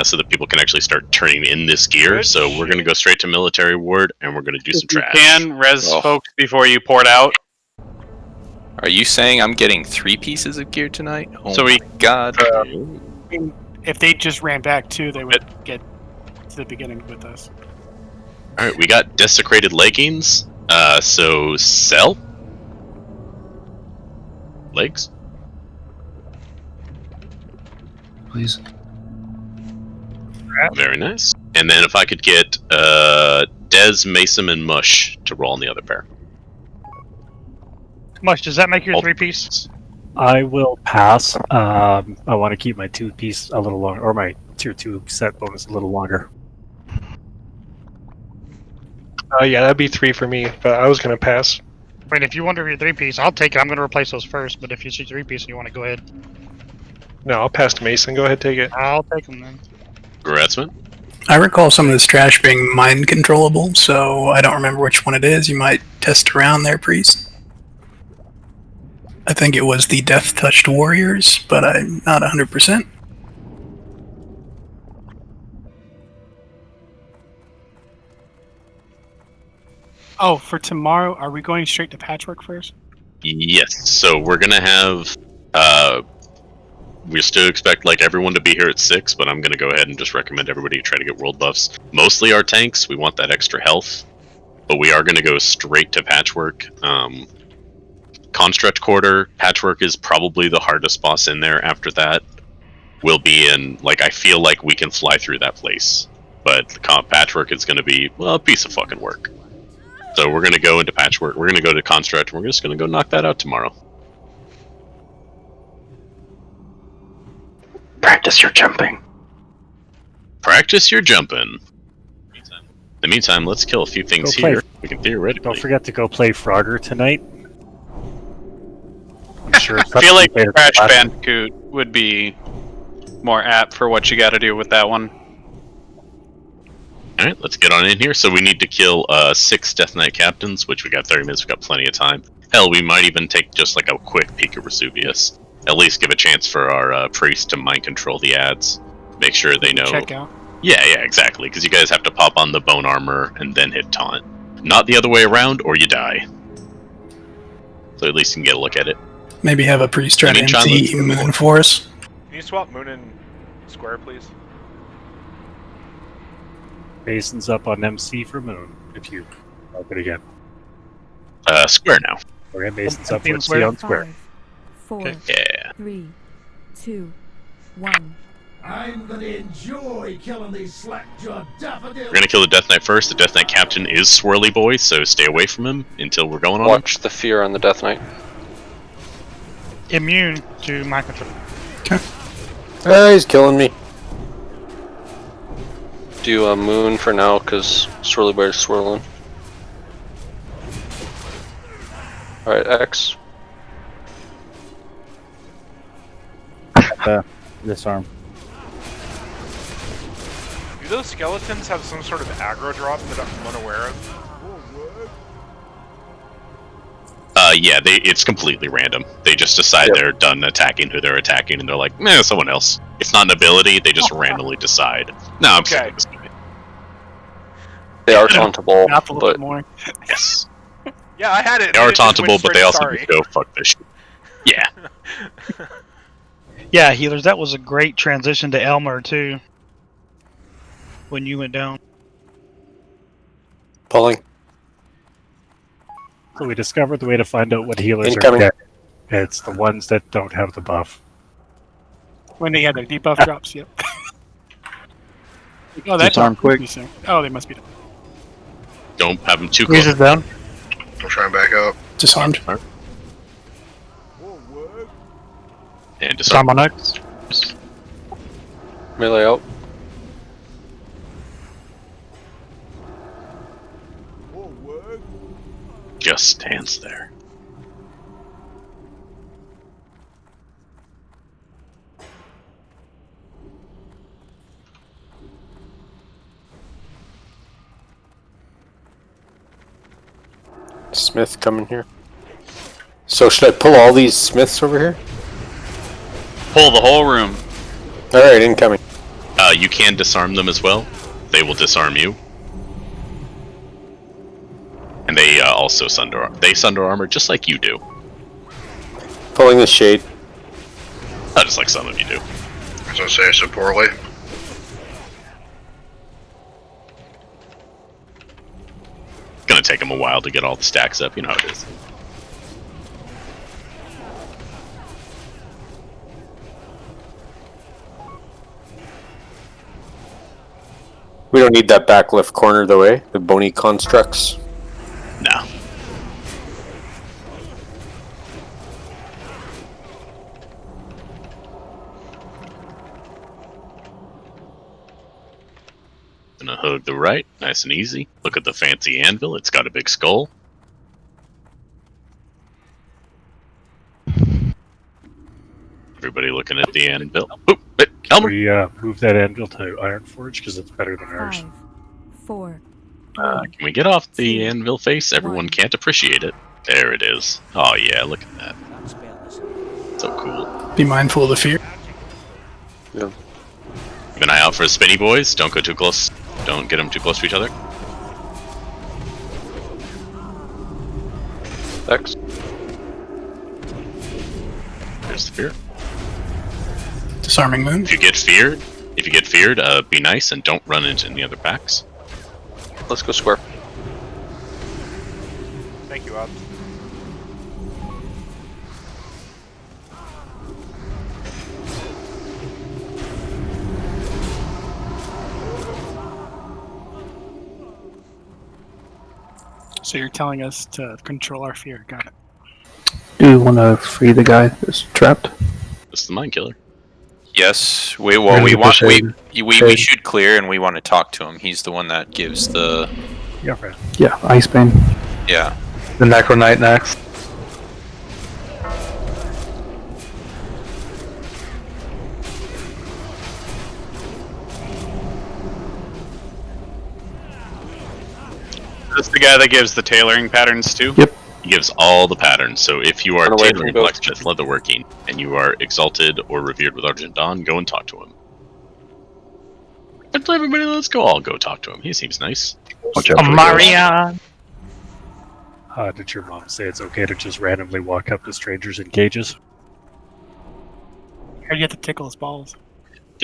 So that people can actually start turning in this gear. So we're gonna go straight to Military Ward, and we're gonna do some trash. Can res folks before you pour it out. Are you saying I'm getting 3 pieces of gear tonight? Oh So my we- god. If they just ran back too, they would get to the beginning with us. Alright, we got Desecrated Leggings. So sell? Legs? Please. Very nice. And then if I could get Dez, Mason, and Mush to roll on the other pair. Mush, does that make your 3-piece? I will pass. I want to keep my 2-piece a little longer, or my tier 2 set bonus a little longer. Yeah, that'd be 3 for me, but I was gonna pass. I mean, if you wonder if you're 3-piece, I'll take it. I'm going to replace those first, but if you see 3-piece and you want to go ahead, No, I'll pass to Mason. Go ahead, take it. I'll take them then. Gratzman? I recall some of this trash being mind controllable, so I don't remember which one it is. You might test around there, Priest. I think it was the Death Touched Warriors, but I'm not 100%. Oh, for tomorrow, are we going straight to Patchwork first? Yes. So we're gonna have we still expect like everyone to be here at 6, but I'm gonna go ahead and just recommend everybody try to get world buffs. Mostly our tanks, we want that extra health. But we are gonna go straight to Patchwork. Construct Quarter, Patchwork is probably the hardest boss in there. After that, we'll be in, like, I feel like we can fly through that place. But the Patchwork is gonna be, well, a piece of fucking work. So we're gonna go into Patchwork, we're gonna go to Construct, and we're just gonna go knock that out tomorrow. Practice your jumping. Practice your jumping. In the meantime, let's kill a few things Go play. here. We can theoretically. Don't forget to go play Frogger tonight. sure. I feel like Crash Bandicoot would be more apt for what you got to do with that one. All right, let's get on in here. So we need to kill 6 Death Knight captains, which we got 30 minutes. We got plenty of time. Hell, we might even take just like a quick peek at Vesuvius. At least give a chance for our priest to mind control the ads. Make sure they know. Check out. Yeah, exactly. Because you guys have to pop on the bone armor and then hit taunt. Not the other way around, or you die. So at least you can get a look at it. Maybe have a priest try to MC Moon for us. Can you swap Moon and Square, please? Mason's up on MC for Moon, if you like it again. Square now. Okay, Mason's up for Square. on Square. 5, 4, Yeah. 3, 2, 1. I'm gonna enjoy killing these slack-jawed daffodils. We're gonna kill the Death Knight first. The Death Knight captain is Swirly Boy, so stay away from him until we're going on. Watch the fear on the Death Knight. Immune to mind control. Okay. He's killing me. Do a Moon for now, because Swirly Boy is swirling. Alright, X. Disarm. Do those skeletons have some sort of aggro drop that I'm unaware of? Yeah, it's completely random. They just decide they're done attacking who they're attacking, and they're like, meh, someone else. It's not an ability, they just randomly decide. No, I'm sick of this movie. They are tauntable, Not a little but bit more. Yes. Yeah, I had it. They are It just went tauntable, but they straight also sorry. just go, fuck this shit. Yeah. Yeah, healers, that was a great transition to Elmer, too. When you went down. Pulling. So we discovered the way to find out what healers Incoming. are dead. It's the ones that don't have the buff. When they had their debuff drops, yep. Oh, that's Disarm quick. Oh, they must be done. Don't have them too Squeeze close. it down. I'll try and back up. Disarmed. And disarm. Disarm on X. melee out. Just stands there. Smith coming here. So should I pull all these Smiths over here? Pull the whole room. Alright, incoming. You can disarm them as well. They will disarm you. And they also sunder armor just like you do. Pulling the shade. Not just like some of you do. I was gonna say so poorly. It's gonna take them a while to get all the stacks up, you know how it is. We don't need that back left corner though, eh? The bony constructs. No. Gonna hug the right, nice and easy. Look at the fancy anvil, it's got a big skull. Everybody looking at the anvil. Oh, Elmer! We move that anvil to Ironforge because it's better than ours. 5, 4. Can we get off the anvil face? Everyone can't appreciate it. There it is. Oh yeah, look at that. So cool. Be mindful of the fear. Yeah. Keep an eye out for the spinny boys. Don't go too close. Don't get them too close to each other. X. There's the fear. Disarming Moon. If you get feared, be nice and don't run into any other packs. Let's go square. Thank you, Ob. So you're telling us to control our fear. Got it. Do we want to free the guy that's trapped? This is the mind killer. Yes, we should clear, and we want to talk to him. He's the one that gives the Yeah, Ice Bane. yeah. The Necro Knight next. The guy that gives the tailoring patterns too? Yep. He gives all the patterns. So if you are Run away tailoring, from ghost. blacksmith, leatherworking, and you are exalted or revered with Argent Dawn, go and talk to him. Everybody, let's go all go talk to him. He seems nice. Watch out for the Maria. Did your mom say it's okay to just randomly walk up to strangers in cages? Or you have to tickle his balls.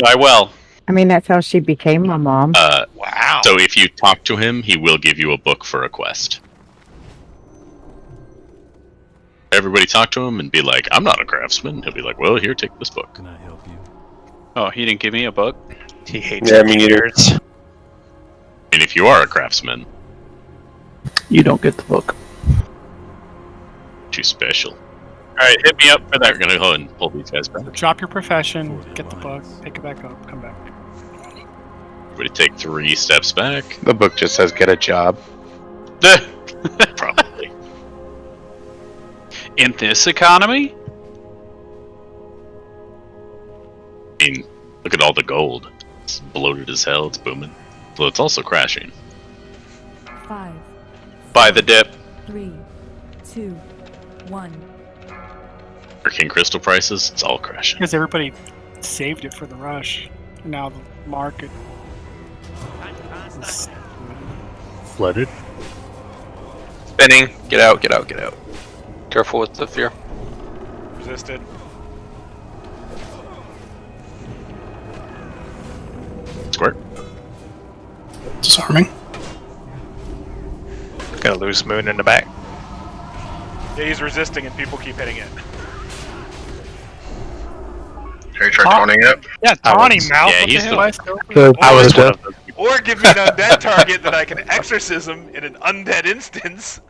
I will. I mean, that's how she became my mom. Wow. So if you talk to him, he will give you a book for a quest. Everybody talk to him and be like, I'm not a craftsman. He'll be like, well, here, take this book. Can I help you? Oh, he didn't give me a book? He hates Yeah, me neither. And if you are a craftsman, You don't get the book. too special. Alright, hit me up for We're that. gonna go ahead and pull these guys back. Drop your profession, get the book, pick it back up, come back. Everybody take 3 steps back. The book just says get a job. Probably. In this economy? I mean, look at all the gold. It's bloated as hell, it's booming. Well, it's also crashing. 5, Buy the dip. 3, 2, 1. For King Crystal prices, it's all crashing. Because everybody saved it for the rush. And now the market is Flooded. Spinning. Get out, get out, get out. Careful with the fear. Resisted. Squirt. Disarming. Got a loose moon in the back. Yeah, he's resisting and people keep hitting it. Have you tried taunting it? Yeah, Tawny Mouth. Yeah, what he's the hell? I was just Or give me an undead target that I can exorcism in an undead instance.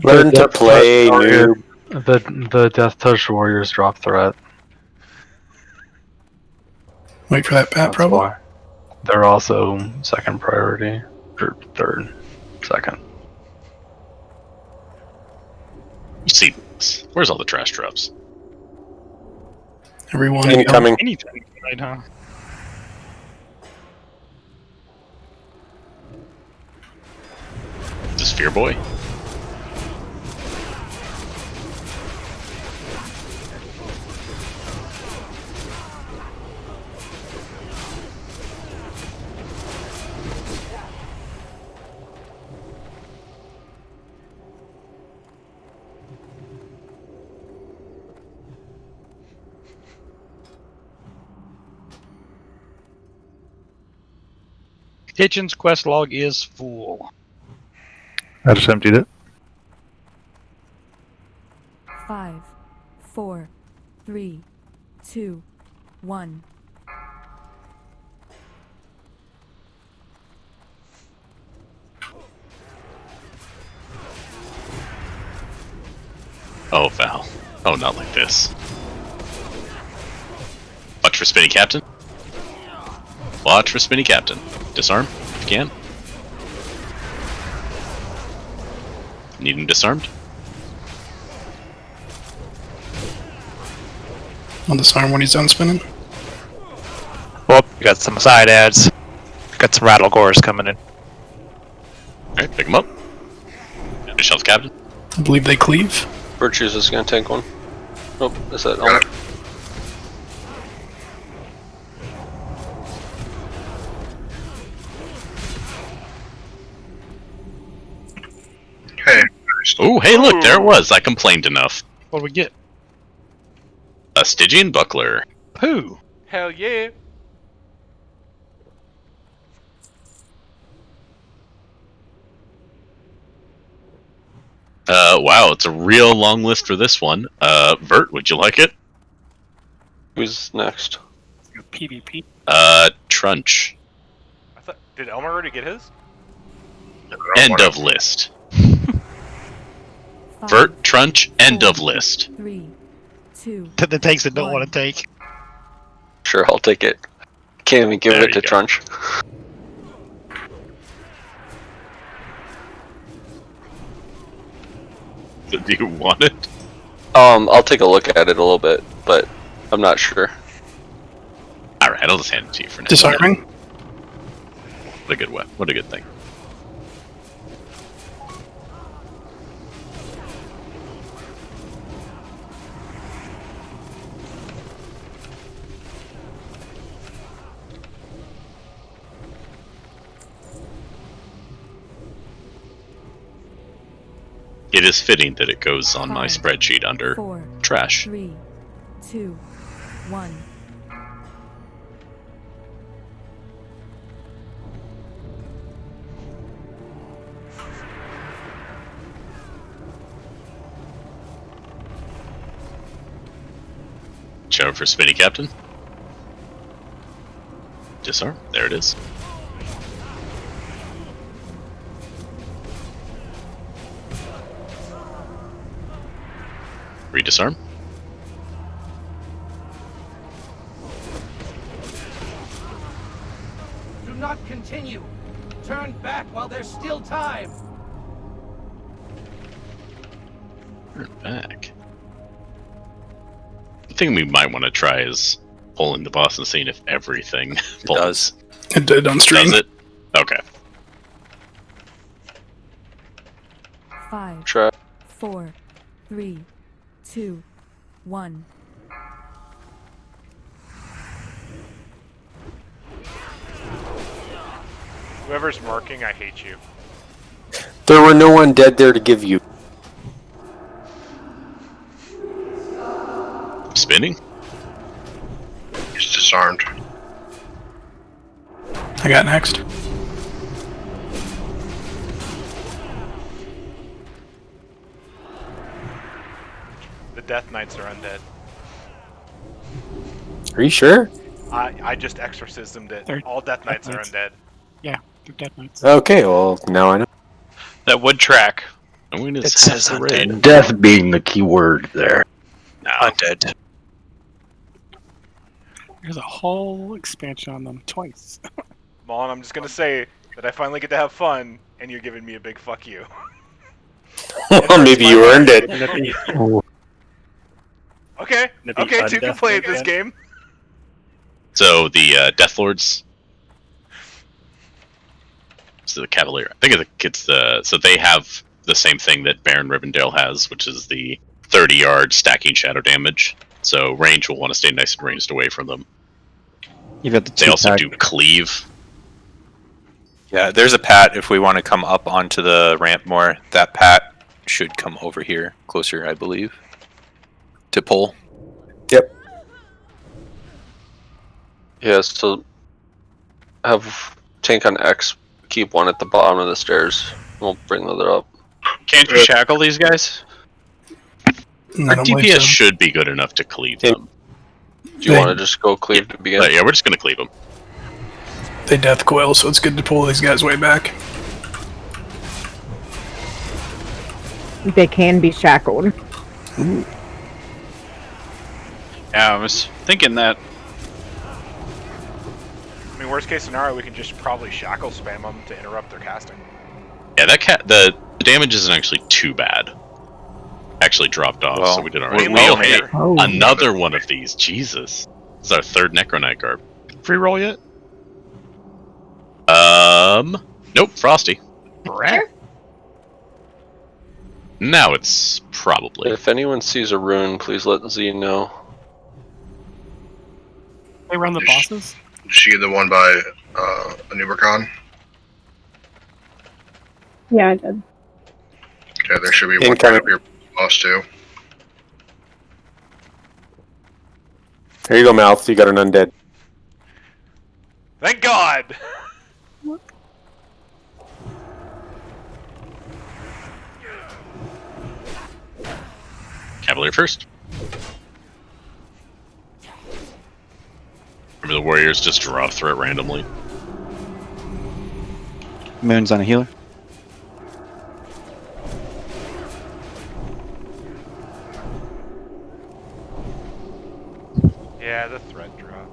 Learn to play, noob. The Death Touch Warriors drop threat. Wait for that bat, That's probably. why. They're also second priority. Or third. Second. You see this. Where's all the trash drops? Everyone Incoming. Anything tonight, huh? Is this Fear Boy? Kitchen's quest log is full. I just emptied it. 5, 4, 3, 2, 1. Oh, Val. Oh, not like this. Watch for Spinny Captain. Watch for Spinny Captain. Disarm, if you can. Need him disarmed? I'll disarm when he's done spinning. well, we got some side ads. Got some rattle gores coming in. Alright, pick him up. Finish off the captain. I believe they cleave. Virtues is gonna take one. Nope, is that all? Hey. Oh, hey, look, there it was. I complained enough. What do we get? A Stygian Buckler. Who? Hell yeah. Wow, it's a real long list for this one. Vert, would you like it? Who's next? PvP. Trunch. I thought, did Elmer already get his? End of list. Vert, Trunch, end of list. 3, 2. The takes that don't want to take. Sure, I'll take it. Can't even give There it to you go. Trunch. Do you want it? I'll take a look at it a little bit, but I'm not sure. Alright, I'll just hand it to you for now. Disarming. What a good weapon. What a good thing. It is fitting that it goes on my spreadsheet under 4, trash. 3, 2, 1. Show for Spinny Captain. Disarm. There it is. Redisarm. Do not continue. Turn back while there's still time. Turn back. The thing we might want to try is pulling the boss and seeing if everything pulls. It did on stream. Does it? Okay. 5, Try. 4, 3, 2, 1. Whoever's marking, I hate you. There were no undead there to give you. Spinning? He's disarmed. I got next. The Death Knights are undead. Are you sure? I just exorcismed it. They're All Death Knights are Knights. undead. Yeah, they're Death Knights. Okay, well, now I know. That would track. I'm going to It says undead. Death being the key word there. No. Undead. There's a whole expansion on them twice. Mullen, I'm just gonna say that I finally get to have fun, and you're giving me a big fuck you. Well, maybe you earned it. Okay, okay, two can play at this game. So the Death Lords. So the Cavalier. I think it's the. So they have the same thing that Baron Rivendell has, which is the 30-yard stacking shadow damage. So range will want to stay nice and ranged away from them. You've got the They also two-pack. do cleave. Yeah, there's a pat if we want to come up onto the ramp more. That pat should come over here, closer, I believe, to pull. Yep. Yeah, so have tank on X, keep one at the bottom of the stairs. We'll bring the other up. Can't you shackle these guys? I don't believe DPS so. should be good enough to cleave them. Do you want to just go cleave to begin? Yeah, we're just going to cleave them. They death coil, so it's good to pull these guys way back. They can be shackled. Yeah, I was thinking that. I mean, worst case scenario, we can just probably shackle spam them to interrupt their casting. Yeah, the damage isn't actually too bad. Actually dropped off, so we did alright. Well, Hey, oh. another one of these. Jesus. This is our third Necronite garb. Free roll yet? Nope, Frosty. Brat. Now it's probably. If anyone sees a rune, please let Z know. They run the bosses? Did she get the one by Anubercon? Yeah, I did. Okay, there should be one right up here boss too. There you go, Mouth. You got an undead. Thank God! Cavalier first. Remember the warriors just draw a threat randomly. Moon's on a healer. Yeah, the threat drop.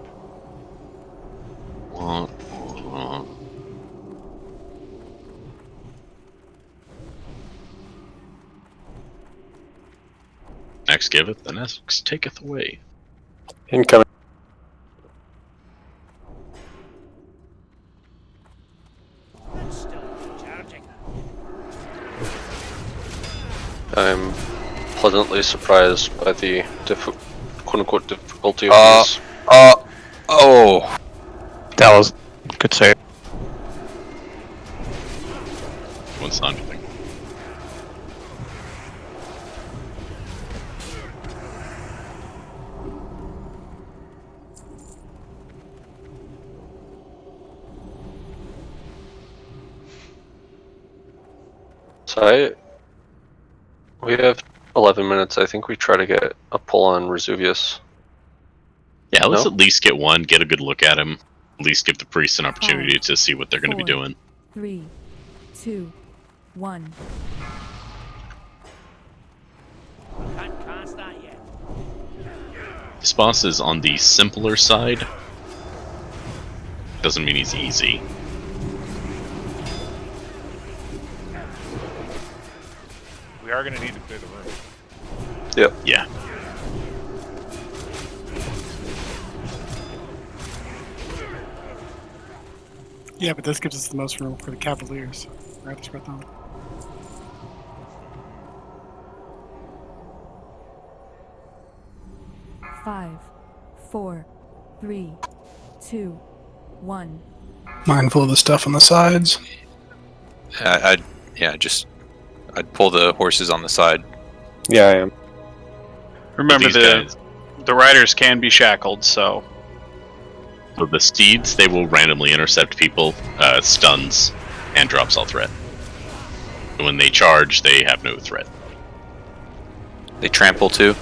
Next giveth, the next taketh away. Incoming. I'm pleasantly surprised by the quote-unquote difficulty of these. Oh. That was good save. One sound thing. We have 11 minutes. I think we try to get a pull on Vesuvius. Yeah, let's No? at least get one, get a good look at him. At least give the priests an opportunity to see what they're going to be 4, doing. 3, 2, 1. Can't start yet. This boss is on the simpler side. Doesn't mean he's easy. We are going to need to clear the room. Yep. Yeah. Yeah, but this gives us the most room for the Cavaliers. Right, that's right down. Five, 4, 3, 2, 1. Mindful of the stuff on the sides. I'd pull the horses on the side. Yeah, I am. Remember, These guys- the riders can be shackled, so So the steeds, they will randomly intercept people, stuns, and drops all threat. And when they charge, they have no threat. They trample too.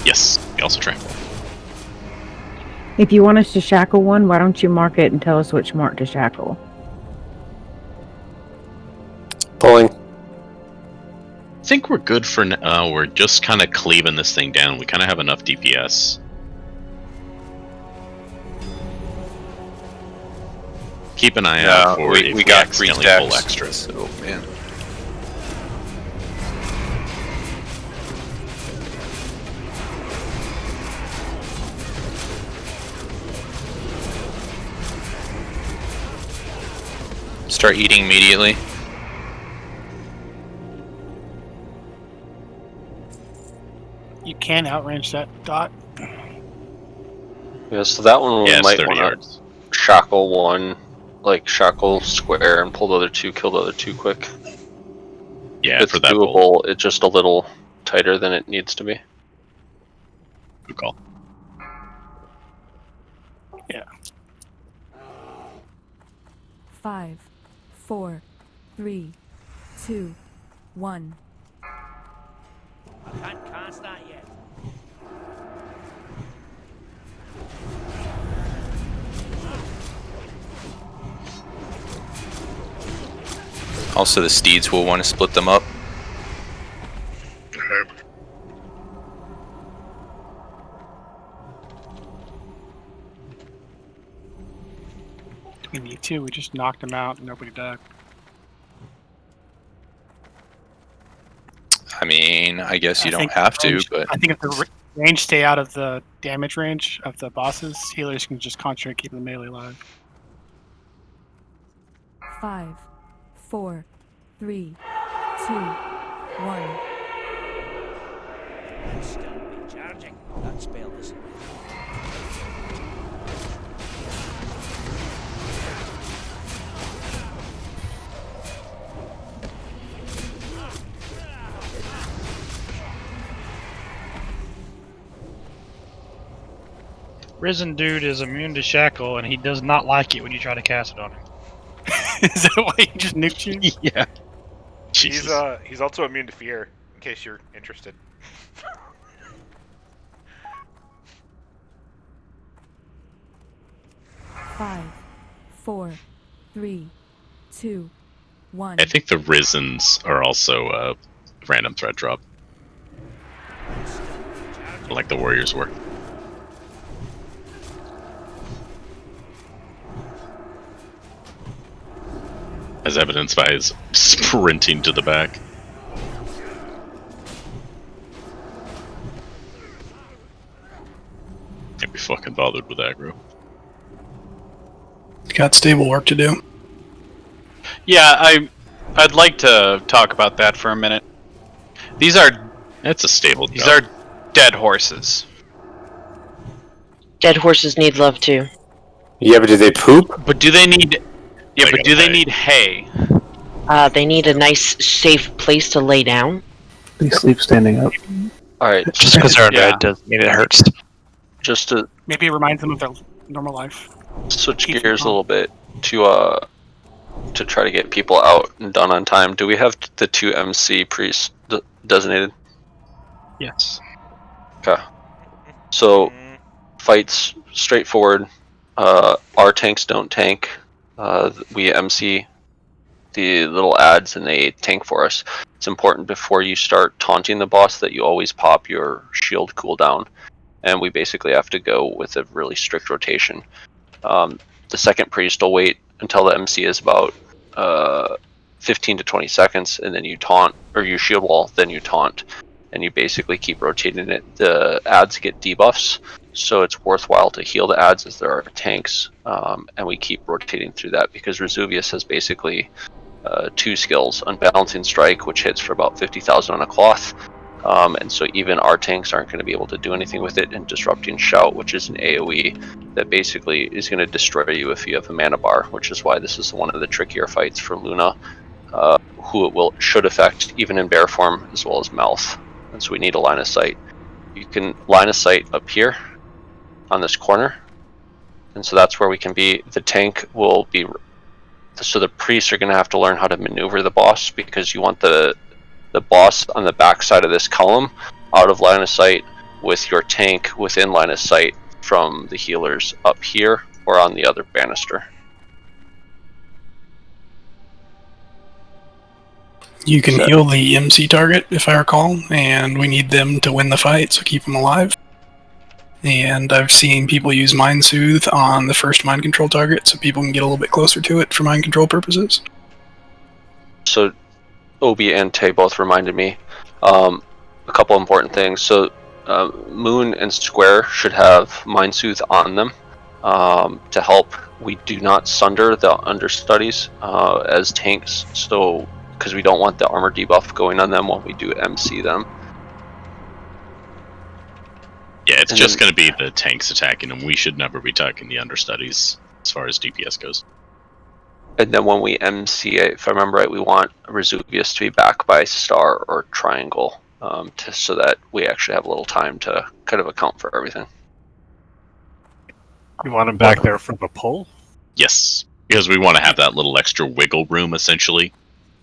Yes, they also trample. If you want us to shackle one, why don't you mark it and tell us which mark to shackle? Pulling. I think we're good for now. We're just kind of cleaving this thing down. We kind of have enough DPS. Keep an eye out for we if got 3 accidentally stacks. pull extras. So, man. Start eating immediately. You can outrange that dot. Yeah, so that one we Yeah, it's might 30 want yards. to shackle one, like shackle square and pull the other two, kill the other two quick. Yeah, If it's for that doable, pull. it's just a little tighter than it needs to be. Good call. Yeah. 5, 4, 3, 2, 1. Can't start yet. Also, the steeds will want to split them up. We need to. We just knocked him out and nobody died. I mean, I guess you I don't think have to, range- but I think if the range stay out of the damage range of the bosses, healers can just concentrate keeping the melee alive. 5, 4, 3, 2, 1. Still be charging. That spell isn't. Risen dude is immune to shackle, and he does not like it when you try to cast it on him. Is that why he just nuked you? Yeah. He's also immune to fear, in case you're interested. Five, 4, 3, 2, 1. I think the Risens are also a random threat drop. Like the Warriors were. As evidenced by his sprinting to the back. Can't be fucking bothered with aggro. Got stable work to do. Yeah, I'd like to talk about that for a minute. These are That's a stable these job. are dead horses. Dead horses need love too. Yeah, but do they poop? But do they need They but gotta do they pay. need hay? They need a nice, safe place to lay down. They sleep standing up. Alright, Just because they're Yeah. dead doesn't mean it hurts. just to Maybe it reminds them of their normal life. switch Keep gears a them little bit to to try to get people out and done on time. Do we have the 2 MC priests designated? Yes. Okay. So, fights straightforward. Our tanks don't tank. We MC the little ads and they tank for us. It's important before you start taunting the boss that you always pop your shield cooldown. And we basically have to go with a really strict rotation. The second priest will wait until the MC is about 15 to 20 seconds, and then you taunt, or you shield wall, then you taunt. And you basically keep rotating it. The ads get debuffs, so it's worthwhile to heal the ads as there are tanks. And we keep rotating through that because Resuvius has basically 2 skills: Unbalancing Strike, which hits for about 50,000 on a cloth. And so even our tanks aren't going to be able to do anything with it, and Disrupting Shout, which is an AoE that basically is going to destroy you if you have a mana bar, which is why this is one of the trickier fights for Luna, who it should affect even in bear form as well as mouth. And so we need a line of sight. You can line of sight up here on this corner, and so that's where we can be. The tank will be, so the priests are going to have to learn how to maneuver the boss, because you want the boss on the back side of this column out of line of sight, with your tank within line of sight from the healers up here or on the other banister. You can heal the MC target, if I recall, and we need them to win the fight, so keep them alive. And I've seen people use Mind Soothe on the first mind control target, so people can get a little bit closer to it for mind control purposes. So Obi and Tay both reminded me a couple important things. So Moon and Square should have Mind Soothe on them to help. We do not sunder the understudies as tanks, so because we don't want the armor debuff going on them when we do MC them. Yeah, it's just going to be the tanks attacking them. We should never be attacking the understudies as far as DPS goes. And then when we MC it, if I remember right, we want Resuvius to be back by star or triangle, so that we actually have a little time to kind of account for everything. You want him back there from a pull? Yes, because we want to have that little extra wiggle room, essentially,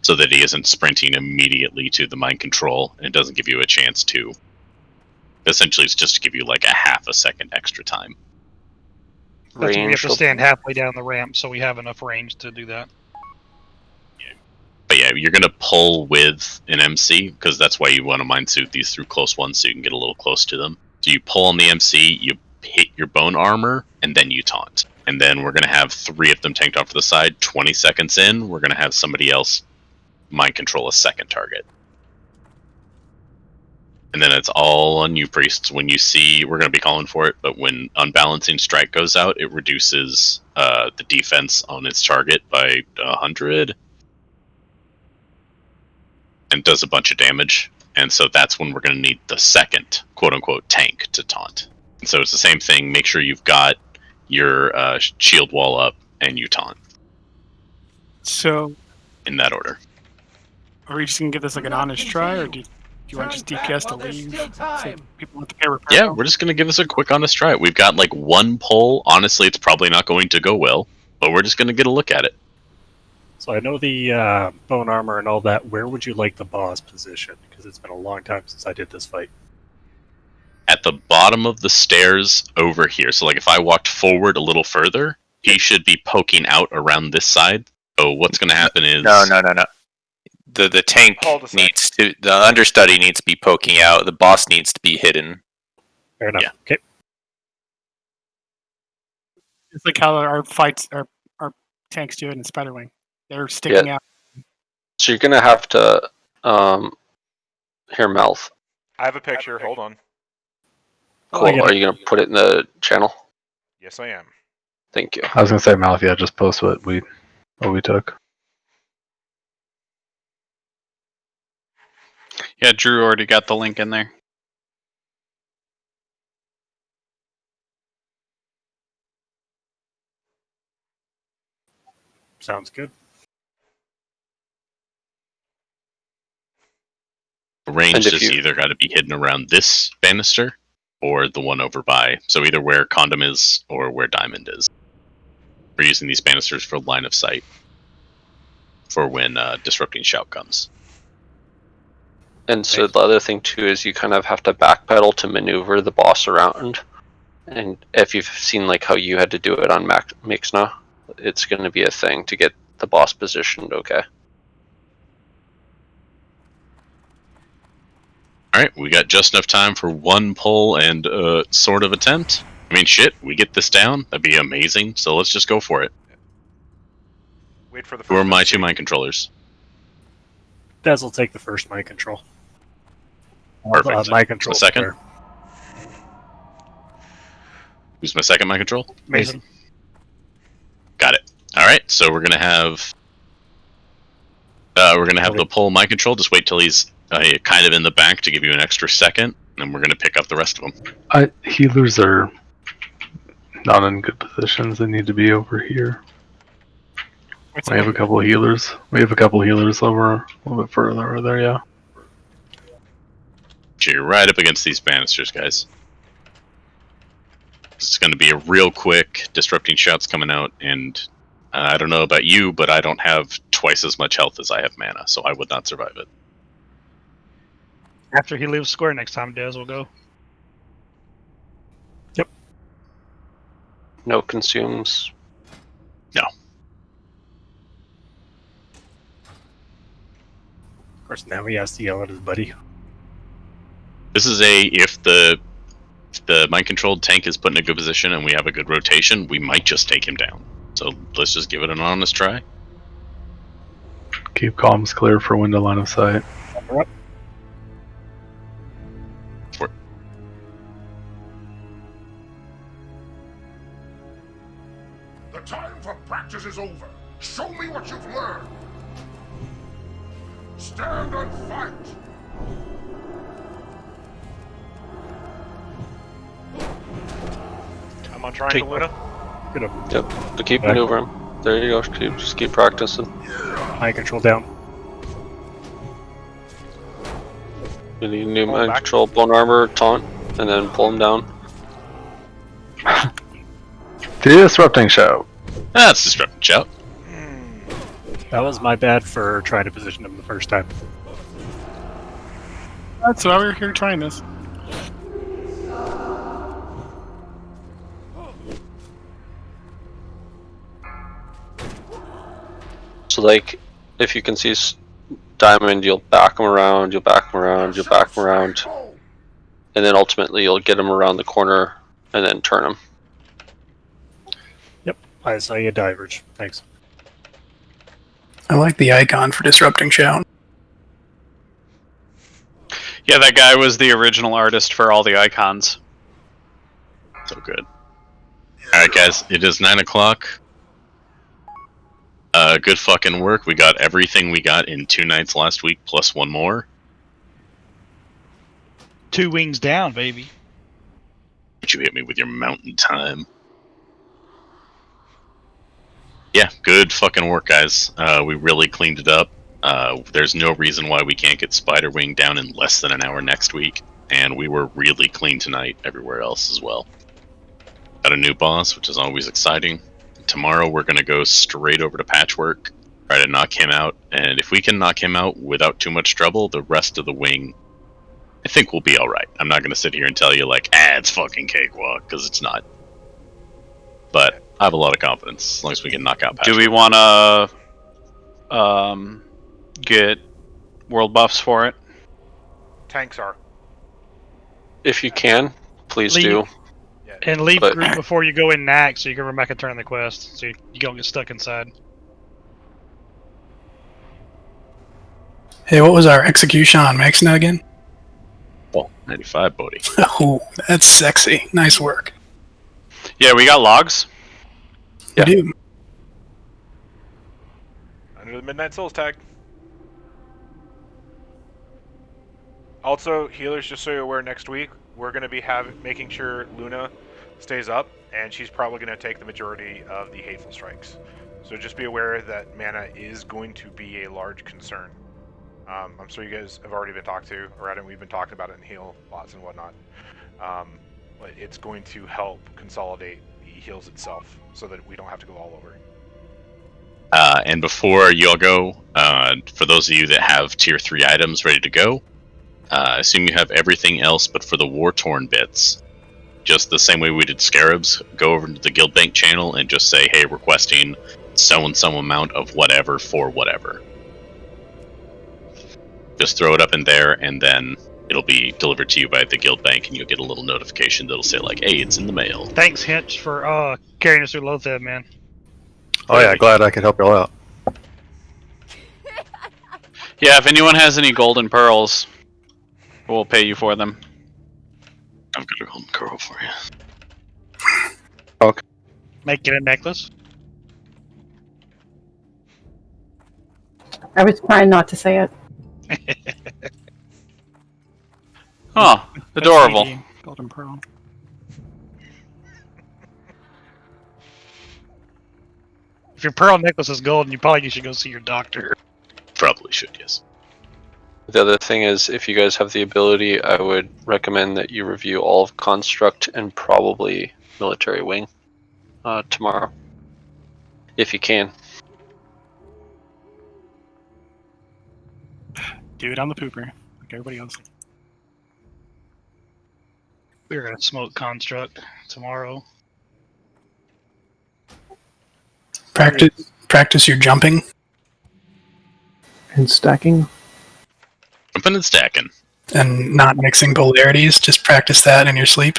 so that he isn't sprinting immediately to the mind control and doesn't give you a chance to. Essentially, it's just to give you like a half a second extra time. That's when we have to stand halfway down the ramp, so we have enough range to do that. Yeah. But yeah, you're going to pull with an MC, because that's why you want to mind soothe these through close ones, so you can get a little close to them. So you pull on the MC, you hit your bone armor, and then you taunt. And then we're going to have 3 of them tanked off to the side. 20 seconds in, we're going to have somebody else mind control a second target. And then it's all on you, priests. When you see, we're going to be calling for it, but when Unbalancing Strike goes out, it reduces the defense on its target by 100. And does a bunch of damage. And so that's when we're going to need the second, quote-unquote, tank to taunt. And so it's the same thing. Make sure you've got your shield wall up and you taunt. So, in that order. Are we just going to give this like an honest try, or do you want just DPS to leave so people want to pay repair? Yeah, we're just going to give this a quick honest try. We've got like 1 pull. Honestly, it's probably not going to go well, but we're just going to get a look at it. So I know the bone armor and all that. Where would you like the boss position? Because it's been a long time since I did this fight. At the bottom of the stairs over here. So like if I walked forward a little further, he should be poking out around this side. So what's going to happen is... No. The tank needs to... The understudy needs to be poking out. The boss needs to be hidden. Fair enough. Yeah. Okay. It's like how our fights, our tanks do it in Spiderwing. They're sticking out. So you're going to have to hear mouth. I have a picture. Hold on. Cool. Are you going to put it in the channel? Yes, I am. Thank you. I was gonna say, Mouth, yeah, just post what we took. Yeah, Drew already got the link in there. Sounds good. The range is either got to be hidden around this banister or the one over by. So either where Condom is or where Diamond is. We're using these banisters for line of sight. for when Disrupting Shout comes. And so the other thing too is you kind of have to backpedal to maneuver the boss around. And if you've seen like how you had to do it on Mixna, it's going to be a thing to get the boss positioned okay. Alright, we got just enough time for one pull and sort of attempt. I mean, shit, we get this down, that'd be amazing, so let's just go for it. Wait for the Who are first my two mind controllers? Des will take the first mind control. Perfect. Mind control. The second? Who's my second mind control? Mason. Got it. Alright, so we're gonna have the pull mind control. Just wait till he's kind of in the back to give you an extra second, and we're gonna pick up the rest of them. Healers are not in good positions. They need to be over here. We have a couple of healers. We have a couple of healers over a little bit further over there, yeah. So you're right up against these banisters, guys. It's going to be a real quick Disrupting Shout's coming out, and I don't know about you, but I don't have twice as much health as I have mana, so I would not survive it. After he leaves square next time, Dez will go. Yep. No consumes. No. Of course, now he has to yell at his buddy. This is if the mind-controlled tank is put in a good position and we have a good rotation, we might just take him down. So let's just give it an honest try. Keep comms clear for window line of sight. The time for practice is over. Show me what you've learned. Stand and fight. I'm on triangle, Luna. Yep, but keep maneuvering. There you go, just keep practicing. Mind control down. You need new mind control, bone armor, taunt, and then pull him down. Disrupting Shout. That's Disrupting Shout. That was my bad for trying to position him the first time. That's why we're here trying this. So like, if you can see Diamond, you'll back him around, you'll back him around, you'll back him around, and then ultimately you'll get him around the corner and then turn him. Yep, I saw you diverge. Thanks. I like the icon for Disrupting Shout. Yeah, that guy was the original artist for all the icons. So good. Alright guys, it is 9 o'clock. Good fucking work. We got everything we got in 2 nights last week, plus one more. 2 wings down, baby. But you hit me with your mountain time. Yeah, good fucking work, guys. We really cleaned it up. There's no reason why we can't get Spiderwing down in less than an hour next week. And we were really clean tonight everywhere else as well. Got a new boss, which is always exciting. Tomorrow we're going to go straight over to Patchwork, try to knock him out, and if we can knock him out without too much trouble, the rest of the wing, I think we'll be alright. I'm not going to sit here and tell you like, it's fucking cakewalk, because it's not. But I have a lot of confidence, as long as we can knock out Patchwork. Do we want to get world buffs for it? Tanks are. If you can, please do. And leave group before you go in Naxx so you can run back and turn the quest, so you don't get stuck inside. Hey, what was our execution on Mixna again? Oh, 95, Bodhi. Oh, that's sexy. Nice work. Yeah, we got logs. Yeah. We do. Under the Midnight Souls tag. Also, healers, just so you're aware, next week we're going to be making sure Luna stays up, and she's probably going to take the majority of the Hateful Strikes. So just be aware that mana is going to be a large concern. I'm sure you guys have already been talked to, or we've been talking about it in heal lots and whatnot. But it's going to help consolidate the heals itself, so that we don't have to go all over. And before you all go, for those of you that have tier 3 items ready to go, assume you have everything else but for the war-torn bits. Just the same way we did Scarabs, go over to the Guild Bank channel and just say, hey, requesting so-and-so amount of whatever for whatever. Just throw it up in there, and then it'll be delivered to you by the Guild Bank, and you'll get a little notification that'll say, like, hey, it's in the mail. Thanks, Hinch, for carrying us through Lotheb, man. Oh yeah, glad I could help y'all out. Yeah, if anyone has any golden pearls, we'll pay you for them. I've got a golden pearl for you. Okay. Make it a necklace. I was trying not to say it. Oh, adorable. Golden pearl. If your pearl necklace is golden, you probably should go see your doctor. Probably should, yes. The other thing is, if you guys have the ability, I would recommend that you review all of Construct and probably Military Wing tomorrow, if you can. Do it on the pooper, like everybody else. We're gonna smoke Construct tomorrow. Practice your jumping and stacking. Jumping and stacking. and not mixing polarities. Just practice that in your sleep.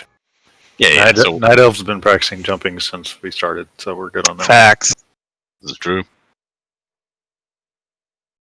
Yeah. Night Elves have been practicing jumping since we started, so we're good on that. Facts. This is true.